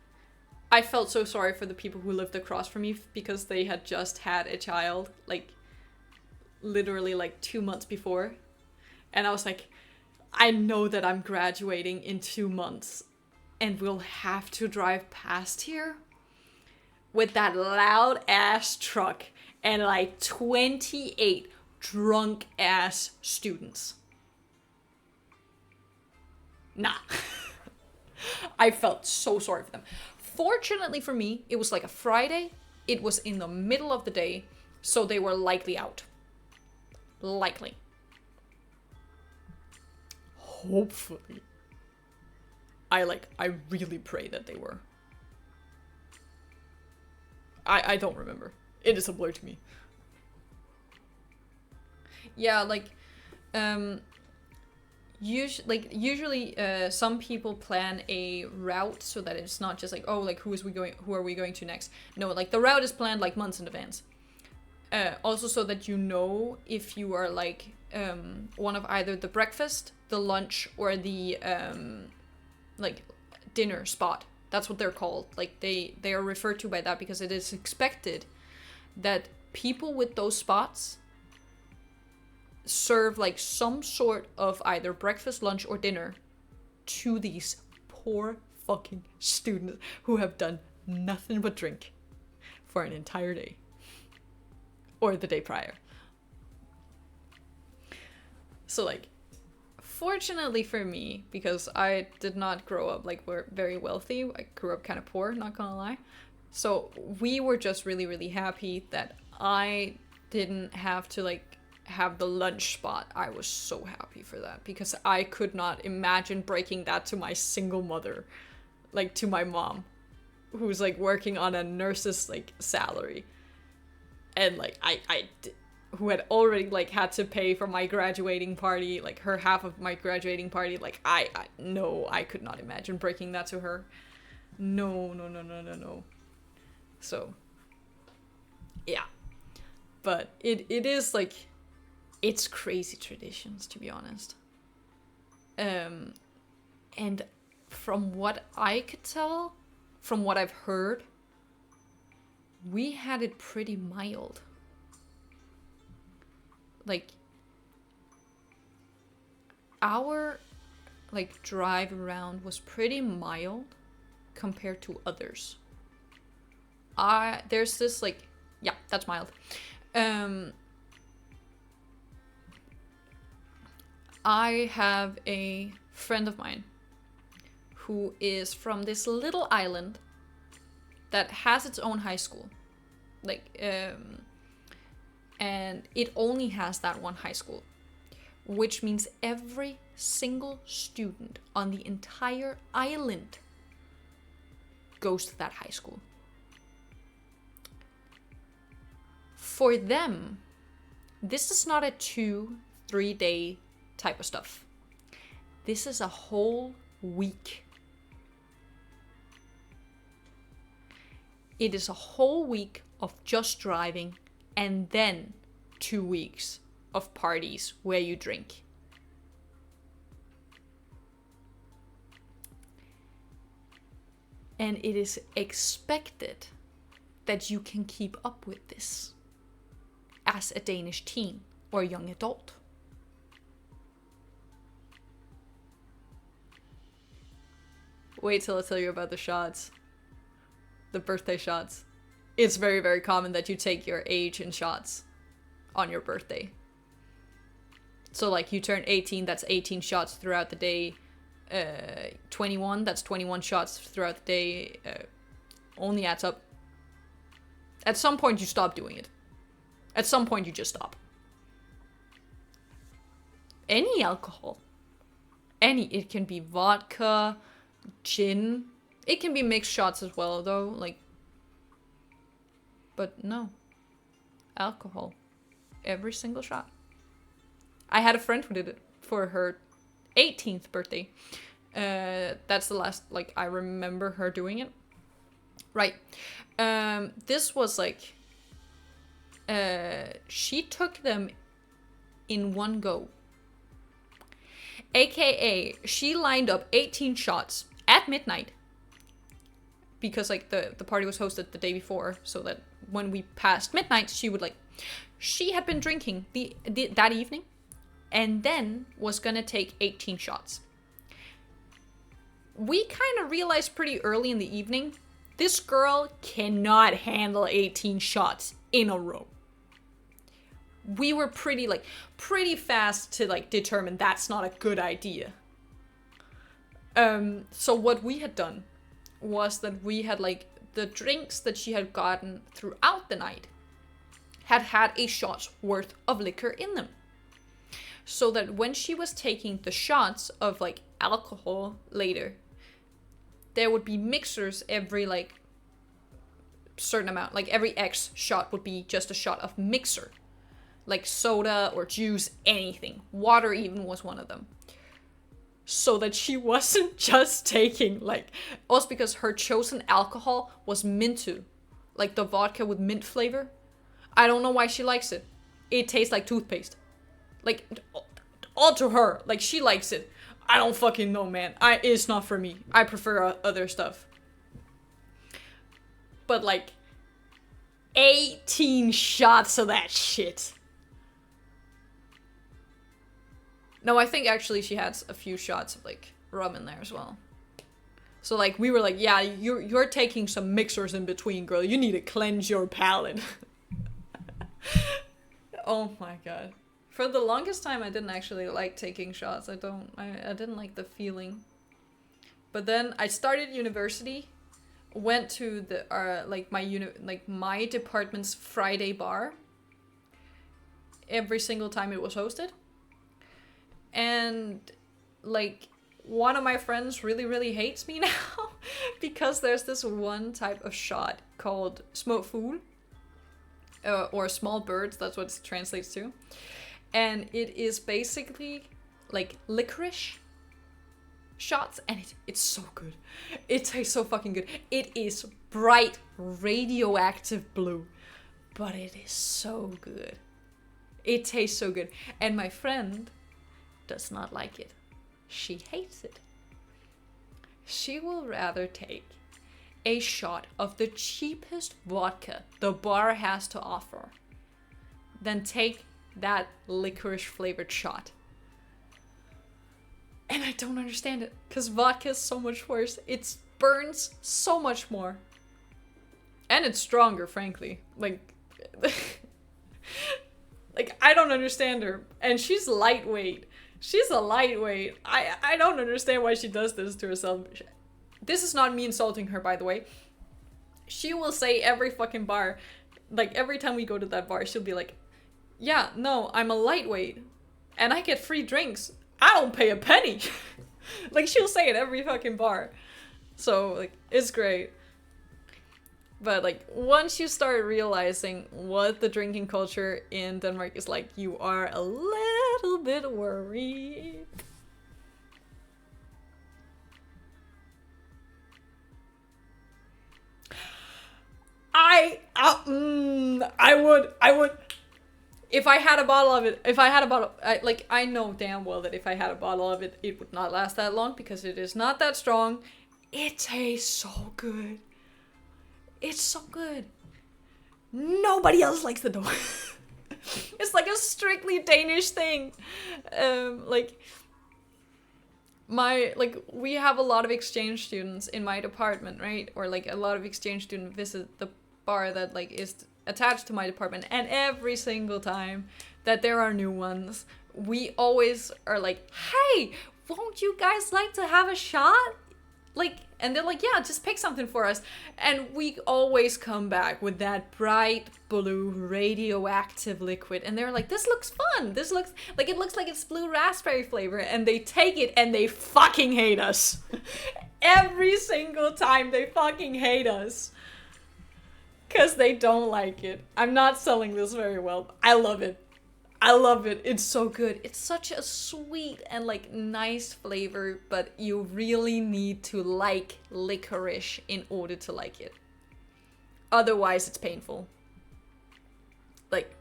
I felt so sorry for the people who lived across from me because they had just had a child, like, literally like 2 months before. And I was like, I know that I'm graduating in 2 months and we'll have to drive past here with that loud ass truck and like 28 drunk ass students. Nah. I felt so sorry for them. Fortunately for me, it was like a Friday. It was in the middle of the day, so they were likely out. Likely. Hopefully. I really pray that they were. I don't remember. It is a blur to me. Yeah, like, usually some people plan a route so that it's not just like, oh, like, who are we going to next? No, like, the route is planned like months in advance. Also so that you know if you are like one of either the breakfast, the lunch, or the like dinner spot. That's what they're called. Like, they are referred to by that because it is expected that people with those spots serve like some sort of either breakfast, lunch, or dinner to these poor fucking students who have done nothing but drink for an entire day or the day prior. So, like, fortunately for me, because I did not grow up like we're very wealthy, I grew up kind of poor, not gonna lie. So we were just really, really happy that I didn't have to like have the lunch spot. I was so happy for that because I could not imagine breaking that to my single mother, like to my mom, who's like working on a nurse's like salary, and like who had already like had to pay for my graduating party, like her half of my graduating party. Like no, I could not imagine breaking that to her. No. So yeah, but it is like, it's crazy traditions, to be honest. And from what I could tell, from what I've heard, we had it pretty mild. Like, our like drive around was pretty mild compared to others. There's this like, yeah, that's mild. I have a friend of mine who is from this little island that has its own high school. Like, and it only has that one high school, which means every single student on the entire island goes to that high school. For them, this is not a 2-3 day type of stuff. This is a whole week. It is a whole week of just driving and then 2 weeks of parties where you drink. And it is expected that you can keep up with this as a Danish teen or young adult. Wait till I tell you about the shots. The birthday shots. It's very, very common that you take your age in shots on your birthday. So like you turn 18, that's 18 shots throughout the day. 21, that's 21 shots throughout the day. Only adds up. At some point you stop doing it. At some point you just stop. Any alcohol. It can be vodka, gin. It can be mixed shots as well though, like. But no. Alcohol. Every single shot. I had a friend who did it for her 18th birthday. That's the last, like, I remember her doing it. Right. This was like, she took them in one go. AKA, she lined up 18 shots at midnight. Because, like, the party was hosted the day before, so that when we passed midnight, she would, like, she had been drinking that evening, and then was gonna take 18 shots. We kind of realized pretty early in the evening, this girl cannot handle 18 shots in a row. We were pretty fast to, like, determine that's not a good idea. So what we had done was that we had, like, the drinks that she had gotten throughout the night had a shot's worth of liquor in them. So that when she was taking the shots of, like, alcohol later, there would be mixers every, like, certain amount. Like, every X shot would be just a shot of mixer. Like soda or juice, anything. Water even was one of them. So that she wasn't just taking, like, also because her chosen alcohol was mintu. Like the vodka with mint flavor. I don't know why she likes it. It tastes like toothpaste. Like, all to her. Like, she likes it. I don't fucking know, man. It's not for me. I prefer other stuff. But, like, 18 shots of that shit. No, I think actually she had a few shots of, like, rum in there as well. So, like, we were like, yeah, you're taking some mixers in between, girl. You need to cleanse your palate. Oh my god. For the longest time, I didn't actually like taking shots. I didn't like the feeling. But then I started university, went to the my department's Friday bar. Every single time it was hosted. And, like, one of my friends really, really hates me now because there's this one type of shot called små fugl, or small birds, that's what it translates to. And it is basically, like, licorice shots, and it's so good. It tastes so fucking good. It is bright, radioactive blue, but it is so good. It tastes so good. And my friend does not like it. She hates it. She will rather take a shot of the cheapest vodka the bar has to offer than take that licorice flavored shot. And I don't understand it, because vodka is so much worse. It burns so much more. And it's stronger, frankly. Like, like, I don't understand her. And she's lightweight. She's a lightweight. I don't understand why she does this to herself. This is not me insulting her, by the way. She will say every fucking bar, like, every time we go to that bar, she'll be like, yeah, no, I'm a lightweight. And I get free drinks. I don't pay a penny. Like, she'll say it every fucking bar. So, like, it's great. But, like, once you start realizing what the drinking culture in Denmark is like, you are a little bit worried. I would. If I had a bottle of it, I know damn well that if I had a bottle of it, it would not last that long because it is not that strong. It tastes so good. It's so good. Nobody else likes the dough. It's like a strictly Danish thing. Like, we have a lot of exchange students in my department, right? Or like a lot of exchange students visit the bar that like is attached to my department, and every single time that there are new ones, we always are like, hey, won't you guys like to have a shot? Like, and they're like, yeah, just pick something for us. And we always come back with that bright blue radioactive liquid. And they're like, this looks fun. This looks like it's blue raspberry flavor. And they take it and they fucking hate us. Every single time they fucking hate us. Because they don't like it. I'm not selling this very well. I love it. I love it. It's so good. It's such a sweet and like nice flavor, but you really need to like licorice in order to like it. Otherwise, it's painful. Like,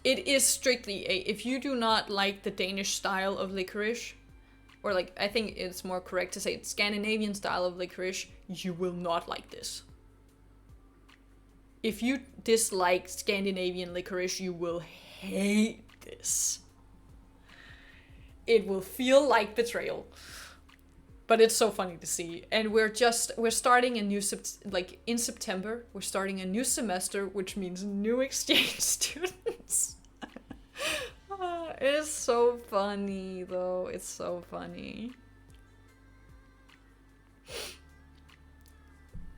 it is strictly if you do not like the Danish style of licorice, or like, I think it's more correct to say Scandinavian style of licorice, you will not like this. If you dislike Scandinavian licorice, you will hate this. It will feel like betrayal, but it's so funny to see. And we're starting a new in September we're starting a new semester, which means new exchange students. It is so funny though. It's so funny.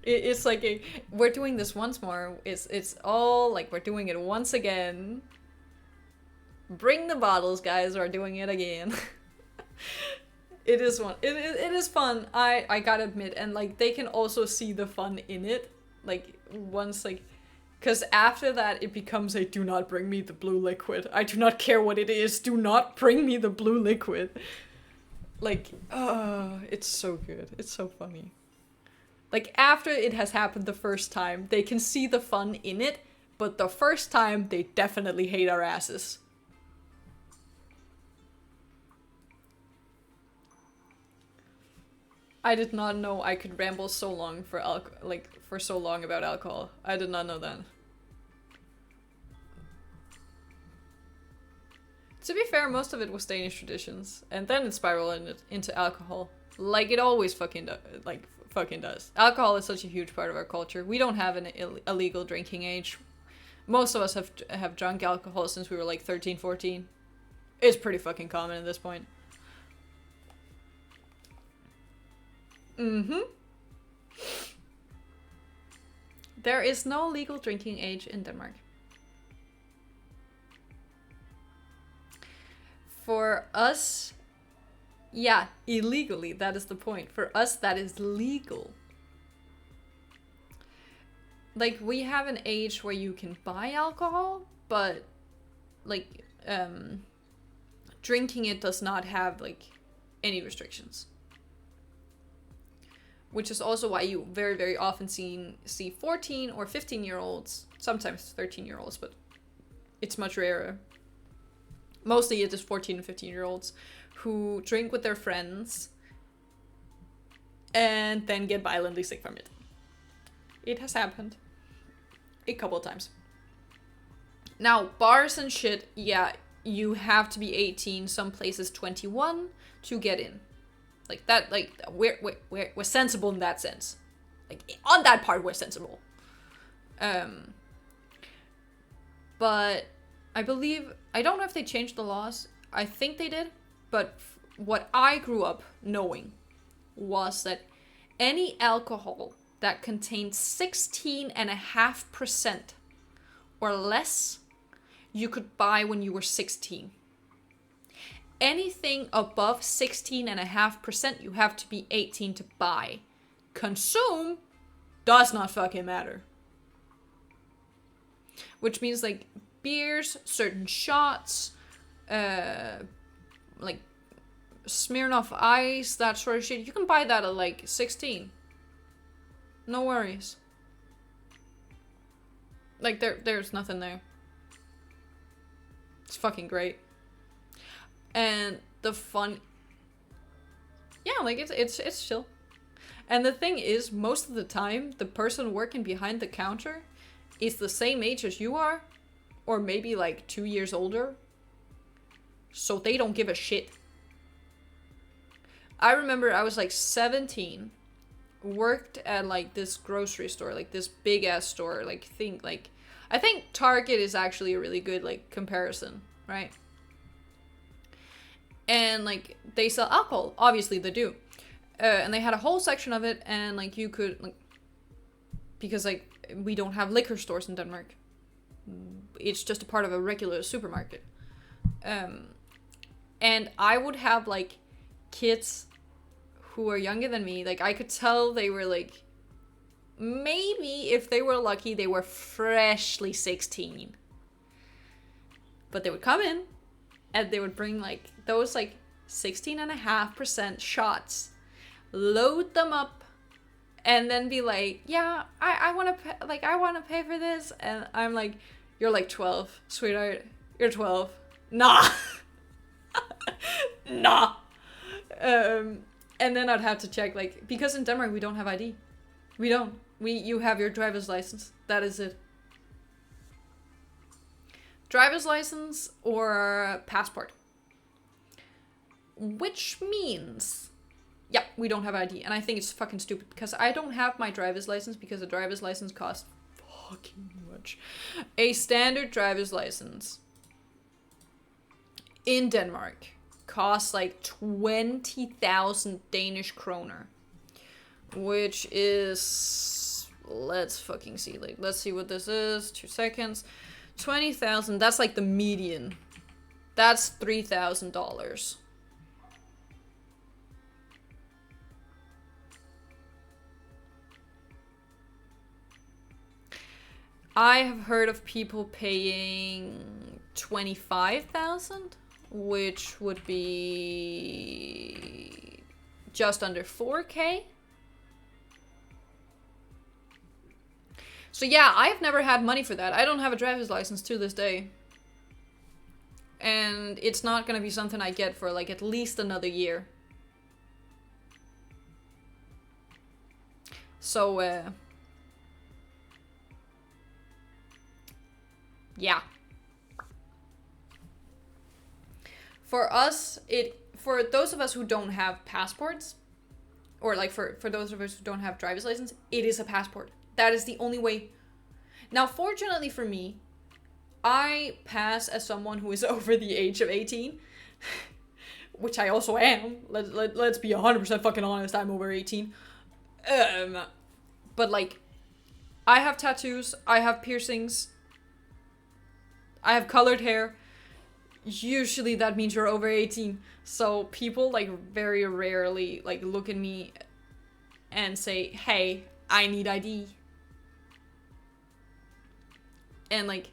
It's like we're doing this once more. It's all like we're doing it once again. Bring the bottles, guys, are doing it again. It is fun. It is fun. I gotta admit, and like they can also see the fun in it. Like once like, because after that it becomes a do not bring me the blue liquid. I do not care what it is. Do not bring me the blue liquid. Like, it's so good. It's so funny. Like after it has happened the first time, they can see the fun in it, but the first time they definitely hate our asses. I did not know I could ramble so long for so long about alcohol. I did not know that. To be fair, most of it was Danish traditions, and then it spiraled into alcohol, like it always fucking does. Alcohol is such a huge part of our culture. We don't have an illegal drinking age. Most of us have drunk alcohol since we were like 13, 14. It's pretty fucking common at this point. There is no legal drinking age in Denmark. For us, yeah, illegally, that is the point. For us, that is legal. Like, we have an age where you can buy alcohol, but like, drinking it does not have like any restrictions. Which is also why you very, very often see 14 or 15-year-olds, sometimes 13-year-olds, but it's much rarer. Mostly it is 14 and 15-year-olds who drink with their friends and then get violently sick from it. It has happened a couple of times. Now, bars and shit, yeah, you have to be 18, some places 21 to get in. Like that, like we're sensible in that sense. Like on that part, we're sensible. But I believe, I don't know if they changed the laws. I think they did. But what I grew up knowing was that any alcohol that contained 16.5% or less, you could buy when you were 16. Anything above 16.5%, you have to be 18 to buy. Consume does not fucking matter. Which means like beers, certain shots, like Smirnoff Ice, that sort of shit. You can buy that at like 16. No worries. Like there's nothing there. It's fucking great. And the fun, yeah, like it's chill. And the thing is, most of the time, the person working behind the counter is the same age as you are, or maybe like 2 years older. So they don't give a shit. I remember I was like 17, worked at like this grocery store, like this big ass store, like I think Target is actually a really good like comparison, right? And like they sell alcohol, obviously they do. And they had a whole section of it, and like you could like, because like we don't have liquor stores in Denmark. It's just a part of a regular supermarket. And I would have like kids who are younger than me. Like I could tell they were like, maybe if they were lucky, they were freshly 16. But they would come in and they would bring like those like 16.5% shots, load them up, and then be like, yeah, I want to pay for this. And I'm like, you're like 12, sweetheart. You're 12. Nah. Nah. And then I'd have to check, like, because in Denmark we don't have ID. We don't. You have your driver's license. That is it. Driver's license or passport. Which means, yeah, we don't have ID. And I think it's fucking stupid because I don't have my driver's license because a driver's license costs fucking much. A standard driver's license in Denmark costs like 20,000 Danish kroner, which is, let's fucking see, like, let's see what this is, 2 seconds, 20,000, that's like the median, that's $3,000. I have heard of people paying 25,000, which would be just under 4K. So yeah, I've never had money for that. I don't have a driver's license to this day. And it's not gonna be something I get for like at least another year. So, yeah. For us, for those of us who don't have passports, or like for those of us who don't have driver's license, it is a passport. That is the only way. Now, fortunately for me, I pass as someone who is over the age of 18, which I also am. Let's be 100% fucking honest, I'm over 18. But like, I have tattoos, I have piercings, I have colored hair. Usually that means you're over 18. So people like very rarely like look at me and say, hey, I need ID. And like,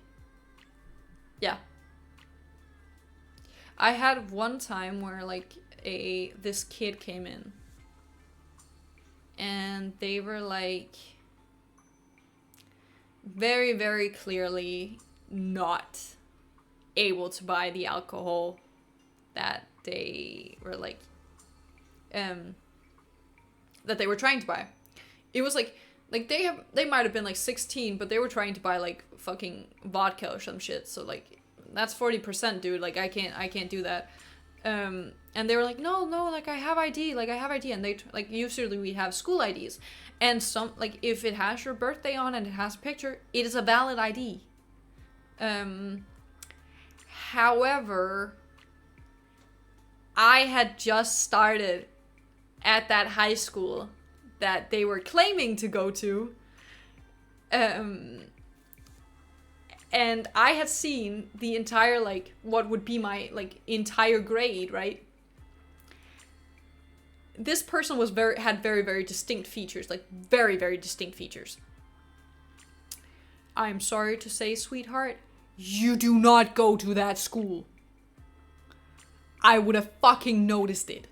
yeah. I had one time where like this kid came in and they were like very, very clearly not able to buy the alcohol that they were like that they were trying to buy. It was like they might have been like 16, but they were trying to buy like fucking vodka or some shit. So like that's 40%, dude. Like I can't do that. And they were like, no, like I have ID, and they like usually we have school IDs, and some like if it has your birthday on and it has a picture, it is a valid ID. However, I had just started at that high school that they were claiming to go to. And I had seen the entire, like, what would be my, like, entire grade, right? This person was had very, very distinct features, like, very, very distinct features. I'm sorry to say, sweetheart, you do not go to that school. I would have fucking noticed it.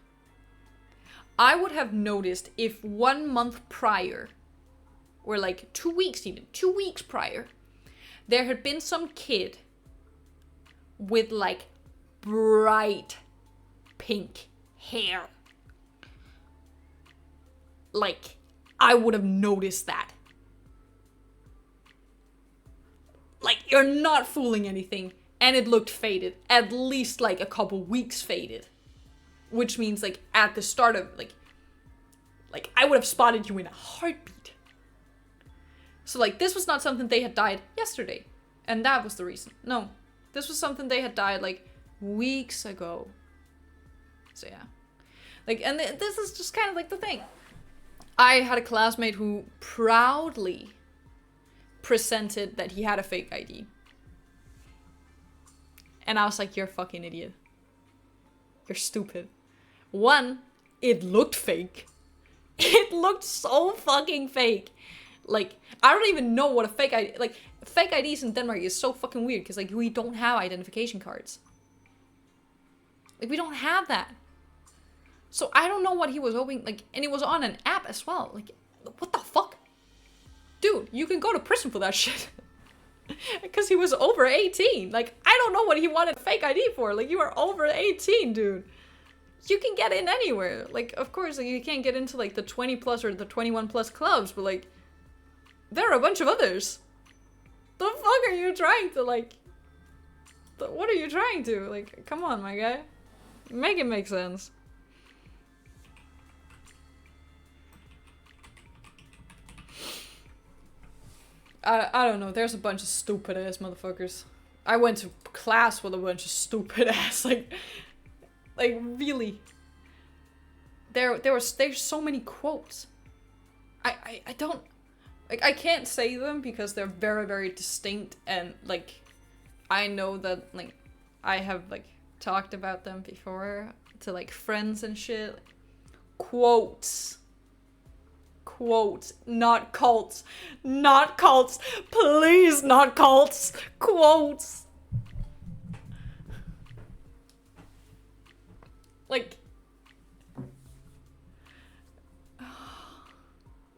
I would have noticed if 1 month prior, or like 2 weeks even, 2 weeks prior, there had been some kid with like bright pink hair. Like, I would have noticed that. Like, you're not fooling anything. And it looked faded. At least like a couple weeks faded. which means like at the start of like I would have spotted you in a heartbeat. So like this was not something they had died yesterday, and that was the reason. No, this was something they had died like weeks ago. So yeah, like, and this is just kind of like the thing. I had a classmate who proudly presented that he had a fake ID. And I was like, you're a fucking idiot. You're stupid. One, it looked fake. It looked so fucking fake. Like, I don't even know what a fake ID... Like, fake IDs in Denmark is so fucking weird, because, like, we don't have identification cards. Like, we don't have that. So, I don't know what he was hoping... Like, and it was on an app as well. Like, what the fuck? Dude, you can go to prison for that shit. Because he was over 18. Like, I don't know what he wanted a fake ID for. Like, you are over 18, dude. You can get in anywhere. Like, of course, like, you can't get into, like, the 20 plus or the 21 plus clubs, but, like, there are a bunch of others. The fuck are you trying to, like... What are you trying to? Like, come on, my guy. Make it make sense. I don't know, there's a bunch of stupid ass motherfuckers. I went to class with a bunch of stupid ass, like really. There's so many quotes. I don't, like, I can't say them because they're very, very distinct, and like, I know that, like, I have, like, talked about them before to, like, friends and shit. Quotes. Quotes, not cults. Not cults. Please, not cults. Quotes. Like,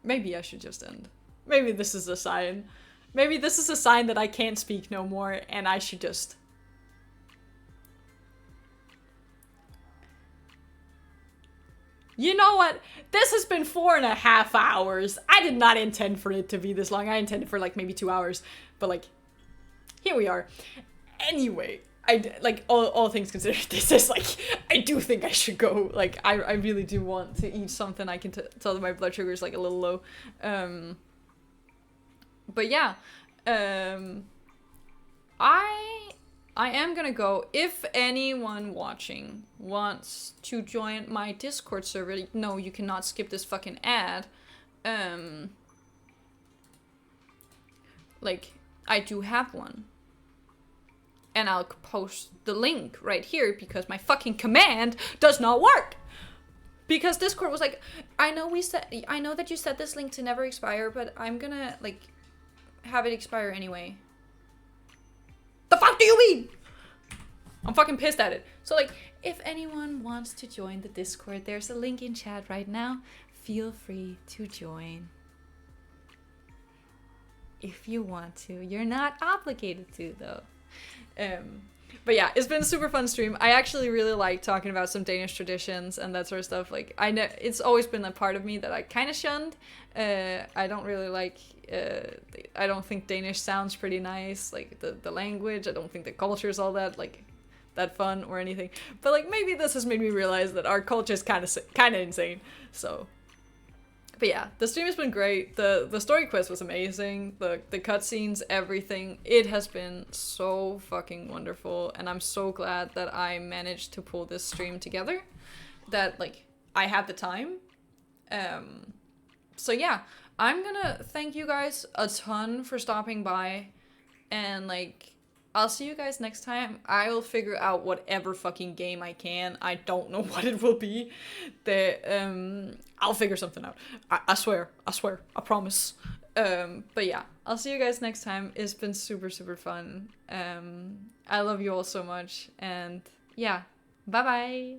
maybe I should just end. Maybe this is a sign. Maybe this is a sign that I can't speak no more, and I should just... You know what? This has been 4.5 hours. I did not intend for it to be this long. I intended for like maybe 2 hours. But like, here we are. Anyway, like, all things considered, this is like, I do think I should go. Like, I really do want to eat something. I can tell that my blood sugar is like a little low. But yeah, I am gonna go. If anyone watching wants to join my Discord server, no, you cannot skip this fucking ad. Like, I do have one. And I'll post the link right here because my fucking command does not work. Because Discord was like, I know that you set this link to never expire, but I'm gonna, like, have it expire anyway. The fuck do you mean? I'm fucking pissed at it. So, like, if anyone wants to join the Discord, there's a link in chat right now. Feel free to join. If you want to. You're not obligated to, though. But yeah, it's been a super fun stream. I actually really like talking about some Danish traditions and that sort of stuff. Like, I know it's always been a part of me that I kind of shunned. I don't really like, I don't think Danish sounds pretty nice. Like, the language, I don't think the culture is all that, like, that fun or anything. But, like, maybe this has made me realize that our culture is kind of insane. So, but yeah, the stream has been great. The story quest was amazing. The cutscenes, everything. It has been so fucking wonderful. And I'm so glad that I managed to pull this stream together. That, like, I had the time. So yeah, I'm gonna thank you guys a ton for stopping by. And, like, I'll see you guys next time. I'll figure out whatever fucking game I can. I don't know what it will be. I'll figure something out. I swear, I promise. But yeah, I'll see you guys next time. It's been super, super fun. I love you all so much. And yeah, bye-bye.